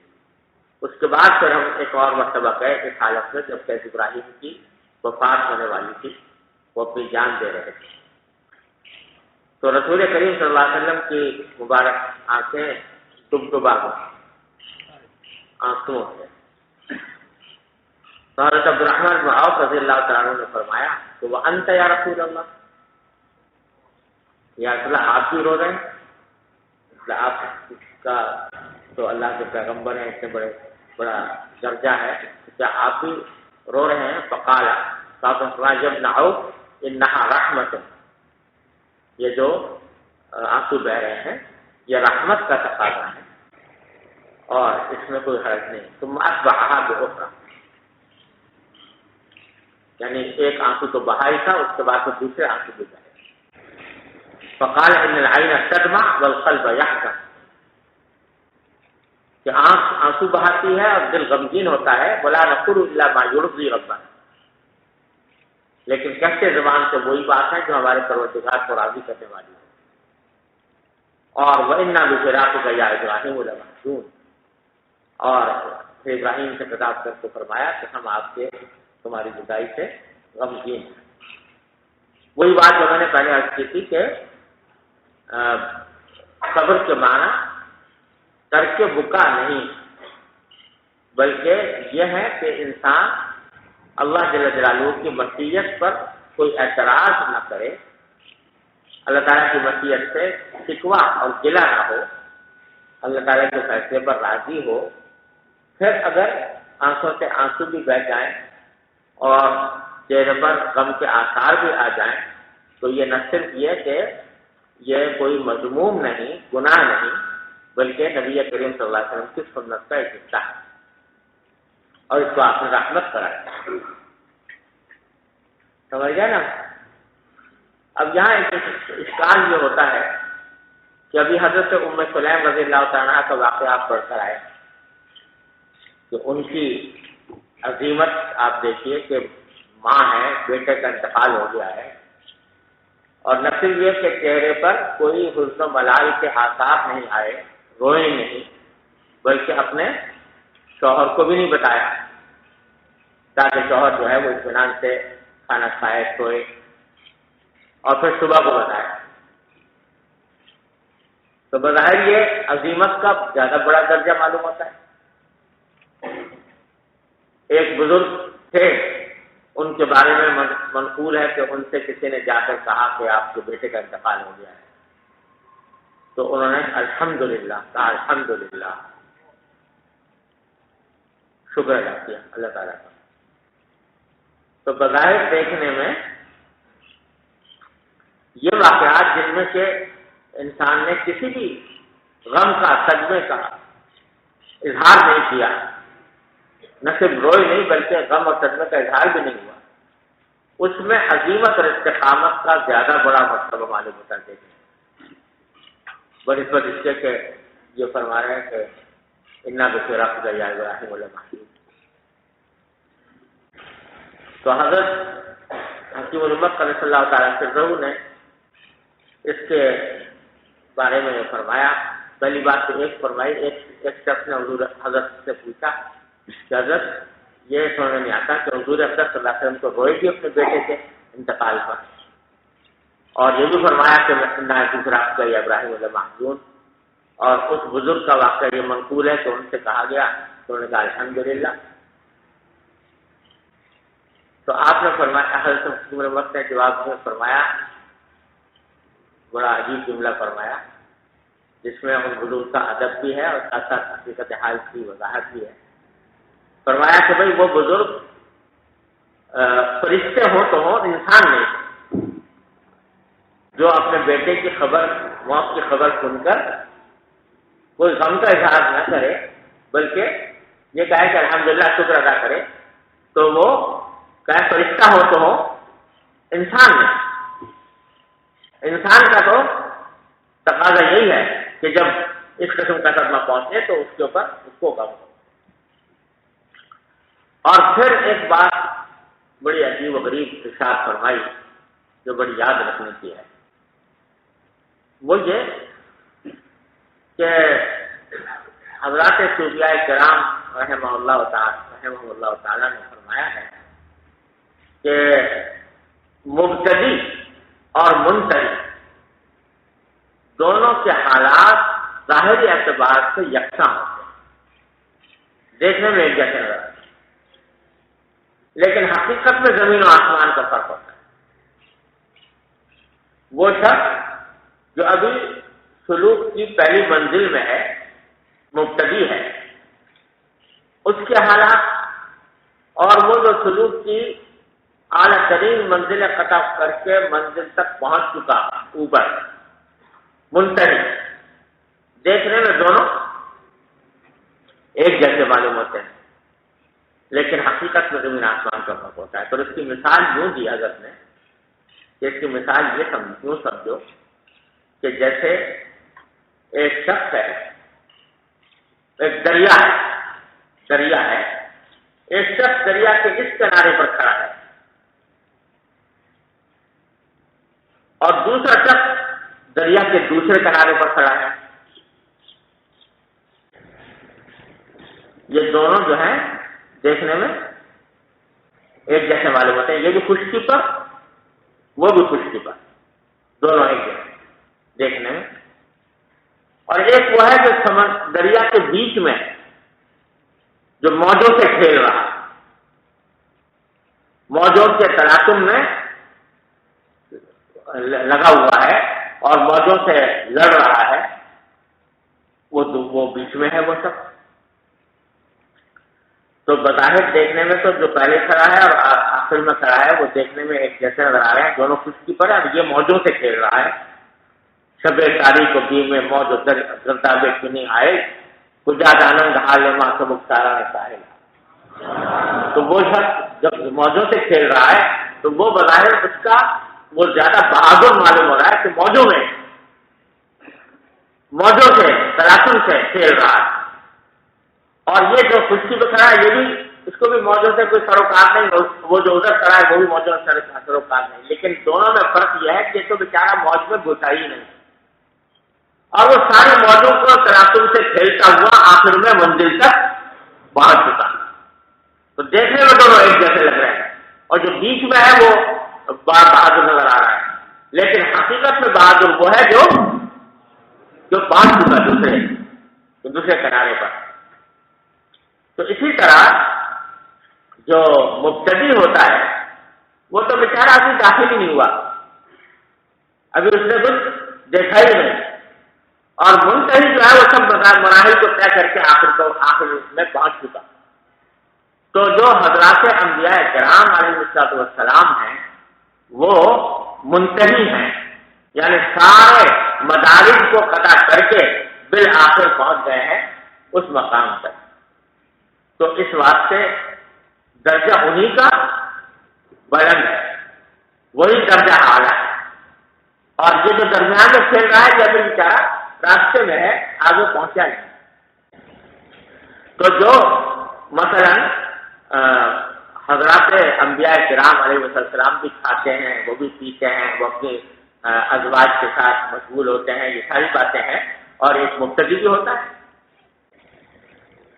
اس کے بعد پھر ہم ایک اور مرتبہ گئے اس حالت میں جب کہ ابراہیم کی وفات ہونے والی تھی، وہ اپنی جان دے رہے تھے. تو رسول کریم صلی اللہ علیہ وسلم کی مبارک آنکھیں ڈبڈبا آنسوؤں سے. تو حضرت عبد الرحمن بن عوف رضی اللہ تعالیٰ عنہ نے فرمایا کہ وہ انت یا رسول اللہ، یا اصلا آپ بھی رو رہے ہیں؟ اصلا آپ کا تو اللہ کے پیغمبر ہیں، اتنے بڑا درجہ ہے، کیا آپ بھی رو رہے ہیں؟ فقال جب نہو انہا رحمت، یہ جو آنسو بہ رہے ہیں یہ رحمت کا تقاضا ہے اور اس میں کوئی حرج نہیں. ثم اتبعها باخرى، یعنی ایک آنسو تو بہا ہی تھا، اس کے بعد تو دوسرے آنسو بھی بہے. فقال ان العین تدمع والقلب يحزن، کہ آنکھ آنسو بہاتی ہے اور دل غمگین ہوتا ہے. ولا نقول الا ما يرضي ربنا، لیکن کہتے زبان سے وہی بات ہے جو ہمارے پروردگار کو راضی کرنے والی ہے. اور وَإِنَّا بِفِرَاقِكَ يَا إِبْرَاهِيمُ لَمَحْزُونٌ، اور پھر ابراہیم سے خطاب کر کے فرمایا کہ ہم آپ کے تمہاری جدائی سے غمگین ہیں. وہی بات جو میں نے پہلے عرض کی تھی کہ صبر کے معنی ترک بکا نہیں، بلکہ یہ ہے کہ انسان اللہ جل جلالہ کی مشیت پر کوئی اعتراض نہ کرے، اللہ تعالیٰ کی مشیت سے شکوہ اور گلہ نہ ہو، اللہ تعالیٰ کے فیصلے پر راضی ہو. پھر اگر آنکھوں سے آنسو بھی بہہ جائیں اور چہرے پر غم کے آثار بھی آ جائیں تو یہ نہ صرف یہ کہ یہ کوئی مذموم نہیں، گناہ نہیں، بلکہ نبی کریم صلی اللہ علیہ وسلم کی سنت کا ایک حصہ ہے اور اس کو آپ نے رحمت کرایا. سمجھ گئے نا؟ اب یہاں ایک اشکال یہ ہوتا ہے کہ ابھی حضرت ام سلیم رضی اللہ تعالیٰ کا واقعہ آپ پڑھ کر آئے کہ ان کی عظیمت آپ دیکھیے کہ ماں ہے، بیٹے کا انتقال ہو گیا ہے، اور نہ صرف یہ کہ چہرے پر کوئی حزن و ملال کے آثار نہیں آئے، روئے نہیں، بلکہ اپنے شوہر کو بھی نہیں بتایا تاکہ شوہر جو ہے وہ اطمینان سے کھانا کھائے، سوئے، اور پھر صبح کو بتایا. تو بظاہر یہ عظیمت کا زیادہ بڑا درجہ معلوم ہوتا ہے. ایک بزرگ تھے، ان کے بارے میں منقول ہے کہ ان سے کسی نے جا کر کہا کہ آپ کے بیٹے کا انتقال ہو گیا ہے، تو انہوں نے الحمدللہ کہا، الحمدللہ، شکر ادا کیا اللہ تعالیٰ کا. تو بظاہر دیکھنے میں یہ واقعات جن میں سے انسان نے کسی بھی غم کا، صدمے کا اظہار نہیں کیا، نہ صرف روئے نہیں بلکہ غم اور صدمے کا اظہار بھی نہیں ہوا، اس میں عظیمت اور استقامت کا زیادہ بڑا مرتبہ معلوم ہوتا ہے. بنسبت اس سے کہ یہ فرما رہے ہیں کہ انا بفراقک یا ابراہیم لمحزون. تو حضرت حکیم الامت صلی اللہ تعالیٰ عنہ نے اس کے بارے میں فرمایا. پہلی بات تو ایک فرمائی، ایک شخص نے حضور حضرت سے پوچھا کہ حضرت یہ سمجھ نہیں آتا کہ حضور اقدس صلی اللہ علیہ وسلم کو روئے بھی اپنے بیٹے کے انتقال پر، اور یہ بھی فرمایا کہ انا بفراقک یا ابراہیم لمحزون. اور اس بزرگ کا واقعہ یہ منقول ہے کہ ان سے کہا گیا تو انہوں نے کہا الحمدللہ. تو آپ نے فرمایا، حضرت حکیم الامت نے جواب میں فرمایا، بڑا عجیب جملہ فرمایا جس میں ان بزرگ کا ادب بھی ہے اور ساتھ ساتھ حقیقت حال کی وضاحت بھی ہے. فرمایا کہ بھائی وہ بزرگ فرشتے ہوں تو ہوں، انسان نہیں، جو اپنے بیٹے کی خبر، موت کی خبر سن کر کوئی غم کا اظہار نہ کرے بلکہ یہ کہے کہ الحمدللہ شکر ادا کرے. تو وہ کہے فرشتہ ہو تو ہو، انسان نہیں. انسان کا تو تقاضا یہی ہے کہ جب اس قسم کا صدمہ پہنچے تو اس کے اوپر اس کو غم ہو. اور پھر ایک بات بڑی عجیب و غریب ارشاد فرمائی جو بڑی یاد رکھنے کی ہے، وہ یہ کہ حضرات صوفیاء کرام رحمہ اللہ تعالیٰ نے فرمایا ہے کہ مبتدی اور منتهی دونوں کے حالات ظاہری اعتبار سے یکساں ہوتے ہیں، دیکھنے میں ایک جیسے نظر، لیکن حقیقت میں زمین و آسمان کا فرق ہوتا ہے. وہ شخص جو ابھی سلوک کی پہلی منزل میں ہے، مبتدی ہے، اس کے حالات، اور وہ جو سلوک کی اعلیٰ ترین منزلیں قطع کر کے منزل تک پہنچ چکا اوپر، منتہی، دیکھنے میں دونوں ایک جیسے معلوم ہوتے ہیں، لیکن حقیقت میں زمین آسمان کا فرق ہوتا ہے۔ تو اس کی مثال یوں دی حضرت نے کہ اس کی مثال یوں سمجھو کہ جیسے ایک شخص ہے، ایک دریا ہے، ایک شخص دریا کے اس کنارے پر کھڑا ہے اور دوسرا شخص دریا کے دوسرے کنارے پر کھڑا ہے۔ یہ دونوں جو ہیں دیکھنے میں ایک جیسے معلوم ہوتے ہیں، یہ بھی خشکی پر، وہ بھی خشکی پر، دونوں ایک جیسے دیکھنے میں۔ اور ایک وہ ہے جو دریا کے بیچ میں جو موجوں سے کھیل رہا، موجوں کے تلاطم میں لگا ہوا ہے اور موجوں سے لڑ رہا ہے، وہ بیچ میں ہے وہ سب۔ تو بظاہر دیکھنے میں تو جو پہلے کھڑا ہے اور آخر میں کھڑا ہے وہ دیکھنے میں ایک جیسے نظر آ رہے ہیں، دونوں خشکی پر ہے، یہ موجوں سے کھیل رہا ہے۔ شب تاریخ و دی میں موج و گرداب چنی آئے، کجا دانند حال ماں سبک تارا ساحل۔ تو وہ شخص جب موجوں سے کھیل رہا ہے تو وہ بظاہر اس کا وہ زیادہ بہادر معلوم ہو رہا ہے کہ موجوں سے تلاطم سے کھیل رہا ہے، اور یہ جو خشکی پہ کھڑا ہے یہ بھی، اس کو بھی موجوں سے کوئی سروکار نہیں، وہ جو ادھر کھڑا ہے وہ بھی موجوں سے سروکار نہیں، لیکن دونوں میں فرق یہ ہے کہ یہ تو بیچارہ موج میں گھسا ہی نہیں، اور وہ ساری موجوں کو تلاطم سے کھیلتا ہوا آخر میں منزل تک پہنچ چکا۔ تو دیکھنے میں دونوں ایک جیسے لگ رہے ہیں، اور جو بیچ میں ہے وہ بہادر نظر آ رہا ہے، لیکن حقیقت میں بہادر وہ ہے جو پہنچ چکا دوسرے کنارے پر۔ تو اسی طرح جو مبتدی ہوتا ہے وہ تو بیچارہ ابھی داخل ہی نہیں ہوا، ابھی اس نے کچھ دیکھا ہی نہیں، اور منتہی جو ہے وہ سب مراحل کو طے کر کے آخر میں پہنچ چکا۔ تو جو حضرات انبیاء کرام علیہ السلام ہیں وہ منتہی ہیں، یعنی سارے مدارج کو قطع کر کے بالآخر پہنچ گئے ہیں اس مقام تک۔ تو اس واسطے درجہ انہی کا بلند ہے، وہی درجہ اعلیٰ ہے، اور یہ جو درمیان میں کھیل رہا ہے یہ ابھی بیچارہ راستے میں ہے، آگے پہنچا نہیں۔ تو جو مثلا حضرات انبیاء کرام علیہ السلام بھی کھاتے ہیں، وہ بھی پیتے ہیں، وہ اپنے ازواج کے ساتھ مشغول ہوتے ہیں، یہ ساری باتیں ہیں، اور ایک مبتدی بھی ہوتا ہے،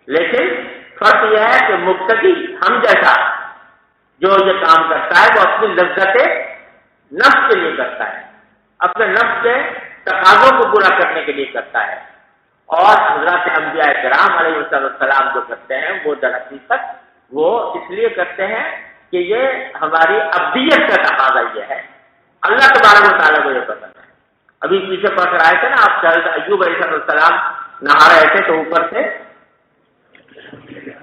لیکن فرق یہ ہے کہ مبتدی ہم جیسا جو یہ کام کرتا ہے وہ اپنی لذت نفس کے لیے کرتا ہے، اپنے نفس کے تقاضوں کو پورا کرنے کے لیے کرتا ہے، اور حضرات انبیاء کرام علیہ السلام جو کرتے ہیں وہ در حقیقت وہ اس لیے کرتے ہیں کہ یہ ہماری ابدیت کا تقاضا یہ ہے، اللہ تبارک و تعالیٰ کو یہ پسند ہے۔ ابھی پیچھے پڑھ کر آئے تھے نا آپ، ایوب علیہ السلام نہا رہے تھے تو اوپر سے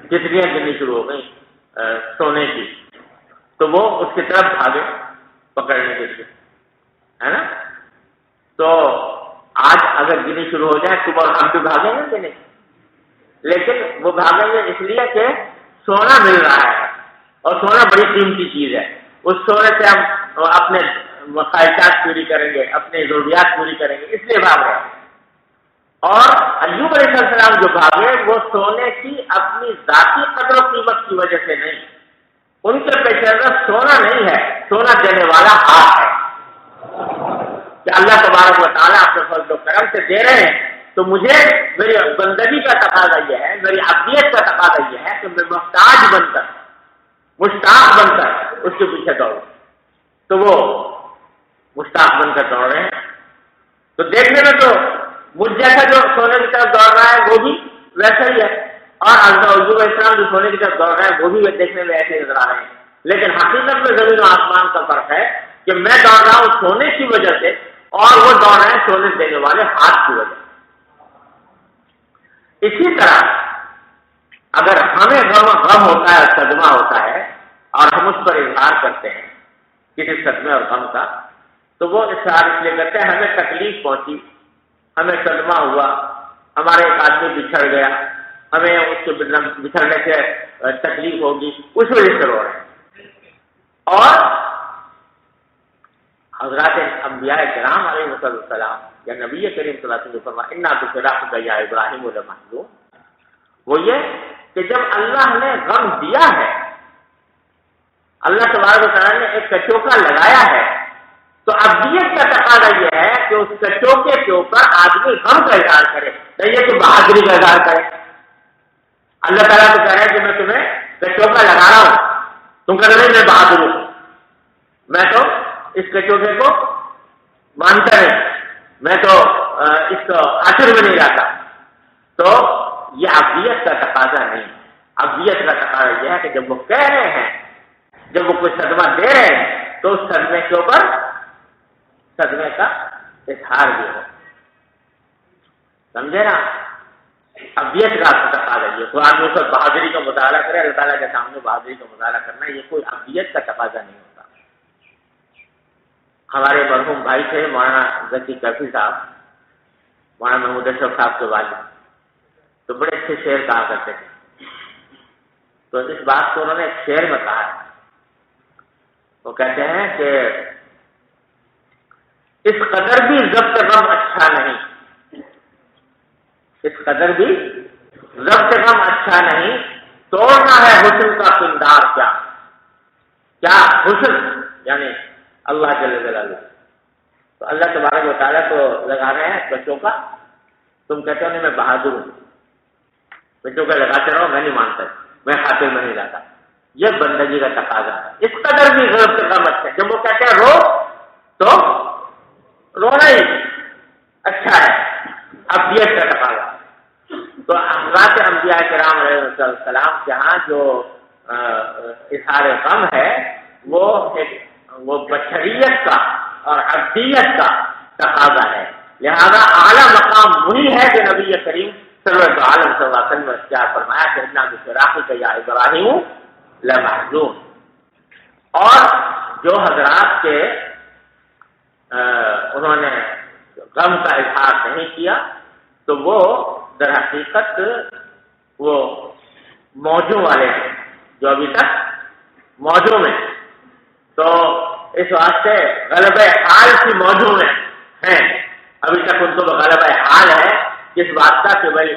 تتلیاں گرنی شروع ہو گئی سونے کی، تو وہ اس کی طرف بھاگے پکڑنے کے لیے، ہے نا۔ تو آج اگر گرنی شروع ہو جائے صبح ہم بھی بھاگیں گے کہ نہیں، لیکن وہ بھاگیں گے اس لیے کہ سونا مل رہا ہے، اور سونا بڑی قیمتی چیز ہے، اس سونے سے ہم اپنے خواہشات پوری کریں گے، اپنی ضروریات پوری کریں گے، اس لیے بھاگ رہے ہیں۔ اور ایوب علیہ السلام جو بھاگے وہ سونے کی اپنی ذاتی قدر و قیمت کی وجہ سے نہیں، ان کے پیش نظر سونا نہیں ہے، سونا دینے والا ہاتھ ہے، کہ اللہ تبارک و تعالیٰ اپنے فضل و کرم سے دے رہے ہیں، تو مجھے میری بندگی کا تقاضا یہ ہے، میری عبدیت کا تقاضا یہ ہے کہ میں محتاج بن کر، مشتاق بن کر اس کے پیچھے دوڑوں۔ تو وہ مشتاق بن کر دوڑ رہے ہیں، تو دیکھنے میں تو مجھ جیسا جو سونے کی طرف دوڑ رہا ہے وہ بھی ویسا ہی ہے، اور ایوب علیہ السلام جو سونے کی طرف دوڑ رہے ہیں وہ بھی دیکھنے میں ایسے نظر آ رہے ہیں، لیکن حقیقت میں زمین و آسمان کا فرق ہے کہ میں دوڑ رہا ہوں سونے کی وجہ سے، اور وہ دوڑ رہے ہیں سہولت دینے والے ہاتھ کی وجہ. اسی طرح اگر ہمیں غم ہوتا ہے، صدمہ ہوتا ہے، اور ہم اس پر اظہار کرتے ہیں کسی صدمے اور غم کا، تو وہ اظہار اس لیے کرتے ہیں ہمیں تکلیف پہنچی، ہمیں صدمہ ہوا، ہمارے ایک آدمی بچھڑ گیا، ہمیں اس کے بچھڑنے سے تکلیف ہوگی، اس وجہ سے رو رہے ہیں. اور حضرات انبیاء کرام علیہ السلام یا نبی کریم صلی اللہ علیہ وسلم نے فرمایا انا بفراقک یا ابراہیم لمحزون، وہ یہ کہ جب اللہ نے غم دیا ہے، اللہ تبارک و تعالیٰ نے ایک کچوکا لگایا ہے، تو ابدیت کا تقاضا یہ ہے کہ اس کچوکے کے اوپر آدمی غم کا اظہار کرے، نہیں کہ بہادری کا اظہار کرے. اللہ تعالیٰ تو کہہ رہے ہیں کہ میں تمہیں کچوکا لگا رہا ہوں، تم کہہ رہے میں بہادر ہوں، میں تو اس کچوکے کو مانتا نہیں، میں تو اس کو آخر میں نہیں لاتا. تو یہ ابدیت کا تقاضا نہیں. ابدیت کا تقاضا یہ ہے کہ جب وہ کہہ رہے ہیں، جب وہ کوئی صدمہ دے رہے ہیں، تو اس صدمے کے اوپر صدمے کا اظہار بھی ہو. سمجھے نا؟ ابدیت کا تقاضا یہ کوئی آدمی اس بہادری کا مطالعہ کرے، اللہ تعالیٰ کے سامنے بہادری کا مطالعہ کرنا، یہ کوئی ابدیت کا تقاضا نہیں ہوتا. ہمارے مرحوم بھائی تھے مولانا ذکی کیفی صاحب، مولانا محمود اشرف صاحب کے والد، تو بڑے اچھے شعر کہا کرتے تھے. تو اس بات کو انہوں نے ایک شعر میں کہا ہے. وہ کہتے ہیں کہ اس قدر بھی ضبط غم اچھا نہیں، اس قدر بھی ضبط غم اچھا نہیں، توڑنا ہے حسن کا پندار کیا. کیا حسن یعنی اللہ جل جلالہ. تو اللہ تبارک و تعالیٰ کو لگا رہے ہیں بچوں کا، تم کہتے ہو نہیں میں بہادر ہوں، بچوں کا لگاتے رہو، میں نہیں مانتا، میں خاطر میں نہیں لاتا. یہ بندگی کا تقاضا ہے. اس قدر بھی ضبط غم اچھا ہے. جب وہ کہتے ہیں رو تو رونا ہی اچھا ہے، ابدیت کا تقاضا. تو حضرات انبیاء کرام علیہ السلام کے ہاں جو اظہار غم ہے وہ بشریت کا اور ابدیت کا تقاضا ہے. لہذا اعلیٰ مقام وہی ہے کہ نبی کریم سرور عالم صلی اللہ علیہ وسلم نے کیا فرمایا کہ انا بفراقک یا ابراہیم لمحزون. اور جو حضرات کے انہوں نے غم کا اظہار نہیں کیا تو وہ در حقیقت وہ موجوں والے ہیں جو ابھی تک موجوں میں، تو اس واسطے غلبہ حال کی موجوں میں ہیں. ابھی تک ان کو غلبہ حال ہے کس بات کا کہ بھائی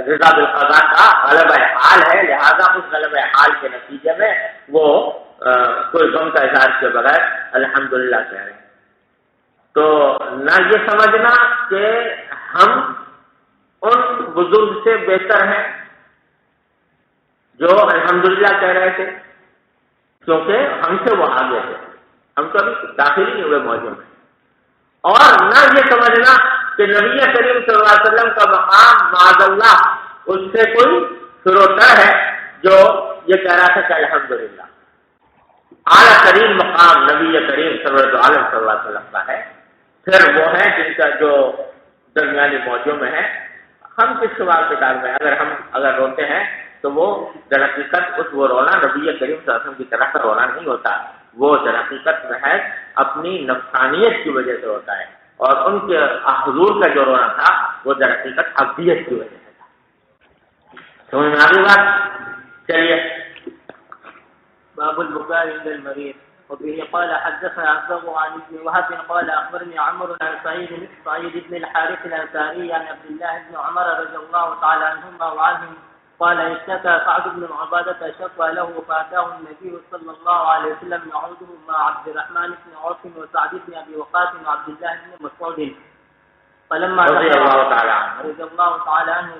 رضا بالقضاء کا غلبہ حال ہے. لہذا اس غلبہ حال کے نتیجے میں وہ کوئی غم کا اظہار کے بغیر الحمدللہ کہہ رہے ہیں. تو نہ یہ سمجھنا کہ ہم ان بزرگ سے بہتر ہیں جو الحمدللہ کہہ رہے تھے، کیونکہ ہم سے وہ آگے تھے، ہم تو ابھی داخل ہی نہیں ہوئے موجوں میں. اور نہ یہ سمجھنا کہ نبی کریم صلی اللہ علیہ وسلم کا مقام معاذ اللہ اس سے کوئی فروتر ہے جو یہ کہہ رہا تھا کہ الحمدللہ. اعلیٰ ترین مقام نبی کریم سرور عالم صلی اللہ علیہ وسلم کا ہے. پھر وہ ہیں جن کا جو درمیانی موجوں میں ہے. ہم کس سوال کتاب میں اگر روتے ہیں تو وہ در حقیقت وہ رونا نبی کریم صلی اللہ علیہ وسلم کی طرح کا رونا نہیں ہوتا، وہ در حقیقت محض اپنی نفسانیت کی وجہ سے ہوتا ہے. اور ان کے حضور کا جو رونا تھا وہ در حقیقت ابدیت کی وجہ سے تھا. سمجھ میں آگے بات؟ چلیے. باب البكاء عند المريض. وبه قال حدثنا عبد عن ابن وهب قال اخبرني عمرو عن سعيد بن الحارث الانصاري عن عبد الله بن عمر رضي الله تعالى عنهما وعنهم قال اشتكى سعد بن عبادة شكوى له فاتاه النبي صلى الله عليه وسلم يعوده مع عبد الرحمن بن عوف وسعد بن ابي وقاص وعبد الله بن مسعود فلما رضي الله تعالى عنه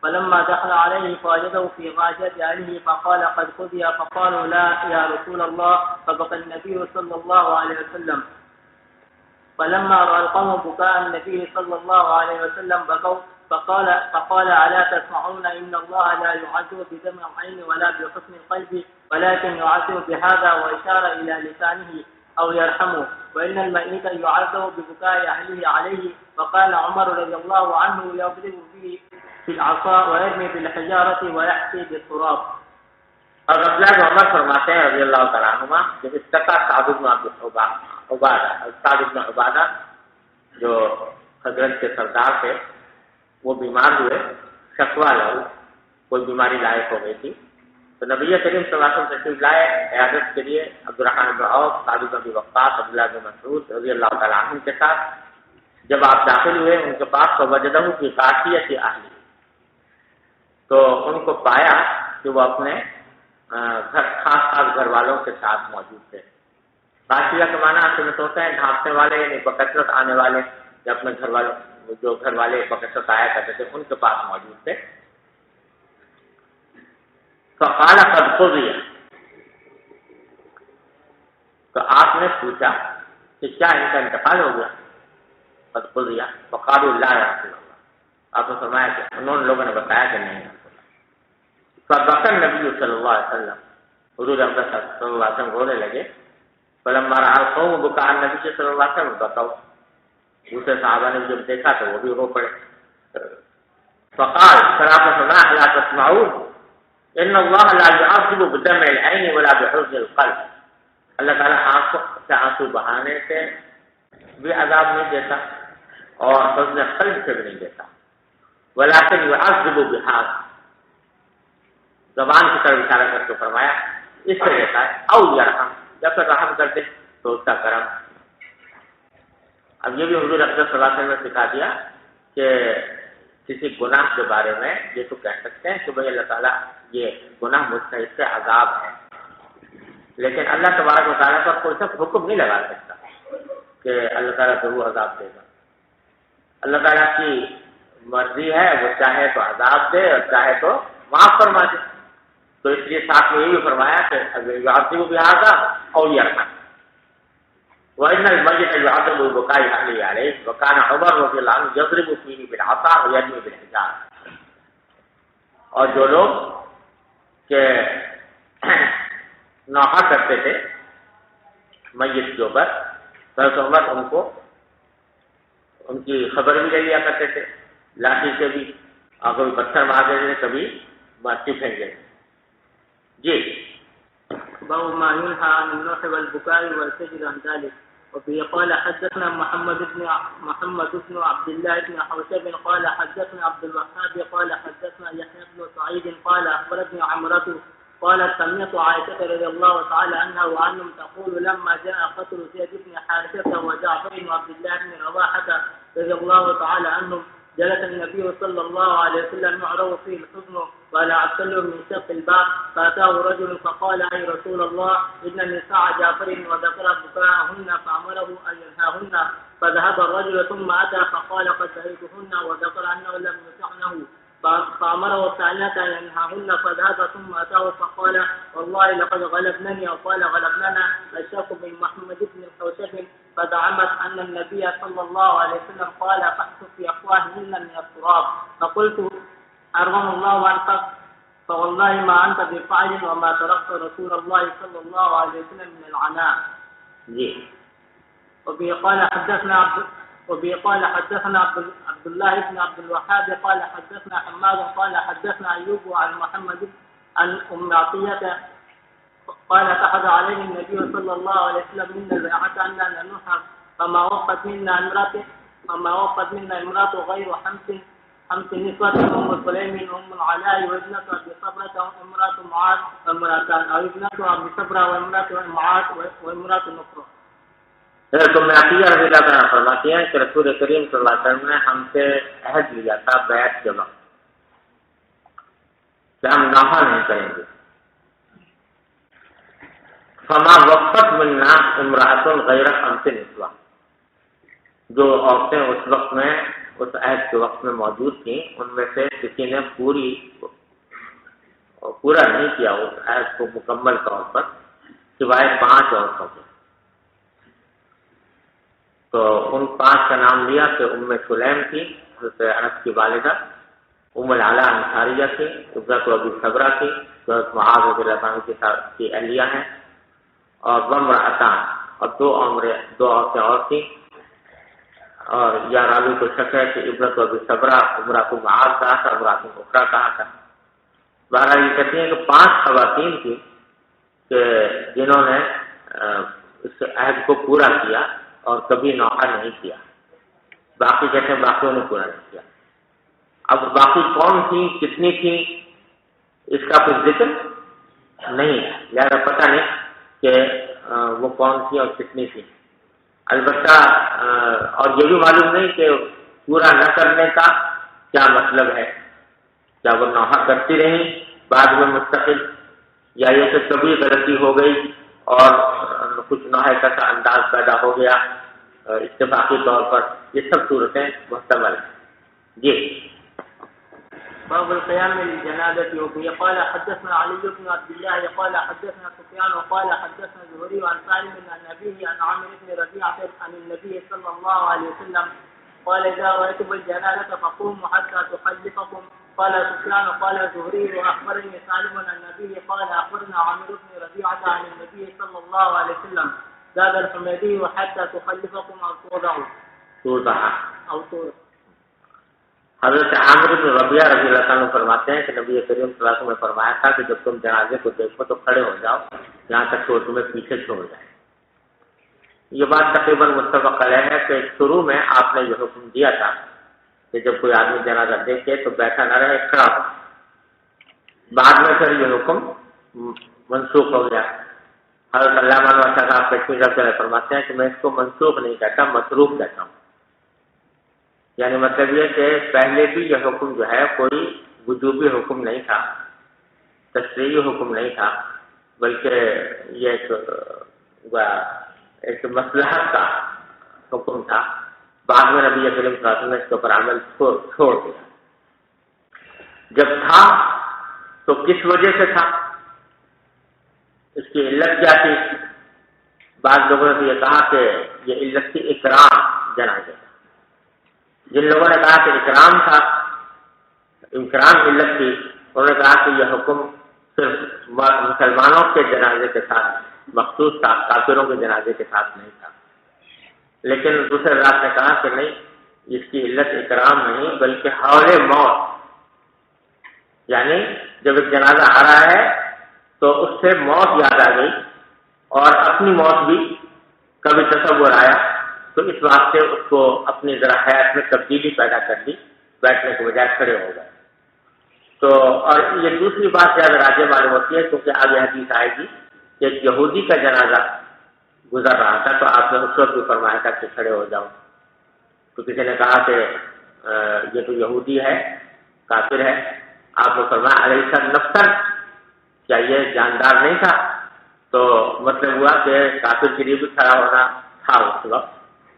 فلما دخل عليه فوجده في غاشية أهله فقال قد قضي فقالوا لا يا رسول الله فبقى النبي صلى الله عليه وسلم فلما رأى القوم بكاء النبي صلى الله عليه وسلم بكوا فقال ألا تسمعون إن الله لا يعذب بدمع العين ولا بحسن القلب ولكن يعذب بهذا وإشار إلى لسانه أو يرحمه، وإن الميت يعذب ببكاء أهله عليه. وقال عمر رضي الله عنه يضرب به في العصا ويرمي بالحجارة ويحكي بالتراب. اور عبداللہ بن عمر فرماتے ہیں رضی اللہ تعالیٰ عنہما کہ استقا سعد بن عبادہ جو خزرج کے سردار تھے وہ بیمار ہوئے، شکوہ لہو، کوئی بیماری لائق ہو گئی تھی، تو نبی کریم صلی اللہ علیہ وسلم تشریف لائے عیادت کے لیے عبد الرحمن بن عوف، سعد بن ابی وقاص، عبداللہ بن مسعود رضی اللہ تعالیٰ عنہ کے ساتھ. جب آپ داخل ہوئے ان کے پاس فوجدہ فی غاشیۃ اہلہ، تو ان کو پایا کہ وہ اپنے خاص گھر والوں کے ساتھ موجود تھے. غاشیہ کے معنی اصل میں تو ہوتا ہے ڈھانپنے والے، یعنی بکثرت آنے والے، یا اپنے گھر والوں جو گھر والے بکثرت آیا کرتے تھے ان کے پاس موجود تھے. فقال قد قضی، تو آپ نے پوچھا کہ کیا ان کا انتقال ہو گیا؟ قد قضی فقالوا لا یا رسول اللہ، آپ نے فرمایا کہ انہوں نے لوگوں نے بتایا کہ نہیں. فبكى النبي صلی اللہ علیہ وسلم، حضور اقدس صلی اللہ علیہ وسلم رونے لگے. فلما رأى القوم بكاء النبي صلی اللہ علیہ وسلم بكوا، دوسرے صحابہ نے جب دیکھا تو وہ بھی رو پڑے. فقال صلاة لا تسمعون ان اللہ لا يعذب بدمع العين ولا بحزن القلب، اللہ تعالیٰ آنکھوں سے آنسو بہانے سے بھی عذاب نہیں دیتا اور حزن قلب سے بھی نہیں دیتا. ولكن يعذب بهذا، زبان کی طرف اشارہ کر کے فرمایا اس سے دیتا ہے، او یرحم، جب پھر رحم کر دے تو اس کا کرم. اب یہ بھی حضور اقدس صلی اللہ علیہ وسلم نے سکھا دیا کہ کسی گناہ کے بارے میں یہ تو کہہ سکتے ہیں کہ بھائی اللہ تعالیٰ یہ گناہ مستحق سے عذاب ہے، لیکن اللہ تبارک و تعالیٰ پر کوئی سا حکم نہیں لگا سکتا کہ اللہ تعالیٰ ضرور عذاب دے گا. اللہ تعالیٰ کی مرضی ہے، وہ چاہے تو عذاب دے اور چاہے تو معاف فرما دے. تو اس لیے ساتھ میں یہ بھی فرمایا کہ يعذب بهذا او يرحم. وان الميت يعذب ببكاء اهله عليه، وكان عمر رضی اللہ عنہ يضرب فيه بالعصا ويرمي بالحجارة. اور جو لوگ کہ نوحہ کرتے تھے میت کے اوپر، حضرت عمر ان کو ان کی خبر بھی لے لیا کرتے تھے، لاٹھی سے بھی، اور کبھی پتھر مار دیتے تھے، کبھی مارچی پھینک دیتے. جی باب ما ينهى عن النوح والبكاء والسجد عن ذلك. وفي قال حدثنا محمد بن عبد الله بن حوشب قال حدثنا عبد الوهاب قال حدثنا يحيى بن سعيد قال اخبرتني عمرة قالت سمعت عائشة رضي الله تعالى عنها وعنهم تقول لما جاء قتل زيد بن حارثة وجعفر بن عبد الله بن رواحة رضي الله تعالى عنهم جلس النبي صلى الله عليه وسلم يعرض فيه الحزن ولا عسل من شق الباب، فأتاه رجل فقال أي رسول الله إن النساء جعفر وذكر بكاءهن فأمره أن ينهاهن. فذهب الرجل ثم أتى فقال قد سألتهن وذكر أنه لم يسعنه، فأمره الثانية أن ينهاهن. فذهب ثم أتاه فقال والله لقد غلبنني، أو قال غلبننا الشك من محمد بن الحوشب. فزعمت أن النبي صلى الله عليه وسلم قال فاحث في أفواههن من التراب. فقلت أرغم الله عنك، فوالله ما أنت بفاعل وما تركت رسول الله صلى الله عليه وسلم من العناء. وبه قال حدثنا عبد الله بن عبد الوهاب قال حدثنا حماد قال حدثنا أيوب عن محمد عن أم عطية قال أخذ عليه النبي صلى الله عليه وسلم من البيعة أن لا ننوح، فما وقت منا امرأة غير خمس نسوة، أم سليم أم العلاء وابنة أبي صبرة وامرأة معاذ وامرأتان، أو ابنة أبي صبرة وامرأة معاذ وامرأة أخرى. تو میں عطیہ رضی اللہ عنہ فرماتی ہیں کہ رسول کریم صلی اللہ علیہ وسلم نے ہم سے عہد لیا تھا بیعت کے وقت کہ ہم نوحہ نہیں کریں گے. فما وقت منا امرأۃ غیر خمس نسوہ، جو عورتیں اس وقت میں اس عہد کے وقت میں موجود تھیں ان میں سے کسی نے پورا نہیں کیا اس عہد کو مکمل طور پر سوائے 5 عورتوں کے. تو ان 5 کا نام لیا کہ ام سلیم تھی حضرت انس کی والدہ، ام العلاء انصاریہ تھی، عزت ابی صبرہ تھی جو معاذ رضی اللہ عنہ کی اہلیہ ہیں، اور وامرأتان اور دو عورتیں اور تھیں، اور یا راوی کو شک ہے کہ عبرت و صبرہ عمرہ کو معاذ کہا تھا، عمرہ کو اخرا کہا تھا۔ بہرحال یہ کہتی ہیں کہ 5 خواتین تھیں کہ جنہوں نے اس عہد کو پورا کیا اور کبھی نوحہ نہیں کیا، باقی کہتے ہیں باقیوں نے پورا نہیں کیا۔ اب باقی کون تھیں، کتنی تھیں، اس کا کچھ ذکر نہیں، لہذا پتہ نہیں کہ وہ کون تھی اور کتنی تھی۔ البتہ اور یہ بھی معلوم نہیں کہ پورا نہ کرنے کا کیا مطلب ہے، کیا وہ نوحہ کرتی رہیں بعد میں مستقل، یا یہ کہ کبھی غلطی ہو گئی اور کچھ نوحہ کا سا انداز پیدا ہو گیا اتفاقی طور پر، یہ سب صورتیں محتمل ہیں۔ جی باب القيام للجنازة. وفيه قال حدثنا علي بن عبد الله قال حدثنا سفيان وقال حدثنا الزهري عن سالم عن أبيه عن عامر بن ربيعة عن النبي صلى الله عليه وسلم قال إذا رأيتم الجنازة فقوموا حتى تخلفكم. قال سفيان قال الزهري وأخبرني سالم عن النبي قال أخبرنا عامر بن ربيعة عن النبي صلى الله عليه وسلم زاد الحميدي حتى تخلفكم أو توضعوا أو توضعوا. حضرت عامر بن ربیعہ رضی اللہ عنہ فرماتے ہیں کہ نبی کریم صلی اللہ علیہ وسلم نے فرمایا تھا کہ جب تم جنازے کو دیکھو تو کھڑے ہو جاؤ یہاں تک کہ وہ تمہیں پیچھے چھوڑ جائے۔ یہ بات تقریباً متفق علیہ ہے کہ شروع میں آپ نے یہ حکم دیا تھا کہ جب کوئی آدمی جنازہ دیکھے تو بیٹھا نہ رہے، کھڑا ہو۔ بعد میں پھر یہ حکم منسوخ ہو گیا۔ حضرت علامہ انور صاحب کشمیر رحمۃ اللہ فرماتے ہیں کہ میں اس کو منسوخ نہیں کہتا، متروک کہتا ہوں۔ یعنی مطلب یہ کہ پہلے بھی یہ حکم جو ہے کوئی وجوبی حکم نہیں تھا، تشریعی حکم نہیں تھا، بلکہ یہ ایک مصلحت کا حکم تھا۔ بعد میں نبی کریم صلی اللہ علیہ وسلم نے اس کے اوپر عمل چھوڑ دیا۔ جب تھا تو کس وجہ سے تھا، اس کی علت کیا تھی؟ بعض لوگوں نے یہ کہا کہ یہ علت تھی اکرام جنازے کا۔ جن لوگوں نے کہا کہ اکرام تھا، اکرام علت تھی، انہوں نے کہا کہ یہ حکم صرف مسلمانوں کے جنازے کے ساتھ مخصوص تھا، کافروں کے جنازے کے ساتھ نہیں تھا۔ لیکن دوسرے رات نے کہا کہ نہیں، اس کی علت اکرام نہیں بلکہ حول موت، یعنی جب ایک جنازہ آ رہا ہے تو اس سے موت یاد آ گئی اور اپنی موت بھی کبھی تصور آیا، تو اس واسطے اس کو اپنی ذرا حیات میں تبدیلی پیدا کر دی، بیٹھنے کے بجائے کھڑے ہو گئے۔ تو اور یہ دوسری بات زیادہ راجع معلوم ہوتی ہے کیونکہ آگے حدیث آئے گی کہ ایک یہودی کا جنازہ گزر رہا تھا تو آپ نے اس وقت بھی فرمایا تھا کہ کھڑے ہو جاؤ۔ تو کسی نے کہا کہ یہ تو یہودی ہے، کافر ہے، آپ نے فرمایا علیہ نفسن، کیا یہ جاندار نہیں تھا؟ تو مطلب ہوا کہ کافر کے لیے بھی کھڑا ہونا تھا اس وقت،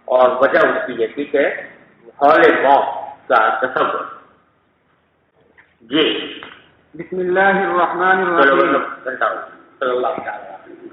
اور وجہ اس کی یہ تھی کہ حول موت کا تصور۔ جی بسم اللہ الرحمن الرحیم۔ صلی اللہ علیہ وسلم۔